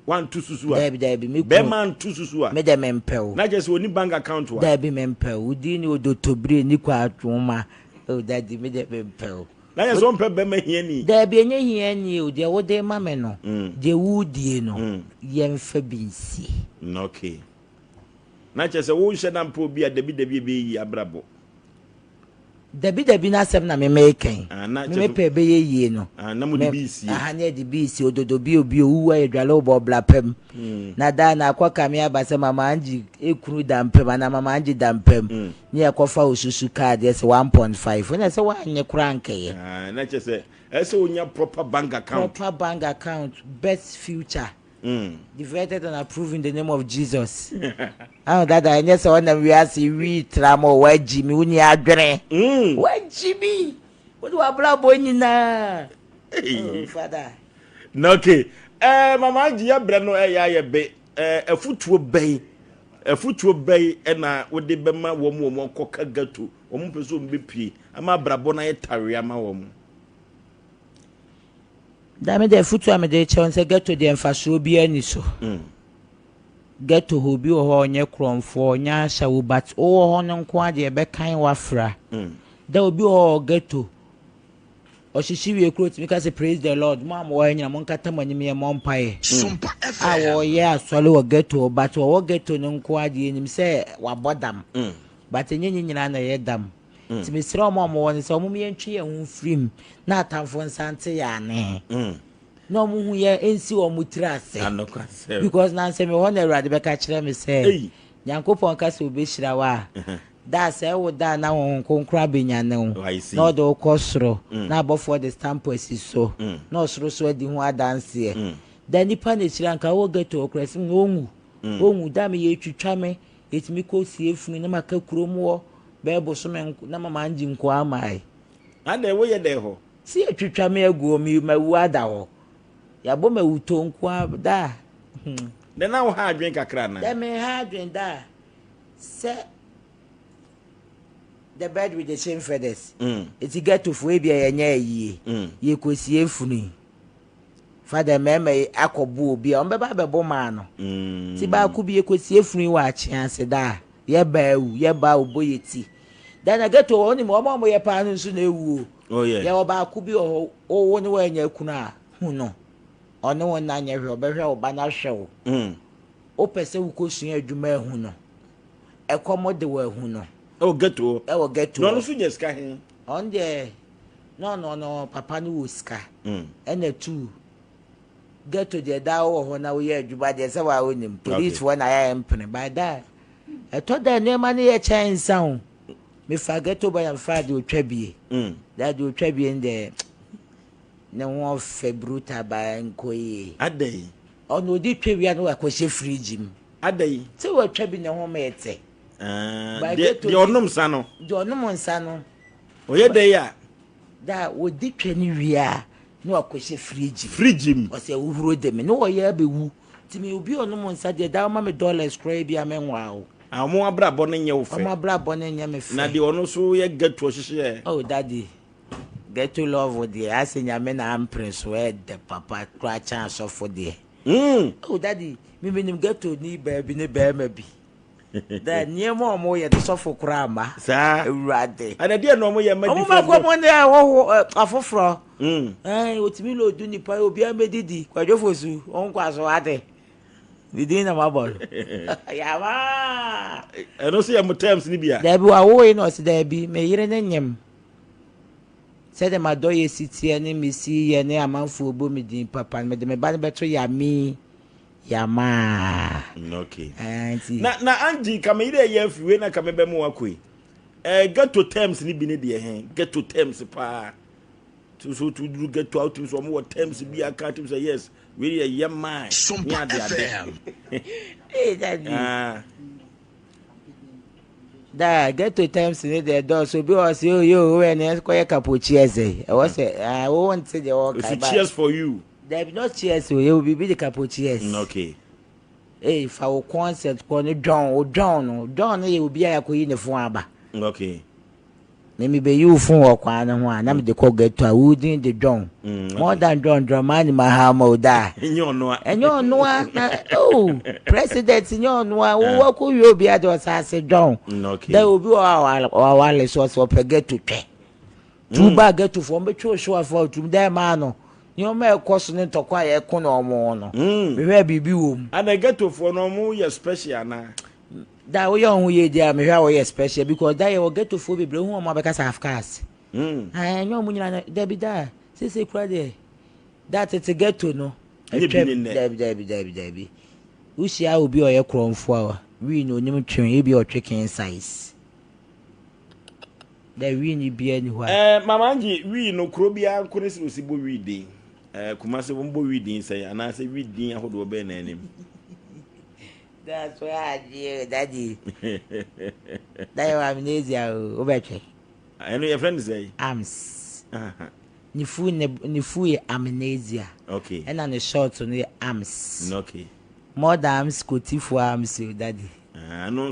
one two susu a
da bi me
be man two susu a
me de me mpɛ
na just oni bank account wa
da bi me mpɛ udi ni odotobre ni kwa atwoma o da di me de me mpɛ
na ye so mpɛ be ma hia ni
da bi enye hia ni o de wo de ma me no de wudie no ye mfa binsi
okay na che se wo hye na mpa obi a debi be yi abrabo
dabi na asem na me meken me pe be ye no
na mo de bi si
na de bi si ododo bi obi owu ayedwale obo blapem na da na akwaka me abase mama anji ekuru dampem na mama anji dampem ni ekofa osusu card yes 1.5 na se wa anye kranke ye
na che se ese onya proper bank account
best future Divided and approved in the name of Jesus. Oh, that I just want to we tramo where Jimmy uni adre. Where Jimmy? What do I blah boy na? Father.
Okay. Mama Gia Breno ya be a footwo bay. A footwo bay and with the bema woman coca gato. Omo person be pee. Ama brabona tariama woman.
Dame de futu ame de chonse get to the emfaso bi ani so get to ho bi ho onye kromfo nya sha wo but o ho no nko ade be kan wafra da obi ho get to o shishi wi ekro mi ka say praise the Lord mam wo anya mo nkata manim ye mo mpae SOMPA a wo ye asole wo get to but wo get to no nko ade enim say wa bodam but enye nyina na ye dam ti me sira mo won se mo me ntwe ye hu frim na atamfo nsante ya ne no mo hu ye ensi o mutrase because na se me won erade be ka kire me se yankopon ka se obeshira wa da se wo da na won konkra benyane no do kosoro na abofo the stamp so no soro so adi hu adanse e da nipa na kira nka wo geto okresi onwu da me ye twitwa me etimi ko sie funu na maka kurom wo bebo so me na mama anji nko amai
ade wo ye de ho
si etwitwa me aguo mi mawu ada ho ya bo mawu to nko da
de na wo ha adwen kakra na
de me ha adwen da se the bed with the same feathers it get to fo bia ye nya yi ye kosie funu father meme akobu obi on beba bebo ma no ti ba ku bi ye kosie funu wa chianse da ye ba oboyeti then I get to only mo ye pa no so na ewu ye oba ku bi o woni wa nya kuna hu no ono won na nya hwe obehwe oba na hwe o pese wu ko sun adwuma hu no ekomode wa hu no
o get to
no
so nya ska he
on the no papa no wo ska ena tu get to the da wo ho na wo ye adwuma de se wa onim police wo na ya empene by that I thought that no man here change sound. Me forget to buy and find the trebie. That you trebie in the no one februta by encoy.
A day.
Oh no, deep trebie no a free gym.
A day.
So what trebie no home mate.
Your num sano.
Your num sano.
Oh, yeah, they are.
That would deep training we are no a free gym.
Free gym.
Or say who wrote them. No, yeah, be woo. Timi obi onu mo nsa de da ma me dollars cry bia me nwa o
amo abrabo ne nya wo fe
amo abrabo ne nya me fe
na de onu so ye get to hihye
oh daddy get to love the asenya me na prince we the papa cry chance of for there oh daddy me nim get to ni baby ne ba ma bi da niemo mo ye de sofo kura ma
sa
ewrade
ana de no mo ye ma
different mo ko mo ne wo afoforo otimi lo du nipa obi amedidi kwajofosu on kwaso ade Didn't know about Yama.
I don't see a terms, Libya.
There be a way not there be, may you name. Said my doye city and me see and a man for booming papa and me ban better ya me. Yama.
Okay.
Auntie.
Na Angie, come here, if you ain't come be more quick. Get to terms, Libby, dear hand. Get to terms, pa. To get to out some more terms, be a cat say yes. Really a young man.
SOMPA FM.
Hey, daddy. Da get to times in the door so be us you when it's quite a capucci. I was say I won't say the all
cheers for you.
There be no cheers so you will be the capucci.
Okay.
Hey, if our concert going John you will be a queen of Wamba.
Okay.
Maybe be you for one. I'm the call get to a wood in the John. More than John Dramani Mahamo da.
And you know,
oh, President, in your no, what could you be at us? I said, John.
Okay.
There will be our wireless source for get to pay. Two bag get to form a true show for to their man. You may question to acquire a corner or more. We will be boom.
And I get to for no more special now.
That we young we dear me how we special because that you will get to fool be blue home because I have cars. I know when there be there. Say credit. That it's a get to know. Debbie. We see I will be a crown flower. We know new train be or chicken size. There really be anywhere.
Mamanji, we no crobia couldn't see reading. Kumasi won't reading say, and I say reading a whole be name.
That's why I dear daddy. That you amnesia over.
I know your friend say
Arms. Nifu amnesia.
Okay.
And on the short on the arms.
Okay.
More arms could for arms, daddy.
No,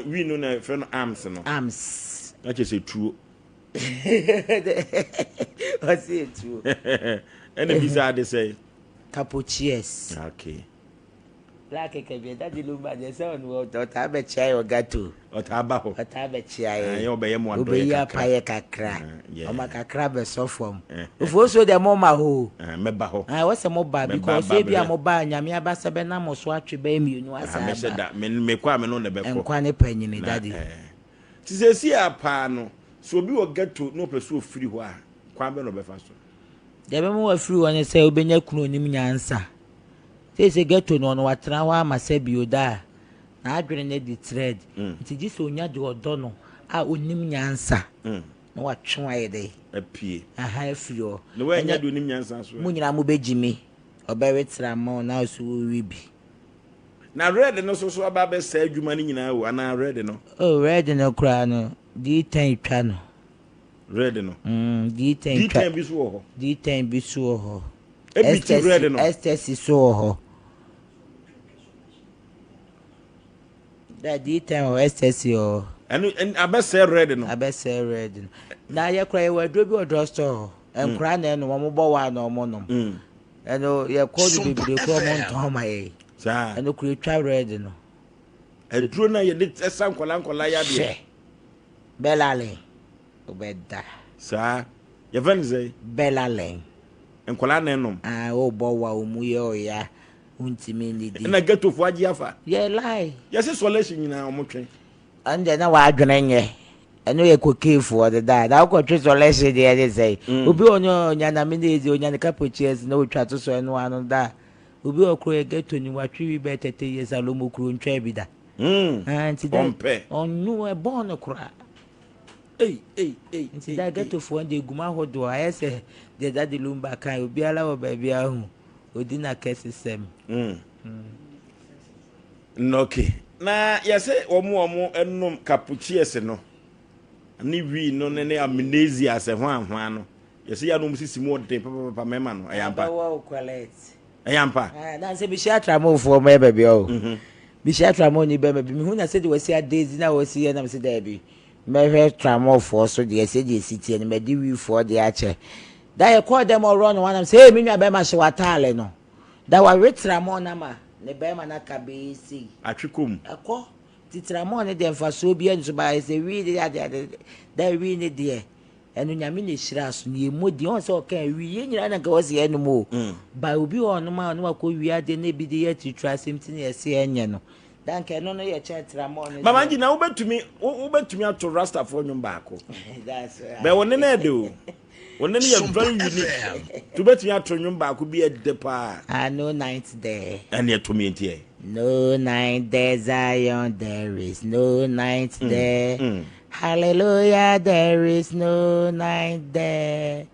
we know no friend arms no.
Arms.
That is true.
What's it true?
And the bizarre they say.
Capuchies.
Okay.
Like a cabinet, daddy Lumba, the son will not have a chair or gato.
Or tabaco.
What have a chair?
You obey one.
Obey a payaka crack. Or make a crab a soft form. If also the mama who.
Mebaho.
I was a mobile because maybe a mobile, Yamia Basabenam swatch baby, you know. I said that men make quite on the back and quite a penny, daddy.
Tis a sea pano, so we will get to no pursue free wire. Quite no befast.
There were more free when I say, Obey Kunim answer. Say get to know what Trawa Masebi da. I drained the thread. It is just on your dono. I would name answer. No, what try they
appear.
A high floor.
The way you do name answer.
Munyamu Jimmy. Or Barrett Ramon now so we be.
Now, read and also about said you money now, and I read no.
Oh, red no crown. D10 channel.
Read no.
D10
bisuo.
D10 bisuo.
Everything read no.
Estes so. That D10 or Estes or.
And I best say read no.
I best say read. Now you cry where do your drugstore and cry and one mobile one or monum. And you call the baby from my and the creature read no.
A drone you did a some colancola.
Bella Lane. Obeda.
Sir, your friend say
Bella Lane.
And Colanenum.
Ah, oh, Bowa, Muyo, ya. Untimini.
And I get to Fuajiafa.
Yeah, lie.
Yes, it's solation in our motion.
And then I was I know you could kill for the dad. I'll go to solation, they say. Ubi on your Yanamini, on your capuchins, no try to sell one on that. Ubi or Croy get to you, 3 better 10 years, a lomo crew and trebida. And today, on you a born a cry. Hey. See that get to phone the Guma do I say the daddy Lumba can be allowed baby who didn't a case system.
Okay. Na yase omo enum capuchies no. Ni wi no ne amnesia se hwan no. Yase ya no musisi mo den papa mema no ayampa.
Wow collect.
Ayampa.
Na say bi sha tramo for my baby o. Bi sha tramo ni baby mi hu na say the we see days na we see na me say there be. Me tramo for so the say city and me di we for the ache. That you call them all run one and say, hey, me be ma she watale no. That wa retramo na ma. Ne be ma na ka be si.
Atwikum.
Akọ titramo ne dem fa so bi en so ba say we dey that we need there. enu nyame ne hira so ne modi on so kan wi ye nyira na ka wose enu mo ba obi on ma no akọ wi ade na bi de ye titru asem tin ye se enye no danke no no ye chetra mo no
mama ngi na ubetumi ato rasta for nyum baako
that's right
be wonne na de o wonne ne ye very unique to betumi ato nyum baako bi ede pa
no night there
and ye to me entie
no night there Zion there is no night there hallelujah there is no night there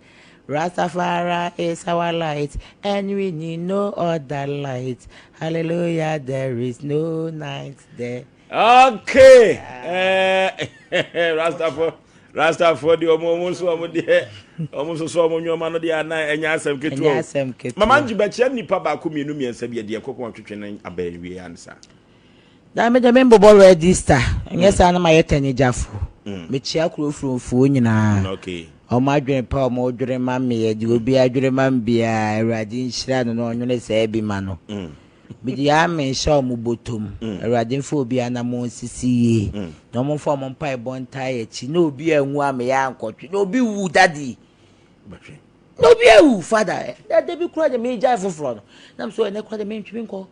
Rastafari is our light and we need no other light hallelujah there is no night there
okay Rastafari di omo so omo nyoma no di ana enya asem ketu mama nji be nipa ba ko mienu miensa bi de kokon twetwe nan abawi ansa
da me de membo register nyesa na ma yetani jafo me chia kurofurofo nyina
okay
o ma dwen pa o ma dwen ma me de obi adwen ma bia awrade nhira no no nwene se bi ma no bi dia me sha mo botom awrade mfo obi ana mo sisi no mo fo mo mpa bonta ye chi na obi anwu ame ya ankotwe na obi wu daddy no obi wu father da de bi kura de me jai foforo no na so ene kura de me ntwi nko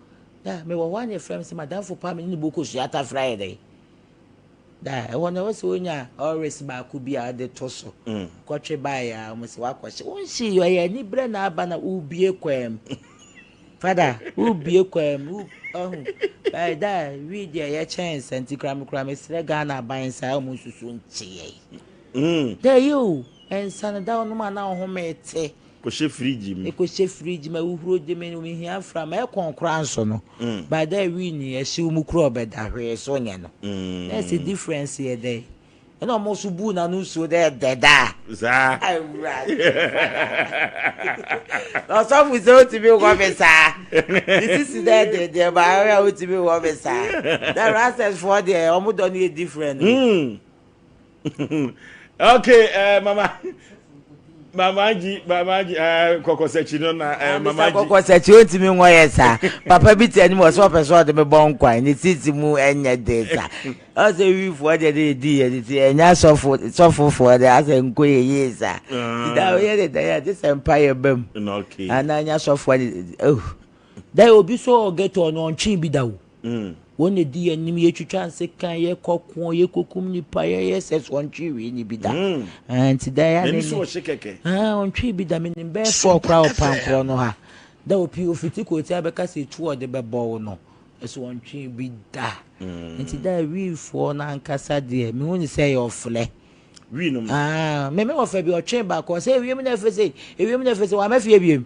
da me wo wan ye frame se madam for pa me ni boko so ata Friday da e wona wo so nya always ba ku bi ade toso kwotwe ba ya mo se wakwache wonshi yo ye ni bre na aba na ubie kwem father ubie kwem by da we dey ye chance anti kram sre ga na ban sa mo susu nchie there you and san da no ma na ho mete
ko she fridge
ma uhuro de me no mi hia fra ma e konkora nso no by da we ni e shi mu kro obeda hwe so nya no there's a difference here there and almost bu na no so there da
za
no some we so to be go besa this is there ba we to be go besa that access for there almost don't need different
okay Mamaji kokosechi no na mamaji
kokosechi ontimi nwoye sa papa bi ti anim so person de me bon kwan ni titi mu enye data o se wi fo de di ti enya sofo for de ase nkoye yesa da we de da this empire bam
okay
ananya sofo oh da obi so get on ntwi bi da wo woni di anim ye twitwa nse kan ye kokon ye kokum nipa ye ses wontwi wi ni bi da anti da ya
ne so shekeke
wontwi bi da me ni be for kra opankro no ha da opi ofiti ko ti abeka se tu ode be bo no eso wontwi bi da anti da wi for na ankasa de me woni say your fle
wi no
me ofa bi o twen ba ko say wi me na fese wa ma fie biem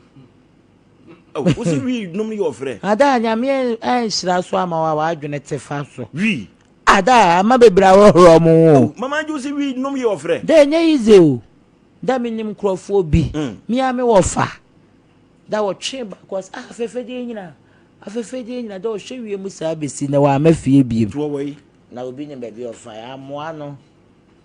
usi wi num your friend
ada nya me enhira so ama wa adwene tefa so
wi
ada ama bebra wo mo
mama ju usi wi num your friend
de nya ize o da minim krofo bi mi ame wo fa da wo twe ba cause afefe de nyina da wo hwe mu sa besi na wa mafie biem
to wo yi
na obi ne baby of fire amoa no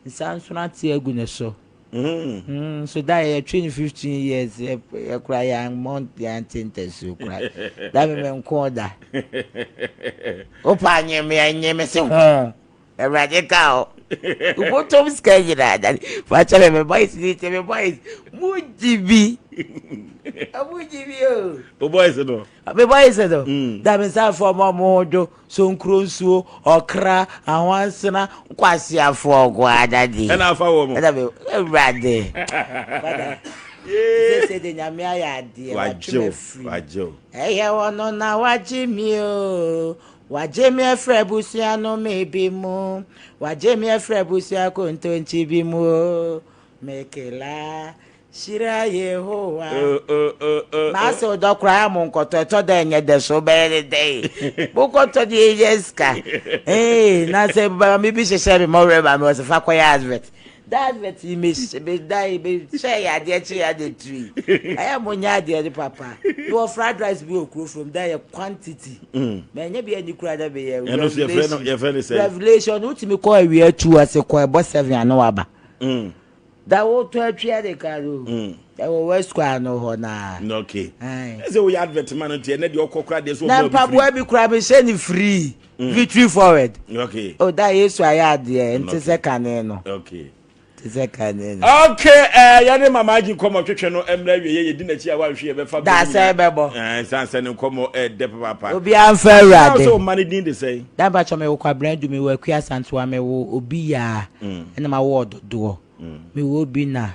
nsanso na te agu ne so so that 15 years you cry young month and so cry that me nkoda opa nyeme se ho e radical ubo tom skajira that facha me boys mujibi
o boys no
me boys do that me say for modo so nkronsuo okra ahwansena kwase afo ogwadade
e na afa wo mo
that be rade say de nyame ayade
wajo
eye wono na wajimi o wajemi efrebusia no mebi mu wajemi efrebusia ko ntonchi bi mu mekela shira Yehowa na so dokra mu nkoto to da enye de so bere de bukoto di yeska na se ba mi bi sheshe bi mo reba mi o se fa kwaya advert that vet me die be share ya de chi ya de tree I am onya de papa your fried rice be okro from there quantity me nya bi ani kura da be ye revelation ultimi ko awie 2 ase ko ebo 7 anu waba da wo to atwa de karo da wo west square no ho na
okay say we advert man tie na de okokra de so
na papa bi kura be share ni free victory forward
okay
oh da yesu aya de enti se kane no
okay Okay, yani mama ji komo twetwe no emra wie ye di na chi a wa hwe be fa
da say bebo
sanse ne komo de papa
obi amfa awurade
so mani din de say
da ba chome wo kwa brand me wo akua santoa me wo obi ya na ma wo do me wo bi na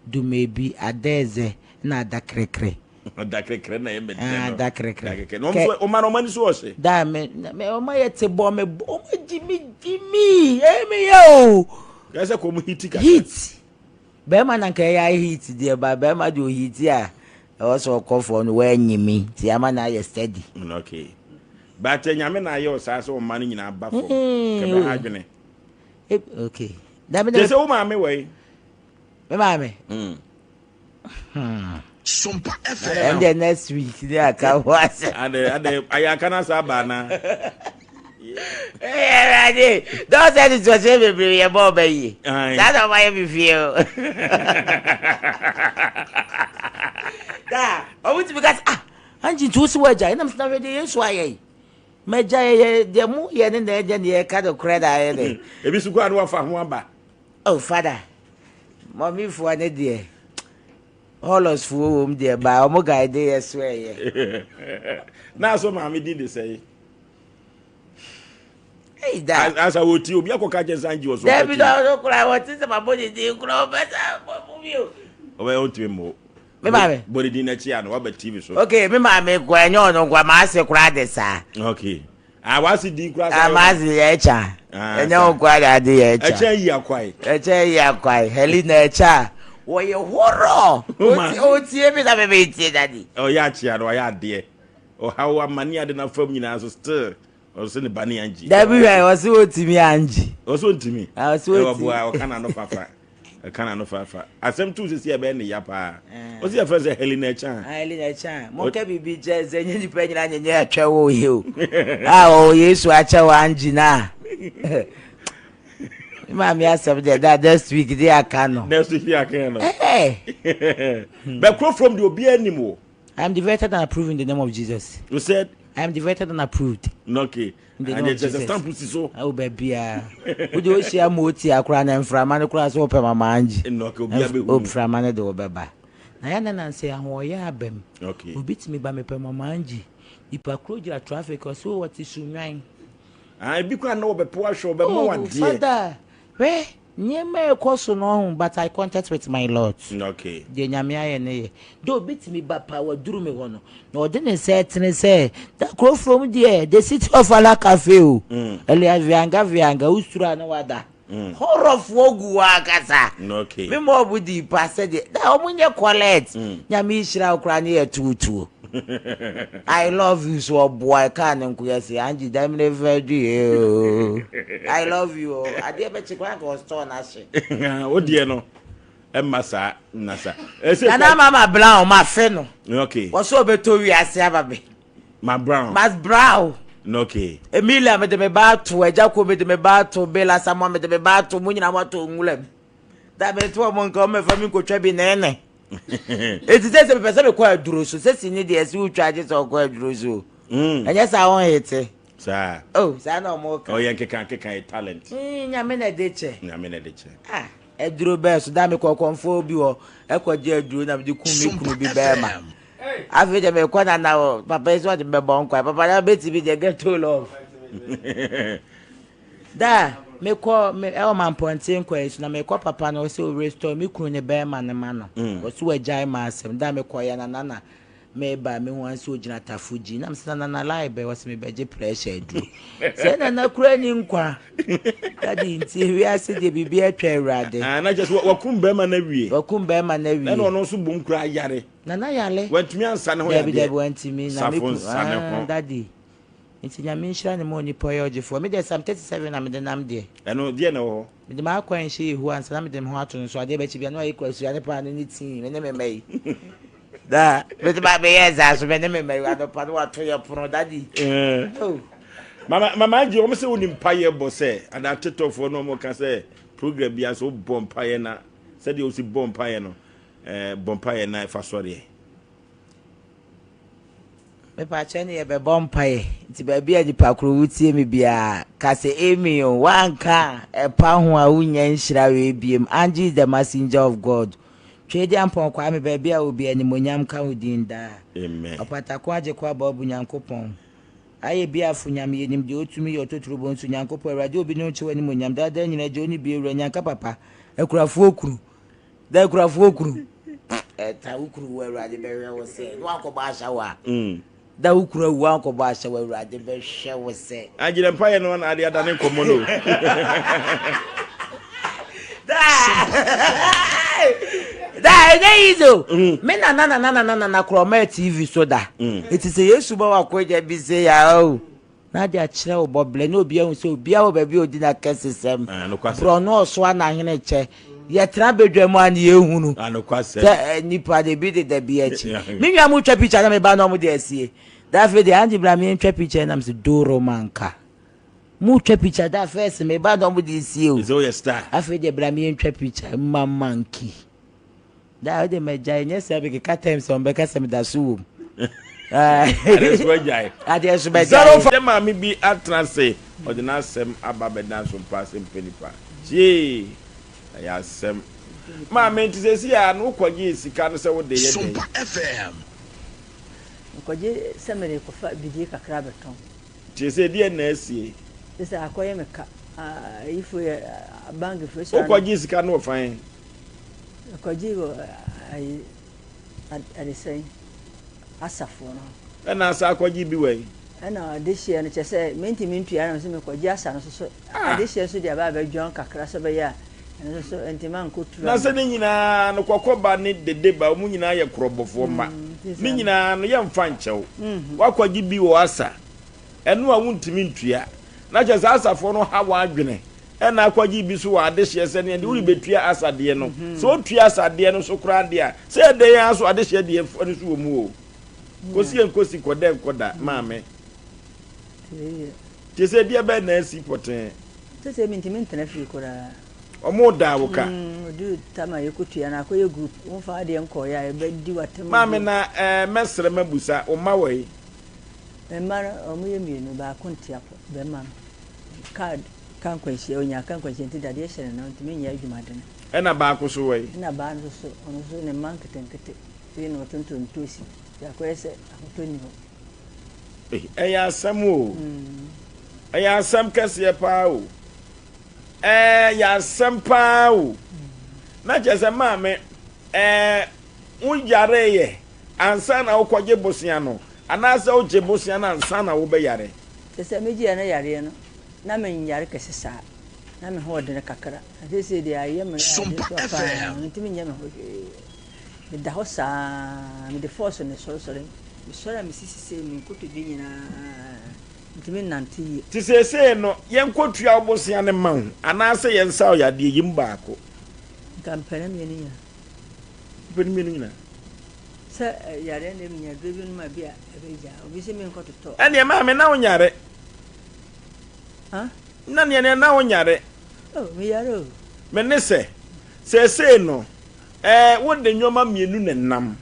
du me bi adeze na dakrekre
dakrekre na yeme
no dakrekre
no o mani so o se
da me o ma yete bo me o ma jimi me yo
yasa ko mu hit ka
hit be ma na nka ya hit de ba be ma do hit a also call no we nyimi ti ama na ye steady
okay but nyame na ye o sa so mani nyina ba fo ke be adwene
okay da me
say o ma me we
me
SOMPA FM
and the next week they aka was
and ayaka na sa ba na
Ready. Don't say it was every year, Bobby. That's how I feel. Da, I want to because Angie to swear, and I'm not ready. So I Major, the more yen in the kind of credit.
If you go and for one back.
Oh, father, mommy for an idea. All us for whom dear by Omoga, they swear.
Now, so mammy did say.
Hey, that
as I would you be a cockage and you was
there. We don't cry what is my body. They grow better.
Oh, to more. Body dinner chian, what but TV so.
Okay, me mamma, when you're no Guamasi cry,
okay. I was it deep class.
I'm as the echa. And no quite idea.
A chair, you are quite.
A chair, you are quite. Helena cha. Why you horror? Oh, see me that me daddy.
Oh, yeah, chian, or yeah, dear. Or how a mania didn't from you as a stir. Or send the bunny Angie.
That was so to me, Angie.
Also to me.
I was so
boy, I cannot know papa. I cannot know papa. Asem tu see a benny yapa. What's your first Helena Chan?
Helena Chan. Moka be just any penny and your travel you. Oh, yes, watch our Angie now. Mammy, I said that this week they are canon.
Next week they are canon.
Hey,
but crop from the Obi anymore.
I am devoted and approved in the name of Jesus.
You said?
I am devoted and approved.
Okay. And it's a stamp so.
Oh, baby. Would you share Moti, a crown and Framana cross open my mind?
And knock up
Framana do Baba. I say, I'm Wayabem.
Okay.
Who beats me by me per Mamanji. If I close your traffic or so, what is your
I be quite know the poor show, but no one,
dear. Where? Near me, course no, but I contact with my lord.
Okay.
The Yamia and don't beat me by power, do me one. No, didn't say that crow from there, the city of Alacafeu. Elias Vianga, Ustra, no other. Horror of Woguagasa.
Okay.
Me more with the passage. That when you call it, Yamishra Ukrania 2. I love you so boy can and say Angie damn never do. I love you. I dear bet you can't go stone as
oh dear no. Massa Nasa.
And I'm Mama Brown, my friend.
Okay.
What's so better we are Sababy?
My brown.
Mas brown.
Okay.
Emilia made me battle, a Jacob made me battle, Bella someone made me battle, Munina want to Mulem. That meant one come from me could try be nene. It is a person quite druso, says in the SU charges or quite druso. And yes, I want it.
Sir.
Oh, I no more.
Oh, Yankee can't talent.
Yamina ditch.
Yamina ditch.
Ah, a drew best, damn call conphobia, Equa drew of the Kumi be bear. I feel them a quarter now. Papa is what the bon quite, Papa, I bet you they get too low. Da, me call me Elman Pontin question, and me call Papa no so restore me crony bear man and manner. Or so a giant mass, and damn a quiet and nana. May by me one so Janata Fuji, I'm standing alive, but was me by pressure. Send an acronym qua. That didn't see we are said they be a tray rad.
And I just walk Bearman every
or come Bearman every.
I don't know some boom cry yare.
Nana Yale
went to me and son
went to me, Daddy. It's in your mission and money poyoji for me. There's some 37. I'm the name there. I know, dear, no. The Marco and she who answered them hot, so I bet you are equal to any part in the team, and never may. That, but my bears as when may I don't what to your pro daddy. Oh,
Mamma, you almost wouldn't pay your boss, and I took off for no more can say, program be as so bomb pioneer, said you see bomb pioneer, bomb pioneer for sorry.
me pa chene ye be bompae nti ba bia di pakro wutie me bia ka se emi o wanka e pa ho a wunya nhira we biem Angie the messenger of God twedi ampon kwa me ba bia obi animonyam ka odin da
amen
opata kwa je kwa ba obu nyankopon aye bia funyam yenim de otumi yo totoro bonsu nyankopon awrade obi no che animonyam da da nyina je oni bi ewra nyanka papa ekurafo okuru da ekurafo okuru ta ukuru wa awrade be we wo se no akoba ashawa da ukura wa ko ba sha wa awrade be hwe wo se
agire mpaye no na ade adane komo no
da izo me na kroma TV so da it is yesu ba wa ko je bi se ya o na dia kire wo boble na obi ahun se obi awo ba bi odi na kesesem bro no so na hene che ye tra bedwam ani ehunu
anokwase
nipa de bi de bi echi me nwa mu twa picture na me ba no mu de asie da fe de Angie bra me twa picture na me se do romanka mu twa picture da first me ba no mu de asie o
so yes star
afi de bra me twa picture mamanki da de me jai nye se be ka time so be ka se me da so
adesu bejai
adesu bejai
zero for dem ami bi atrase odina sem ababeda so pass Mpe Nipa ji ya sem ma menti se si ya no kwaje sika no se wo de ye
SOMPA FM
kwaje semere ko fa bidie kakra beton
ti se die na asie
se akoye meka ifo bank fresh
o kwaje sika no fan
kwaje go ai adesai asafo no
na asa kwaje bi wai
na adehie no chese menti mintua na se me kwaje asa no so adehie so dia ba ba dwan kakra so be ya so entiman kotura
na se ne nyina no kokoba ne dedeba mu nyina ye krobofo ma ne nyina no ye mfa nchew wakwaji bi wo asa eno a wuntimi ntua na che asafo no ha wa adwene na akwaji bi so wa adehye se ne de uri betua asa de no so otua asa de no so kura de a se de ya so adehye de no so wo mu o kosi enkosi koda maame ti se de be na asi poten
se mintimi ntena fi kura
omo da woka
du tama yekotua na akoye group won fa de enko ya e be di watem
maame na mesre mabusa o ma wei
mara omo ye mienu ba kontia po be mam card kan kwanhia onya kan kwanhia nti dade hye na ntimi nya adwuma de
na ba ko so wei
na ba no so ono so ne man ketenkete we no tonton tosi ya kwese akotoni ho
ya samu ya sam kase pa o ya sampa o na jese maame unjare ye ansa na ukwaje bosia no anasa uje bosia na ansa na wo be yare
se meji na yare no na men yare kesesa na me ho de kakara ase de aye me
SOMPA FM
ntimi nya me ho me da ho sa me de force ne so me sisi se me koto bi nyina ntimi nanti
ti se no yen kotua obosia ne man anasa yen sa o yade yim baako
kampana me ni ya
beni me ni na
sa yare ne me nya bebi no ma bia ebeja obi se me nkoto to
ene ma me na onyare
ha
na ne na onyare
oh me yare o
me ne se no wo de nyoma mienu ne nam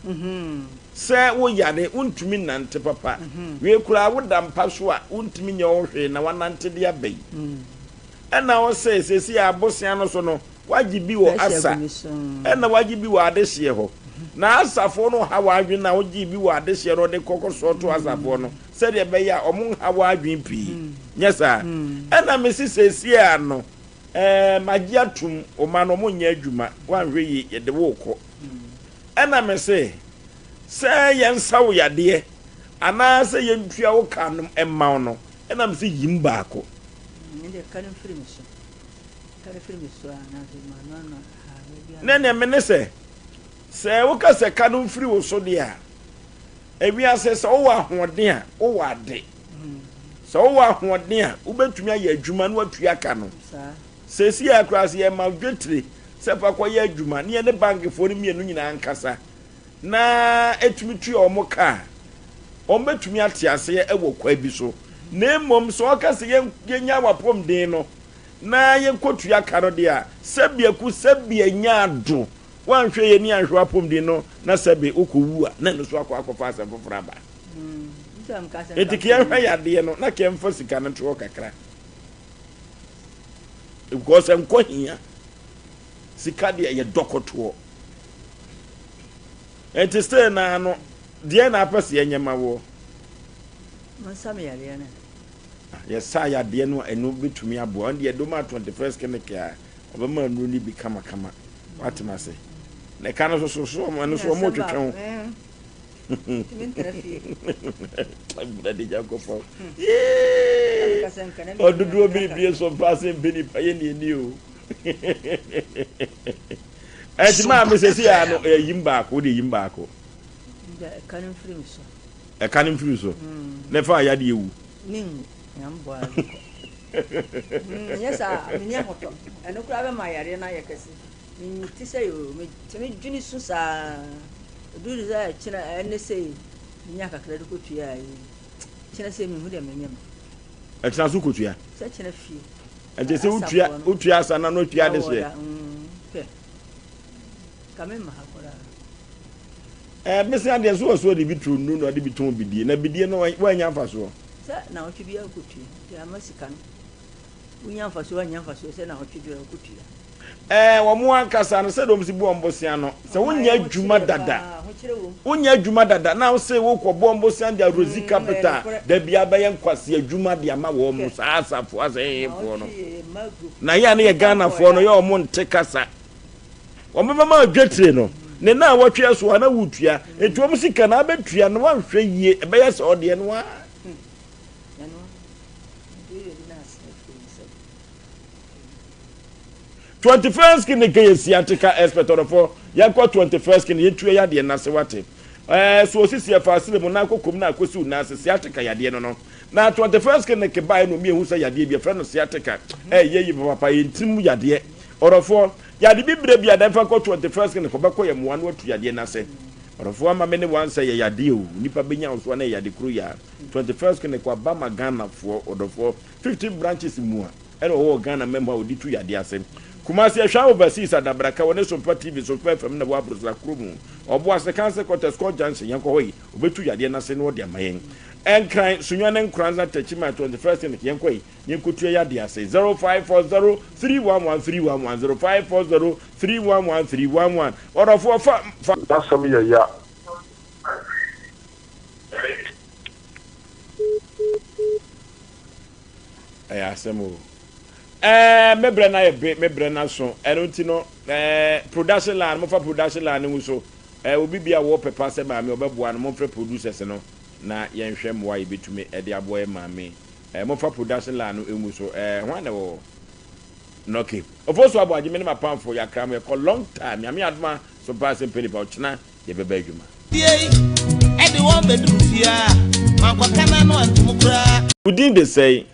se wo yare untumi nante papa we kura wo dampa so a untumi nya wo hwe na wanante de abai ena wo se si abosia no so no waji bi wo asa ena waji bi wo adehye ho na asafo no ha wadwe na waji bi wo adehye ro de kokoso to asafo no se de be ya omun ha wadwe pi nyesa ena mesi si ano magia tum o ma no munya adwuma wanhwe yi ye de wo ko ena mesi se yen sawo yade ana se yen tua wo kanum emma no ena mesi yim baako
nde kanum film so na
nene menese se wo ka se kanum firi wo so de a ewia se wo ahoden a wo wade so wo ahoden a wo betumi aye adwuma no atua ka no se si akrase ye ma dwetire se pa kwa ye adwuma ne ne bank fo ne mienu nyina ankasa na etumi tu omo ka betumi ate ase ewo kwa bi so na emom so ka se ye nya wapom den no na ye kotu aka no de a sabia nya ado wanhwe ye ni anhwe wapom den no na sabe okowu a na no so akwa asem fofora ba enti kian hwa yade no na kian fa sika no to kakra because enko hia sika de ye dokoto enti stay na no de na apese enyema wo
Masame yare na
yes sa yade no enu betumi abo on de doma 21st clinic ya obama nu ni bi kama what ma say na kana so mo so mo twetwe I'm Jacopo. Oh, do you be so passing Benny Payne new? As Mamma says, I know a yimback, would the yimbacco. A cannon fruso. A cannon fruso. Never I had you.
Ning, young boy. Yes, I'm near Hoto. And no crab my arena, I can see. To say you, to me, Junior Susa. Do desire China and say Yaka credit to ya. China say me who them in him.
A Chansukutia.
Such a few.
And they say Utias and not Tia this way.
Come in, Mahakura.
Miss Anders was so the true noon or the between Bidi, and a Bidi no when you have us.
Now to be a good tree. They are Mexican. We have for so and young for so, say now to do a good tree.
One Cassan said, Bombosiano. So when you Juma Dada, when you Juma Dada, now say, Walk or Bombosian, the Rosi Capita, the Biabayan Quasi, Juma, the Ama almost as a for a porno. Nayani a Ghana for your moon take us. Or Mamma Getrino. Nena, what you as one would ya, it was a cannabis tree and 1 3 years, a bias or the N1. 21st kin ke siatica expector for yakwa 21st kin yetua ya de nase wate so osisi afasile mu na kokom na akosi unase siatica ya de no na 21st kin ke bai no mi ehu sa ya de bi fra no siatica yeyi papa yentim ya de orofo ya de bibire bia da fa ko 21st kin ko beko ye mu anu atu ya de nase orofo ama me ne wan say ya de o nipa benya so na ya de kru ya 21st kin ko ba magana fo orofo 50 branches mu a ene o Ghana member odi tu ya de ase Kumasi Asha overseas at Dabraka when SOMPA TV SOMPA from the Wabros La Crum or Boas the Council Court Scott Johnson Yankoi, Ubetu Yadiana Seno Diamayan. And kind Sunyan and Kranza Techima 21st in the Yankoi, Yankutia Dia say 0540 311 311 0540 311 311 or a 4 that's some year, yeah. Asem mebrana so enotino production line mo fa production line ngu so obi bia wo pepa se ma me obeboa no mo fra producers no na yenhwe mo wa betumi e de aboe ma me mo fa production line no emu so hwan na wo noki ofoso aboaje me ma pamfo ya kram e ko long time ya me aduma so pass Mpe Nipa ochina ye beba adwuma e de wo bedru fia makwa kana no antumukura udin de say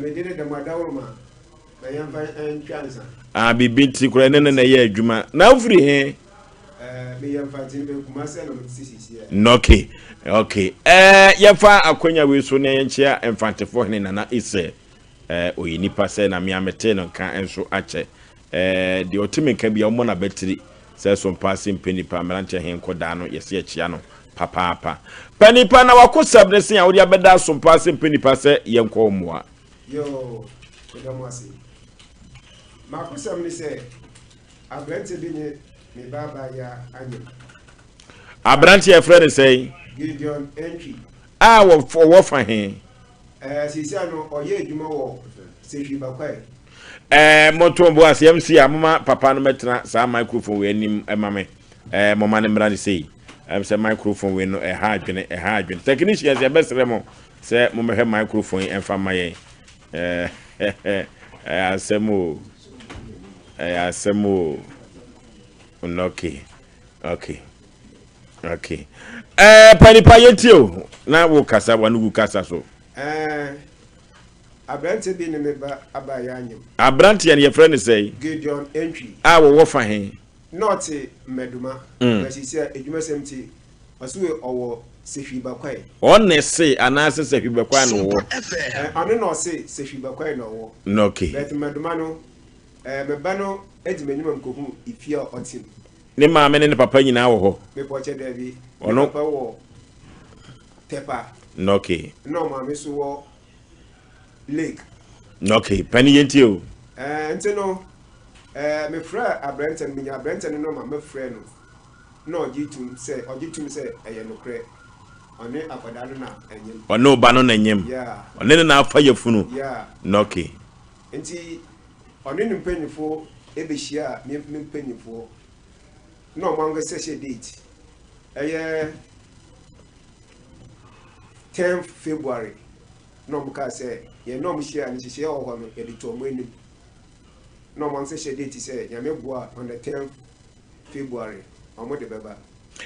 me did the Madawma, my young chance.
I be binti kura na ye adwuma na free he
me young fighting myself
okay okay ye fa akonya we so na yenchia emfantefo hene na ise oyinipa se na me amete no kan enso ache de otime kan bia omo na battery se SOMPA Mpe Nipa meranche he nkoda no yese achia no papa Mpe Nipa na wakosabre se ya wo dia beda SOMPA Mpe Nipa se yenko omoa
yo Edamwasi Makusam ni say abrante bi ni me baba ya anyo
abrante ya friend say
Gideon entry
wo fa he
sisi ano oye adwuma wo sefi bakwai
moto mbo asem amama papa no metena sa microphone we anim emame mama ne mra ni say say microphone we no ha adwene technicians ya best remo say mo me microphone emfa maye Asem okay Mpe Nipa yetio na wo kasa wanu gu kasa so
abrante bi ne meba abaya anyem
abrante ye friend say
Gideon entry
wo fa he
not meduma but he say edwuma semti osuwe owo sefi bakwai
on say anase sefi bakwai no wo
ane no say sefi bakwai no wo
okay
but meduma no meba no edimenyuma mkohu ifia otim
ne maame ne papa nyina wo ho
me poche David
ono
papa wo Tepa.
Okay.
No ma me so lake.
Okay, penny yentio.
Ntino me fra Abrenten me Abrenten no ma me fra no. No jitum say eye no kre. One akwada no na enyem.
Ono ba no na enyem.
Yeah.
One na afa yefunu.
Yeah.
Okay.
Nti one ni mpanyifo ebehia me mpanyifo. No mango session date. 10th February. No muka say ye no mshia ni shia ho no ye to mo enim. No man session date say ya meboa on the 10th February. Omo de beba.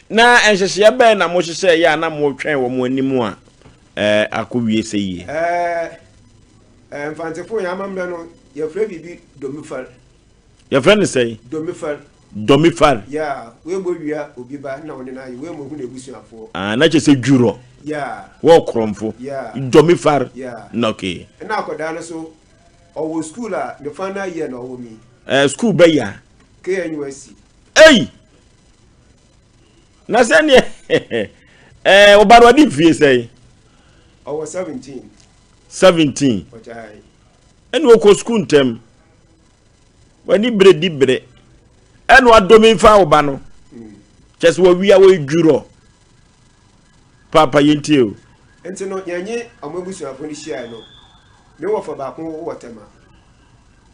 Na enhyehyɛ bɛn na mo hyehyɛ ya na mo twɛn wɔ mo anim a akɔwie sɛ yie.
Mfantefo ya mambe no ye frɛ bibi domifal.
Ye frɛ ne sɛ domifal.
Yeah, we bo wia obi ba na woni na ye we mo hu na ebusuafo.
Na kyɛ sɛ dwuro.
Yeah.
Wo kromfo.
Yeah.
Domifal.
Yeah.
Okay.
Na akoda no so owo school a the final year na owo mi.
School ba ya.
KNUSC.
Hey. Na sɛ ne obaro di fie sɛ.
Owo 17.
17.
Ochai.
Enu okɔ school ntem. Wani bre di bre. Enu adomifal oba no. Kyɛ sɛ wo wia wo dwuro. Papa yentio.
Enti no yenye amabusuafo ni hia no. Me wo fa ba ko wo tema.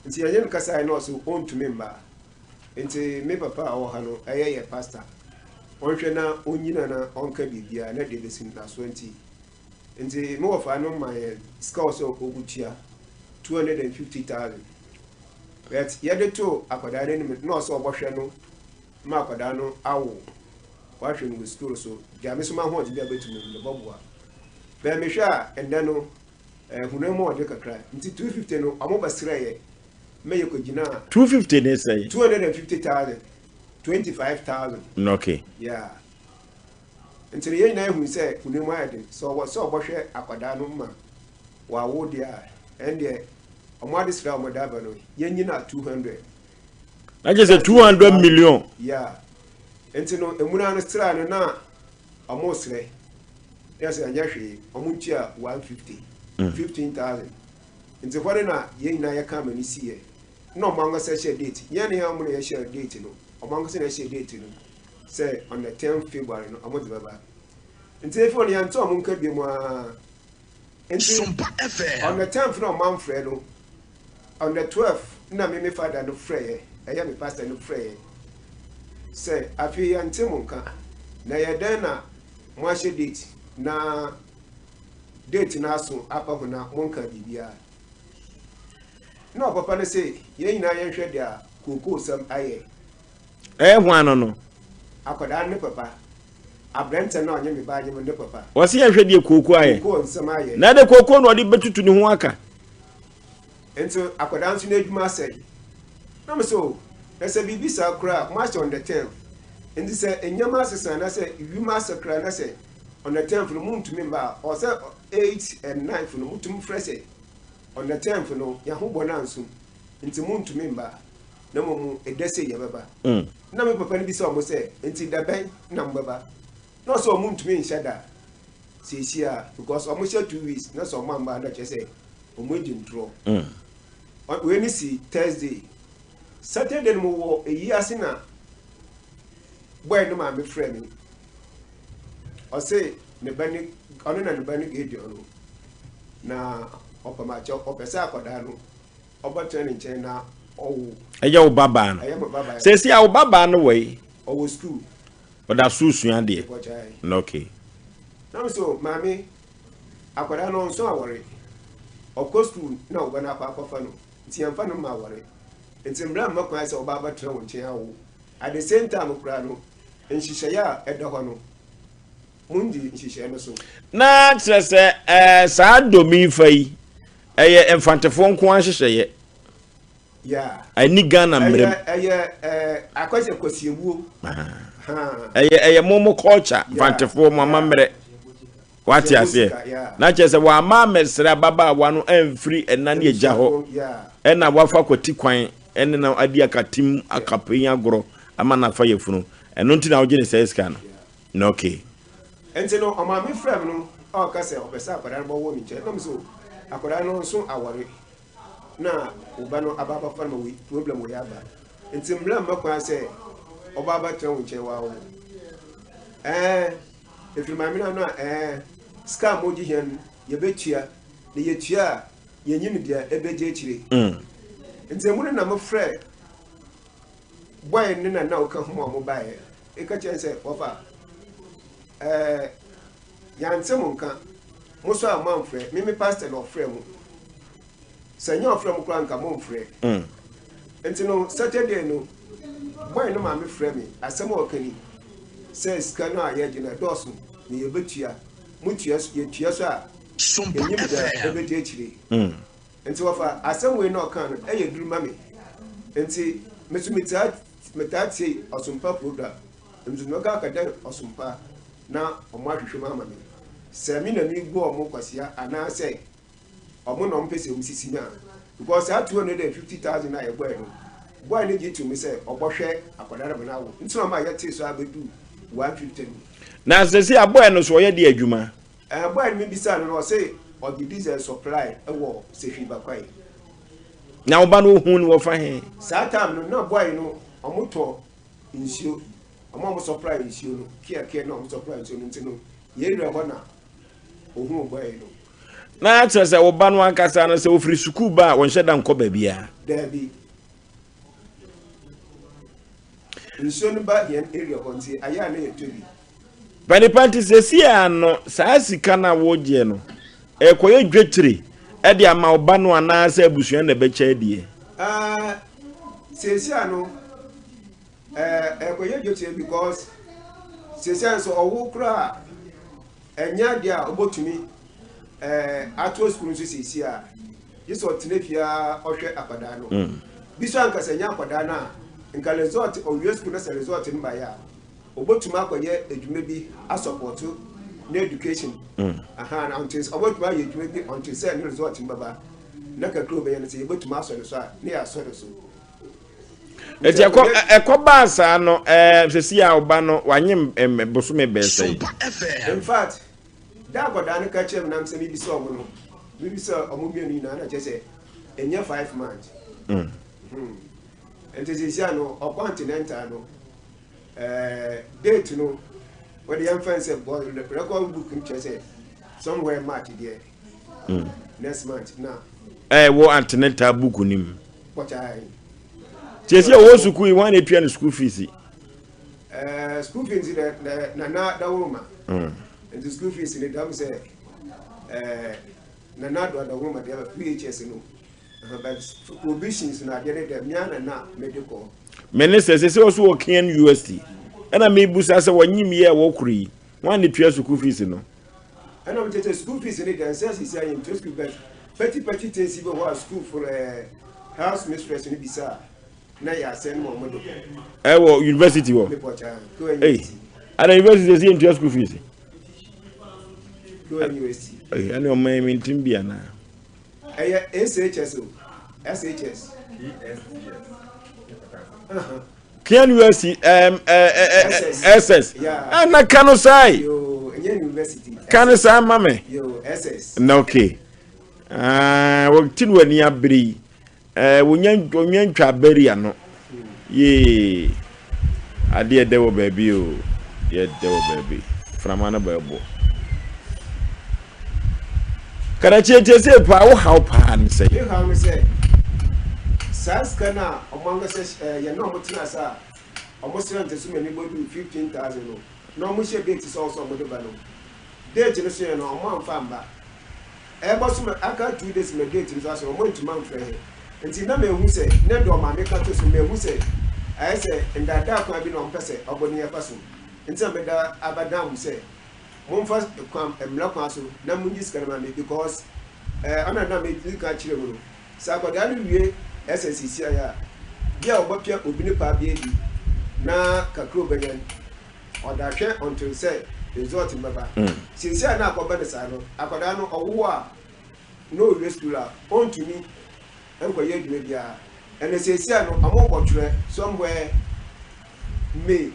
Enti yenye no kasa no so ontumi mba. Enti me papa wo ha no ye pastor. Onhwe na onyina na onka bibia na de besim na so enti. Enti me wo fa no my scores ogutia 250,000. But yede to akoda ne no so obohwe no ma akoda no awo. Wa hwe no school so jame so ma ho de bia betum no bobua. Be me hwe a ende no hunemu ode kakra nti 250 no amoba sreye me yekogina
250 ne say
250,000 25,000.
Okay.
Yeah. Nti ye na hu say hunemu ade so obohwe akwada no ma wa wo dia ende omade sra omada no ye nyina 200.
Na je say 200 million.
Yeah. Enti no emuna no sra no na omo sre. Yes, and Yashi, Omuntia 150, 15,000. In the foreigner, ye na ya come and see it. No manga says a date. Yanny, how many share date, no, among us in a share date, say on the 10th February, no, among the Baba. And therefore, the Anton could be more. SOMPA FM. On the 10th, no, Manfredo. On the 12th, no, me father no fray. I am a pastor no fray. Say, I feel Antimonka. Na ya dena, mwashe date. Na date na so apa ho na monka bibia no papa ne say ye nyina ye hwe dia koko sam aye
ho ano no
akoda ne papa abrante na onye me ba nye ne papa
wo se ye hwe dia koko aye
koko nsam aye
na de koko no odi betutu ne ho aka
ento akoda nso na adwuma asai na me so ese bibi sa kra march on the 10th enti se enyama asesa na se yuma asakra na se on the 10th no mum to member or say 8 and 9 no mutum fresh on the 10th no ya ho bona nso nti mum to member na mum edese ye baba na me papa ni bi say o mo say nti da ben na mbaba no so mum to me nshada sesia because o mo share 2 weeks na so mamba na che say o mo di ntro we ni si Thursday Saturday no wo eyi asina boy no ma me frɛ me o say ne bani ono na ne bani gedi ono na opama cho opesa akoda no obotre ne nchen na owo
eya wo baba no se si a wo baba no we
owo school
oda susu ade no okay
na so mami akoda no nso awore okọ school na obo na akwa no nti amfa no ma awore nti mra makwa se oba batra wo nchen awo at the same time kura no nhihyeya edo no mundi nhihye no so
na trese sa domi fai eye enfantefo nko anhyehyeye
yeah
ani Ghana mrem
akwase kwasiewu
eye momo culture enfantefo mama mre wati ase na chese wa ma mesra baba wa no amfiri enane agya ho ena wafa kwati kwan ene na adi akatim akapenya goro ama na fa yefunu eno nti na ogene sai ska no okay
enti no omame frem no o ka se opesa akwada no bo mi che no so akwada no so aware na uba no ababa fa no problem we aba enti mla makwa se obaba tran wo che wa wo if you mamina no scam oji hen ye betua ne ye tua ye nyim dia ebeje chire enti mu na mo frɛ boy ne na o ka ho mo bae e ka chen se ofa yante mo nka mo so a man frɛ me pastor no frɛ mo sanya of from Cranka Monfrey. And no Saturday no boy no mammy frame as some more kenny says Cana Yagina Dawson, near Butia, Mutias, Yetiasa, SOMPA every day. And so far, as some way no can, a dream mammy. And see, Mr. Metati or SOMPA program, and to no gaka or SOMPA now or Marshall Mamma. Samina me go Mokasia, and I say. Omo no mpese umsisi na because that 250,000 na egbo no boy ne gitu me say obohwe akodara bana wo ntino ma yete so abedu 150
na sesi aboy no so ye de adwuma
boy me bisa no say o the diesel supply ewo sefi bakwai
na oba no hu no wo fa he
that time no boy no omo to insio omo supply insio no kia no omo supply insio no ntino ye re ho na ohun boy no na
trese wo ba no ankasa no se ofri school ba won hye da nko ba bia
dabi nso ba yen area konti aya na yetobi
bani panti se sia no saa sika na wo je no ekoye dwetire e de ama wo ba no ana se abusua na be cha die
se sia no ekoye dwetire because se sia so owo kra enya dia obotumi atwo school nso sisi a yeso tinefia ohwe akwada no biso anka senya akwada na nka resort o school na resort nba ya obotuma akoye edwuma bi support na education na until obotuma ye edwuma bi until say resort nba na ka kro be ya na say obotuma asore so a na ya asore so
eti ekoba sa no sisi a oba no wanyem bosume be say
in fact da goda ne ka chem na mse bibi so omo no bibi so omo bi ni na che enya 5 months entezisia no o continental no date no what the influence boy record book in che somewhere March there next month now
wo continental book nim
what I
chesia wo school wan etua no school fees
school fees na da woman and the school fees in the dam say na do da woman there PHS no but provisions na there dem nya na medical
minister say also work in UST and me busa say wanyim ye wo kuri wan etua school fees no
and I'm tell school fees in the say is saying to school but petty things even was school for house mistress ni bisa na ya send mo modo
wo university wo hey at university say etua school fees
go university
and your my mean bia na
SHS
Kian university SS and na kanu sai
yo university
kanu sai mame
yo SS
na okay wo tinu ani abri wonya ntwa bari ano ye ade de wo baby o ye de wo baby framana babo kana chete se pa wo how pan say
you how me say sas kana omonga se ye no motina sa almost so many bodu 15,000 no mo she date so also mo de ba no date no so no mo amfa mba e bo so aka 2 days me date so so mo ntuma mfre nti na me hu se ne do ma me ka to so me hu se ai se ndada kwa bi no mpese oboni ya faso nti me da abada hu se mo mfa kwam emla kwa so na mo dis kana me because ana na me ka chire mo sa ko da ni wie SSC ya bia obapia obini pa bia bi na kakro benyan odahwe until say result mbaba sinsia na akoba de sa no akoda no owo a no restaurant ontumi enkoye dwuma bia ene sinsia no amokotwere somewhere May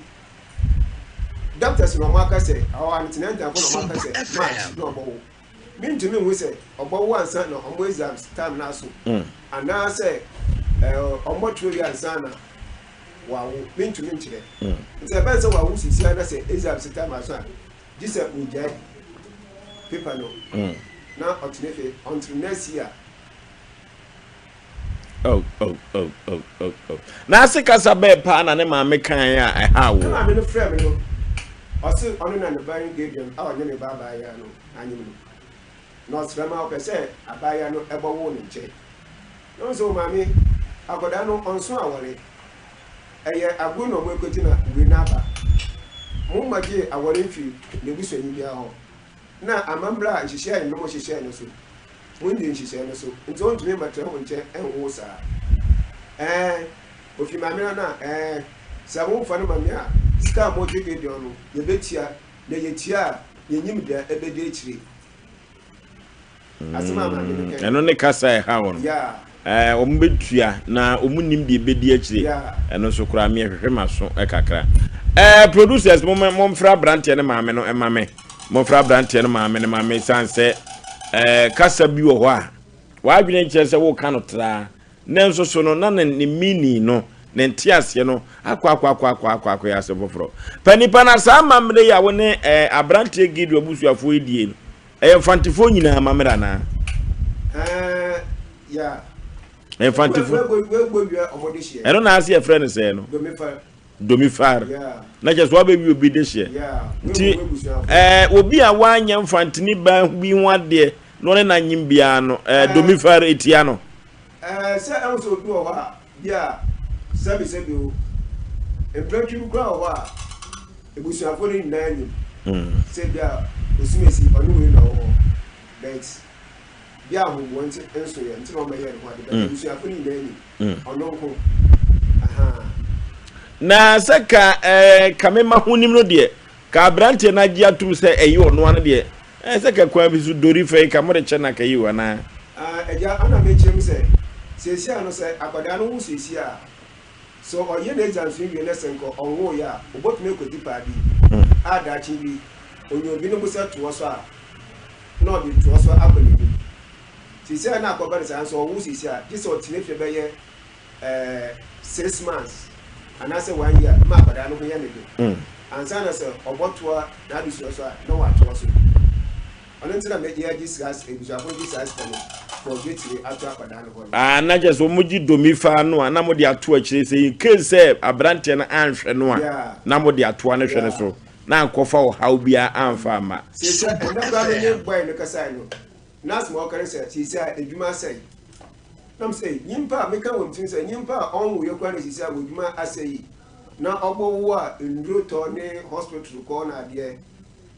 doctors no maka say our antenatal no maka say match no obo mean to me we say obo one son no omo exams time na so and now say omo trivia answer na wow mean to me chire it's a benzo wa wusi si na say exams time aso this we get paper no now until next year.
Oh. Now see kasa be pa na ne ma me kan ya ha wo.
Na me no frame no. O se onu na ne ban gadium a onye ne baba ya no anyim no. No srema o pese abaya no ebo wo ne nche. No so mami agoda no onso awore. Eye agu no mo ekoti na we na ba. Mo magie awore mfi ne buso ni bia ho. Na amambra nhihye no mo hihye no so. Mundi nhihye no so. Nti on tumi matre ho nche enwo sa. Ofi mamira na sa mo fa no mamia ska mo twege de ono ye betia na ye tia ye nyim de ebede ekire. Asema mamira
eno ne kasa ha won.
Yeah.
Ombetua na omunim de ebedi ekire. Eno so kura me hwehwe maso kakra. Producers mo fra brand ne maame no emame. Mo fra brand ne maame sanse kasa bi wo ho a wa adwene nche se wo ka no tra nenso so no na ne mini no ne ntiase no akwa ya se bofro panipa na sa mamre ya wo ne abrante gidu abusuafo edie no fantifo nyina mamra na
ya
fantifo eno na ase e friend se no domifar na je so abebi obi de hye ti obi a wanya mfantini ba bi ho ade no ne na nyim bia no domifar etia no
se enso du o ha bia sebi o empretru kra o ha ebusuafo ni na anyim se bia osumesi onu we na o bet bia ho wonti enso ye nti no ma ye no ade ebusuafo ni na anyim ono ko aha na
seka kamema hunim no de ka brante na gia tum se eyi ono an de seka kwa bisu dori fe ka mo de chena ka yi wana
eja ana me chem se sesia no se akoda no hu sesia so oye na exam fi wie lesson ko onwo ya obotu me kodi pa bi ada chi bi onyo bi no busa to so a no bi to so akoni bi sesia na akoba ne san so owu sesia this o tine fe be ye 6 months and I say 1 year, ma bada no ya ne and sana say obotoa na bi so no wa to so onentina me ya discuss ebusuafo discuss kan for getting atu akada no
na just omuji domifa no na mo de ato akire say in case say abrante na anhwe no a na mo de ato na hwe ne so na ankofa o how bia anfa ma
say and that brother ne boy no kasa no na small can say say edwuma say nam say nyimpa me kan won tin say nyimpa onwo ye kwa ne sisi abodwuma asai na obowo a nduro to ne hospital ko na de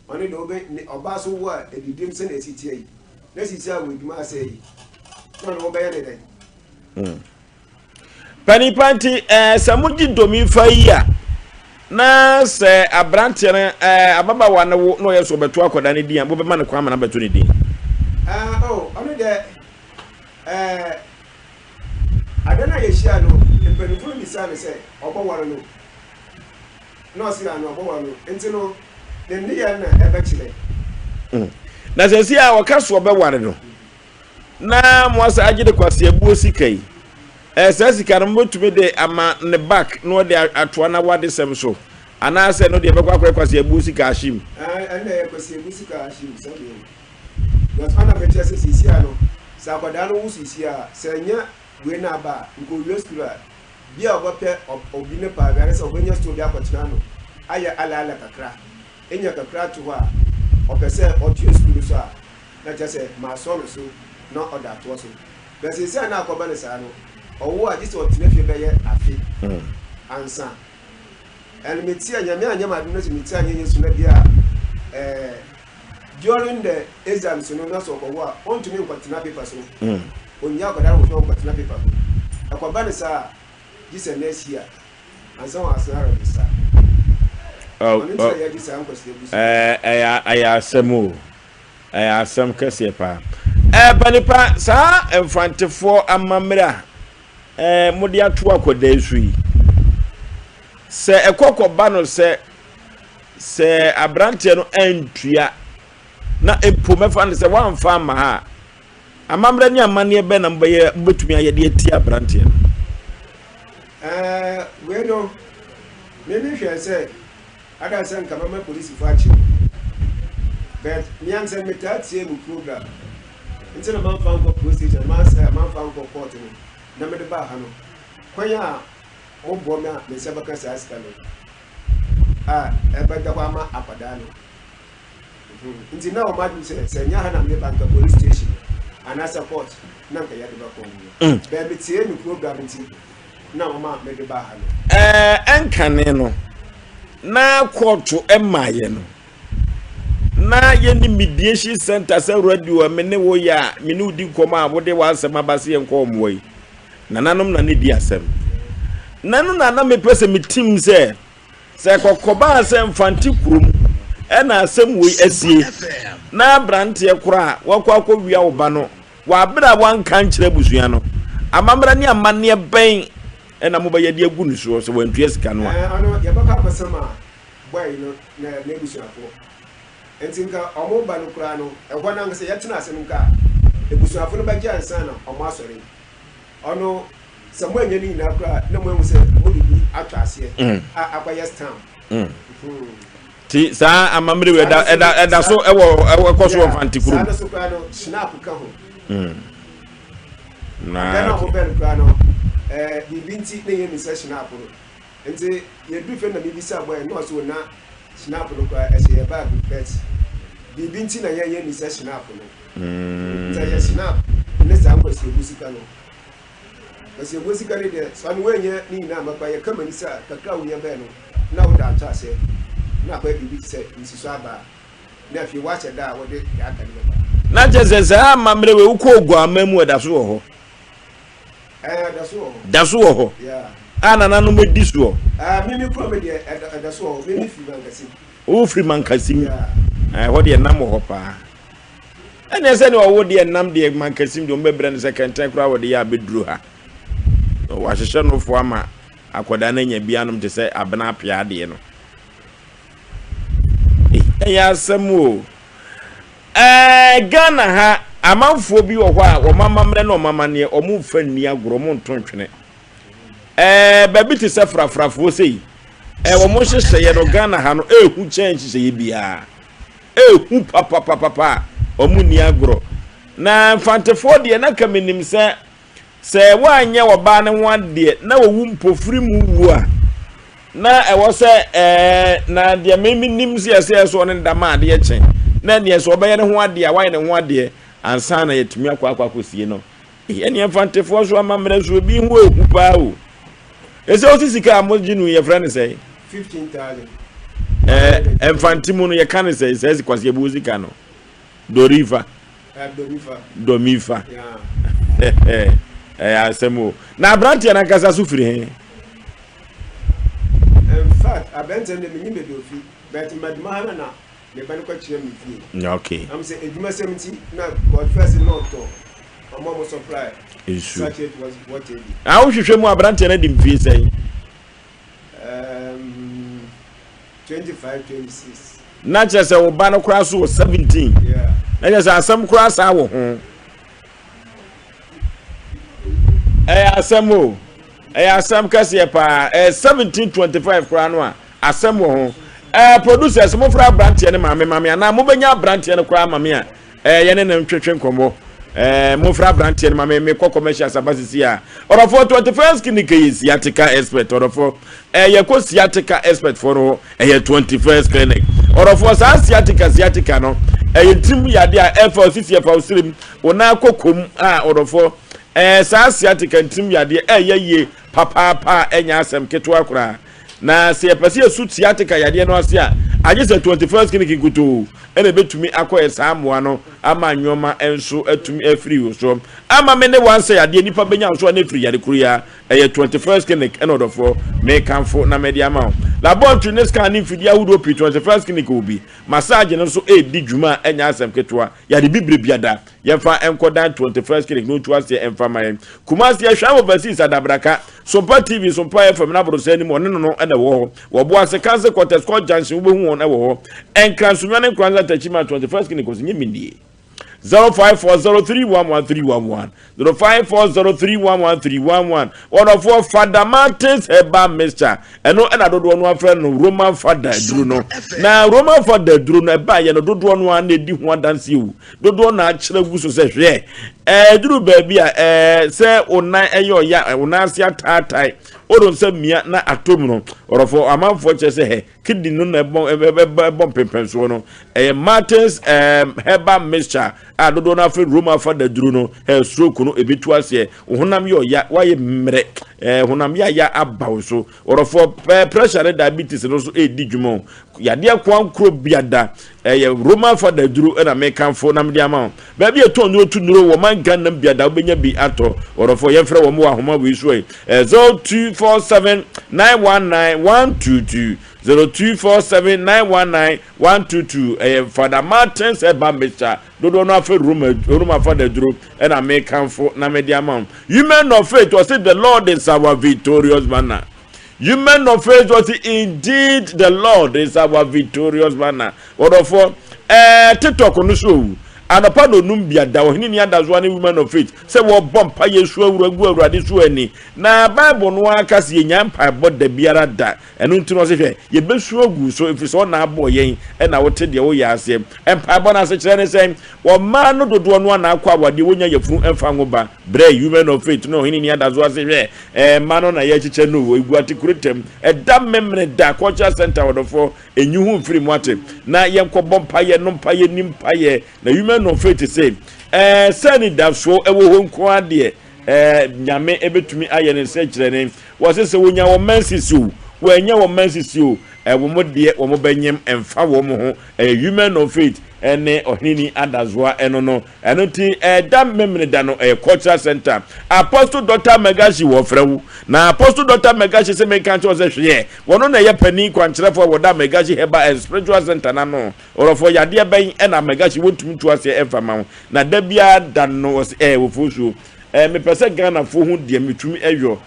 oni do be oba so wo a edidim se na sisi yi na sisi abodwuma asai no be ye ne den
panipanti samuji domi faiya na se abrante ne ababa wa no ye so beto akoda ne din bo be ma ne kwa ma na beto ne din
oni de adana yeshia no empenifo mi sa ne se obowaro no si na no obowaro enti no ne ne ya na ebe chile
na se si a wakaso obeware no na mo asa agide kwase abuo sikai se sika no motumi de ama ne back no de atoa na wade sem so ana se no de bekwa kwase abuo sika ashim
na ya kwase abuo sika ashim so de no ana betia se sisi a no sa kwada no wusisi a se nya we na ba nko we school a bia obope obi ne pa gare se obenya story akotina no aya ala kakra enya kakra to a opese otu school so a na chese ma so no so no order to so but se na akoba ne sa no owo a jisi otine fie be ye afi ansa elmeti anya ma do no meti anya yesu na bia during the exams no na so owo a on to me kwatina paper so onya akoda wo so kwatina paper akoba ne sa jisi next year ansa wa asara be sa
Asem kese pa Panipa sa enfantefo amamra modi atu akoda esu yi se ekokoba no se se abrante no antua na epo mefa ne se wan fa ma ha amamra ni amane be na mbaye mbetumi ayede ati abrante no
we no me hwe se ada se nka mama police fachi but me am se metatie mu program ntina man fa nko police man fa nko court no na me de ba ha no kwanya mo bo me a me se baka sa aska no ebe da kwa ma apada no ntina o ma du se nya ha na me banka police station ana support na nka ya de ba ko mu be me tie mu program nti na mama me de ba ha no
enkane no na court emaye no na ye ni mediation center se radio me ne wo ya me ne udi koma abode wa asem abase enko omwoi nananom na ne di asem nanu na me pese me team se kokoba asem fanti kurum e na asem wo asie na brante kora wakwa wia oba no wa bra wan kan kire busua no amamra ne amane ben e na moba yede agu ni so wantua sika no
ano ya baka pasama boy no na busua fo entinka omo ba no kura no e ho na ngse yetena asem nka busua fo no ba gya ansa na omo asore ono samo anya ni na kura na mo mu se mo bibi atwa ase akwaya stamp
ti sa amamre we eda so ewo koso fanti kuru
sa so kura no snap ka ho
na
mo ben kura no bibinti ne ye mi se snap no enti ye du fe na bibi sa boy no so na snap no kura e se ye bag bet bibinti na ye mi se snap no ta ye snap ne sa ngo se busika no kasi busika ne de so an wenye ni na makwa ye kama ni sa kakra wo ye be no na wo da ta se na kwa bibi se nsiso aba na fi wa che da wo de ya ka ni ba
na jeze amamre we uko ogu amamu eda so ho da so ho
yeah
ana nanu medi so
mimi pro me de da so ho mimi fi mankasi
o free mankasi ho de nam ho pa ene se ne wo de nam de mankasi de o mebre ne se kenten kura wo de ya beduru ha wa hwehwe no fo ama akoda na nya bianom te se abena apia de no ya samu Ghana ha amanfo bi wo hɔ a wo mamamre na omamane omu fanni agoro mu ntontwene baby te se frafrafo sei wo mo hyehyɛ no Ghana ha no ehu change hyehyɛ bia ehu papa omu ni agoro na fantefo de na kamenim se wanye wo ba ne ho ade na wo mpofiri mu wu a na ewo se na de meminim se so ne ndama ade chen na ne so obaye ne ho ade a waye ne ho ade ansa na yetumi akwakosie no ene enfantefo so amamre so bi hu eku pa o ese osisika amojinu ye friend say
15000
enfantimu no ye kan say kwase buzika no Domifa yeah asemo na brantia na kasa sufiri he
in fact abenter ne menyi bedofi but madmana na le ban ko kire mi fi
okay
am say eduma 70 na god first not to omo supply
issue
such it was what it
a wo hwehwe mu abrantia na dim fi say
25 26
na chese wo ba no kura so 17
yeah
na chese asam kura sa wo ho asamo asam kase pa 1725 kura no a asam wo ho producers mo fra branch ne mame na mo benya branch ne kura mame a ye ne ntwetwe nkomo mo fra branch ne mame me ko commercial sabasisi a orofo 21st clinic is yatika expert orofo ye ko siatica expert for no 21st clinic orofo sa siatica no ye trim yade a F4 slim wona kokom a orofo sa siatica trim yade ye papa enya asem keto akura na se pese su siatica yade no ase a age se 21st clinic gutu ene betumi akoye samoa no ama nwoma enso atumi afiri so ama me ne wanse yade nipa benya so na afiri yade kuru ya 21st clinic ene odofo me kanfo na media ma laboratory ne scanning fidi ahudo P21 clinic obi massage no so di dwuma enya asem ketwa ya de bibre biada yemfa enkodan 21 clinic no twa se emfa mayen Kumasi ahwa overseas adabraka SOMPA TV SOMPA FM na brose ni mo no na wo bo ase kanse quarters call junction wo hu won na wo enkransunwane kwanza tachima 21 clinic ko sinye mindie 0540311311 0540311311 one of four Father Martins Eba Mr. Eno na dodo no afre no Roman Father duru no na Roman Father duru no eba ye no dodo no an edi ho adanse wu dodo na akire gu so se hwe duru baabi a se onan eyo ya onan ase atatai odon se mia na atom no orofo amanfo che se he kidi no na bom pempenso no Martins Eba Mr. Dodo na afre Roman Father duru no stroke no ebitu ase honam yo ya waye mre honam ya abaw so orofo pressure diabetes no so edi dwumo ya de kwankro biada Roman Father duru na mekanfo na mdiama ba bi eto no tu nuro wo man gan nam biada obenya bi ato orofo yefre wo mo ahoma we so 0247919122 0247919122 Father Martins Eba Mr. Dodo no afa Roman Father duru na mekanfo na mdiama you men of faith was it the Lord is our victorious banner. You men of faith was indeed the Lord is our victorious banner. What of TikTok on the show. And upon the Numbia, the Ohini one women of faith. Say what bump pay sure radisu any. Na Bible no akas yampa bought the biara da. And unto say ye be sure good. So if it's on our boy and I will tell the Oyasem. And Pabona such any saying, well, man no do one aqua what the winner your food and fangoba. Bray, you men of faith, no, in any others was a man on a yachichenu, we got to create them. A damn memory da culture center or the four a new free water. Na yanko bompire, no paye, nim paye. Na human no faith to say, send it that so ever home quadie, Yame ebetumi ayen and search the name. Was this when your mercy so? When your mercy so, a woman dear, or mobenyam and far woman, a human of faith. Ene ohini adazwa enono enoti dam memne dano culture center Apostle Dr. Megashi wo frewu na Apostle Dr. Megashi se make kancho se hwe wono na ye pani kwankyerefo wo da Megashi heba spiritual center na no orofo yade ben na Megashi wotumi to ase emfama na da bia dano wo fusu me pese Ghana fo hu de metumi eyo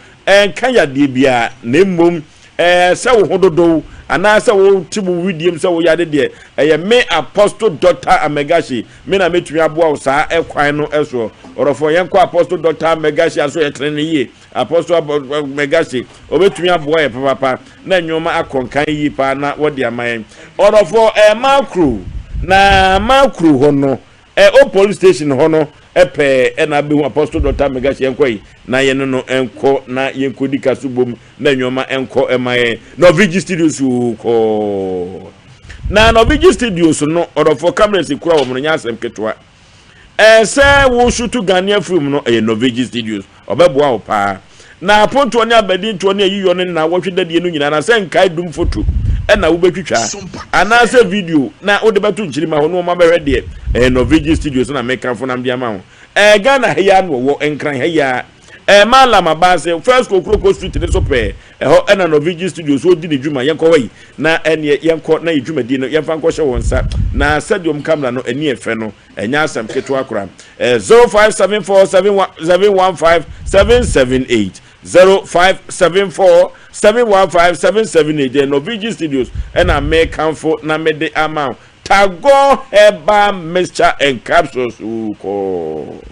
kan yade bia na mmom se wo hododo ana se wo tibu widiem se wo yade de me Apostle Dr. Megashi me na metumi aboa wo saa ekwan no eso orofo yenko Apostle Dr. Megashi aso ye trene ye Apostle Megashi obetumi aboa ye papa na nyoma akonkan yi pa na wo de amayen orofo makru na makru hono o police station hono epe na be Apostle Dr. Megashi yenko yi na ye no enko na yenko dikasubom na nyoma enko emaye no Vigi Studios ko na no Vigi Studios no orofo cameras kura wo mo nya asem ketwa se wo shutu Ghanaian film no no Vigi Studios obeboa wo pa na ponto ne abedi nto ne yiyo ne na wo hwedade no nyina na se nkai dum photo na wo betwitwa ana se video na wo de betu nchirima ho no ma behwe de no Vigi Studios na mekanfo na mdia ma ho Ghana heya no wo enkran heya malama base first Kokroko street ne so pe ho na no Vigi Studios so di ne dwuma yenko wai na ene yenko na dwuma di no yemfa nko hye won sa na stadium camera no eni efe no enya asem keto akora 0574715778 0574715778 no Vigi Studios na me kanfo na me de amount Tago Eba Mixture and Capsules uko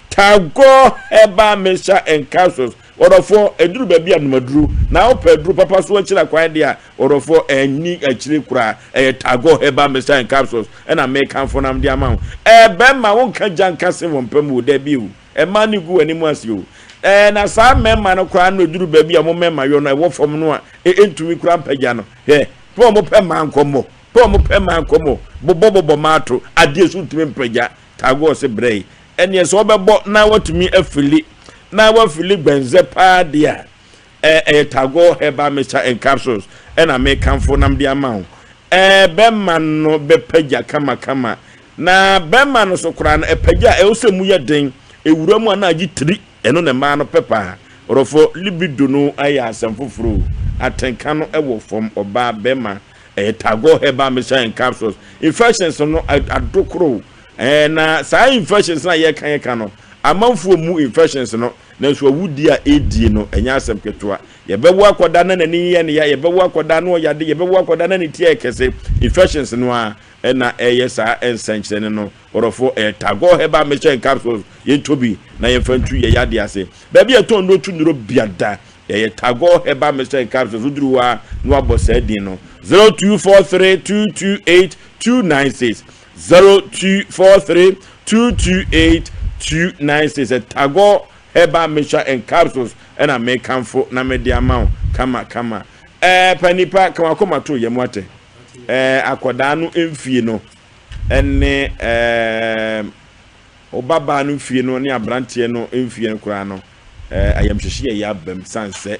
Tago Eba Mixture and Capsules orofo eduru baby anumaduru na opeduru papa so akira kwan dia orofo eni akire kura Tago Eba Mixture and Capsules na make am for nam dia ma be ma won ka janka se won pamu da biu ma ni gu ani mu asio na sa memma no kura no eduru baby a mo memma yo no e wo fom no a entumi kura mpagya no po mo pema nkomo Pomo pema komo bobo mato adie so tumi mpagya Tago se brei ene so obebo na watumi afili na wafili gbenze pa dia Tago Eba Mixture and Capsules na me kanfo nam dia ma bemma no bepagya kama na bemma no so kura na epagya osemu ye den ewura mu na agi 3 eno ne ma no pepa orofo libido no aya asem foforo atenka no ewo from oba bema tago heba mission capsules infections no adokro na sa infections na ye kan no amanfo mu infections no na so wudi a edi no enya asem ketoa ye bewu akoda na nani ye ne ye bewu akoda no yade ye bewu akoda na ne tie kese infections no a na sa ensanchene no orofo tago heba mission capsules ye tobi na ye fantu ye yade ase ba bia to no tu nuro biada ye tago heba mission capsules uduruwa no abose din no 0243228296 0243228296 tago heba mission and capsules and I make comfort na media amount kama Mpe Nipa kama koma to yemwate akoda no emfie no ene obaba no fie no ne abrante no emfie no kura no ayamhwehye ya bam sanse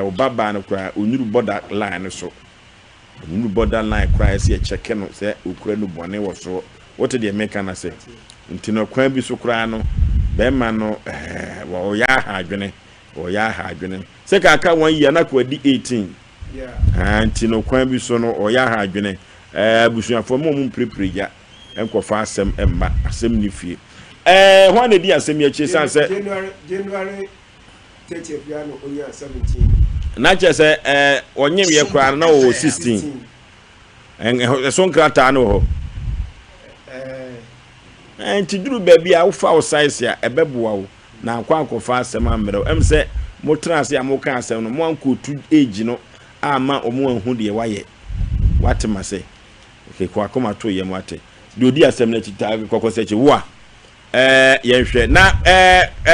obaba no kura onyuru border line so onyuru border line kura se check no se okura no bone wo so what the make na say ntino kwan bi so kura no bema no wo ya ha adwene se ka aka 1 year na kwa di 18 ntino kwan bi so no o ya ha adwene busuafo mo mprepre ya enkofa asem emma asem ni fie ho na di asem ya chi san se
January 30th ya no onya 17
na che se onyem ye kra na o 16 so nkrata no ho tiduru baby a ufa o size ya ebeboa wo na akwa akofa asem amre em se mo trans ya mo kan asem no mo anko tu age no ama omo anhu de waye wate mase okay kwa koma to ye mwate de odi asem na chita kokose chi wo a ye hwe na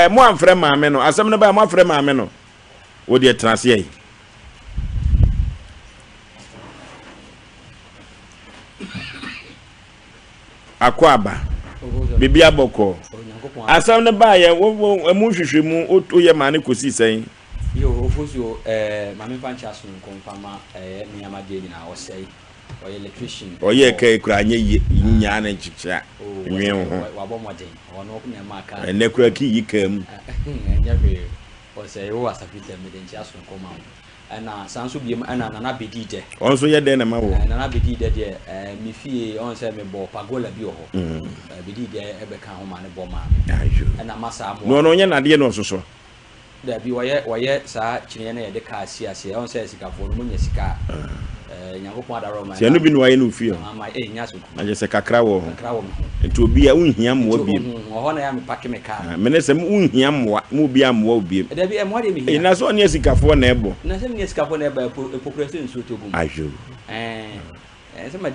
mo amfre maame no asem no ba mo afre maame no wo de trans ye akwaba bibi aboko asam ne ba ye emu hwehwe mu oye ma ne kosi sen
yo ofoso mame pancha so nkonfama ni amade nyina wo sei oye electrician
oye kai kura nye nya na nchicha nwe ho
wa bomode ono ko ne maka
ene kura ki yikam
nya be o sei wo asafite me den chia so nkoma ana sanso biem ana nana bedide
onso ye den na ma wo
nana bedide de mi fie on se me bo pagola bi ho bedide ebe kan ho ma ne bo ma ana masa mo
no nya na de no soso
da bi waye sa chinye na ye de ka asiase on se sika fo no nya sika nyankopon adaro ma
se no bi no waye no fie
ama nya so
anje se kakra wo enti obi a unhia mo bi
ho na ya me pake me ka
mene se unhia mo mo bi amwo obi
da bi mo de me hia
na so ne sika fo na ebo
na se ne sika fo na ebo epokreso nso to bum
ajo
se ma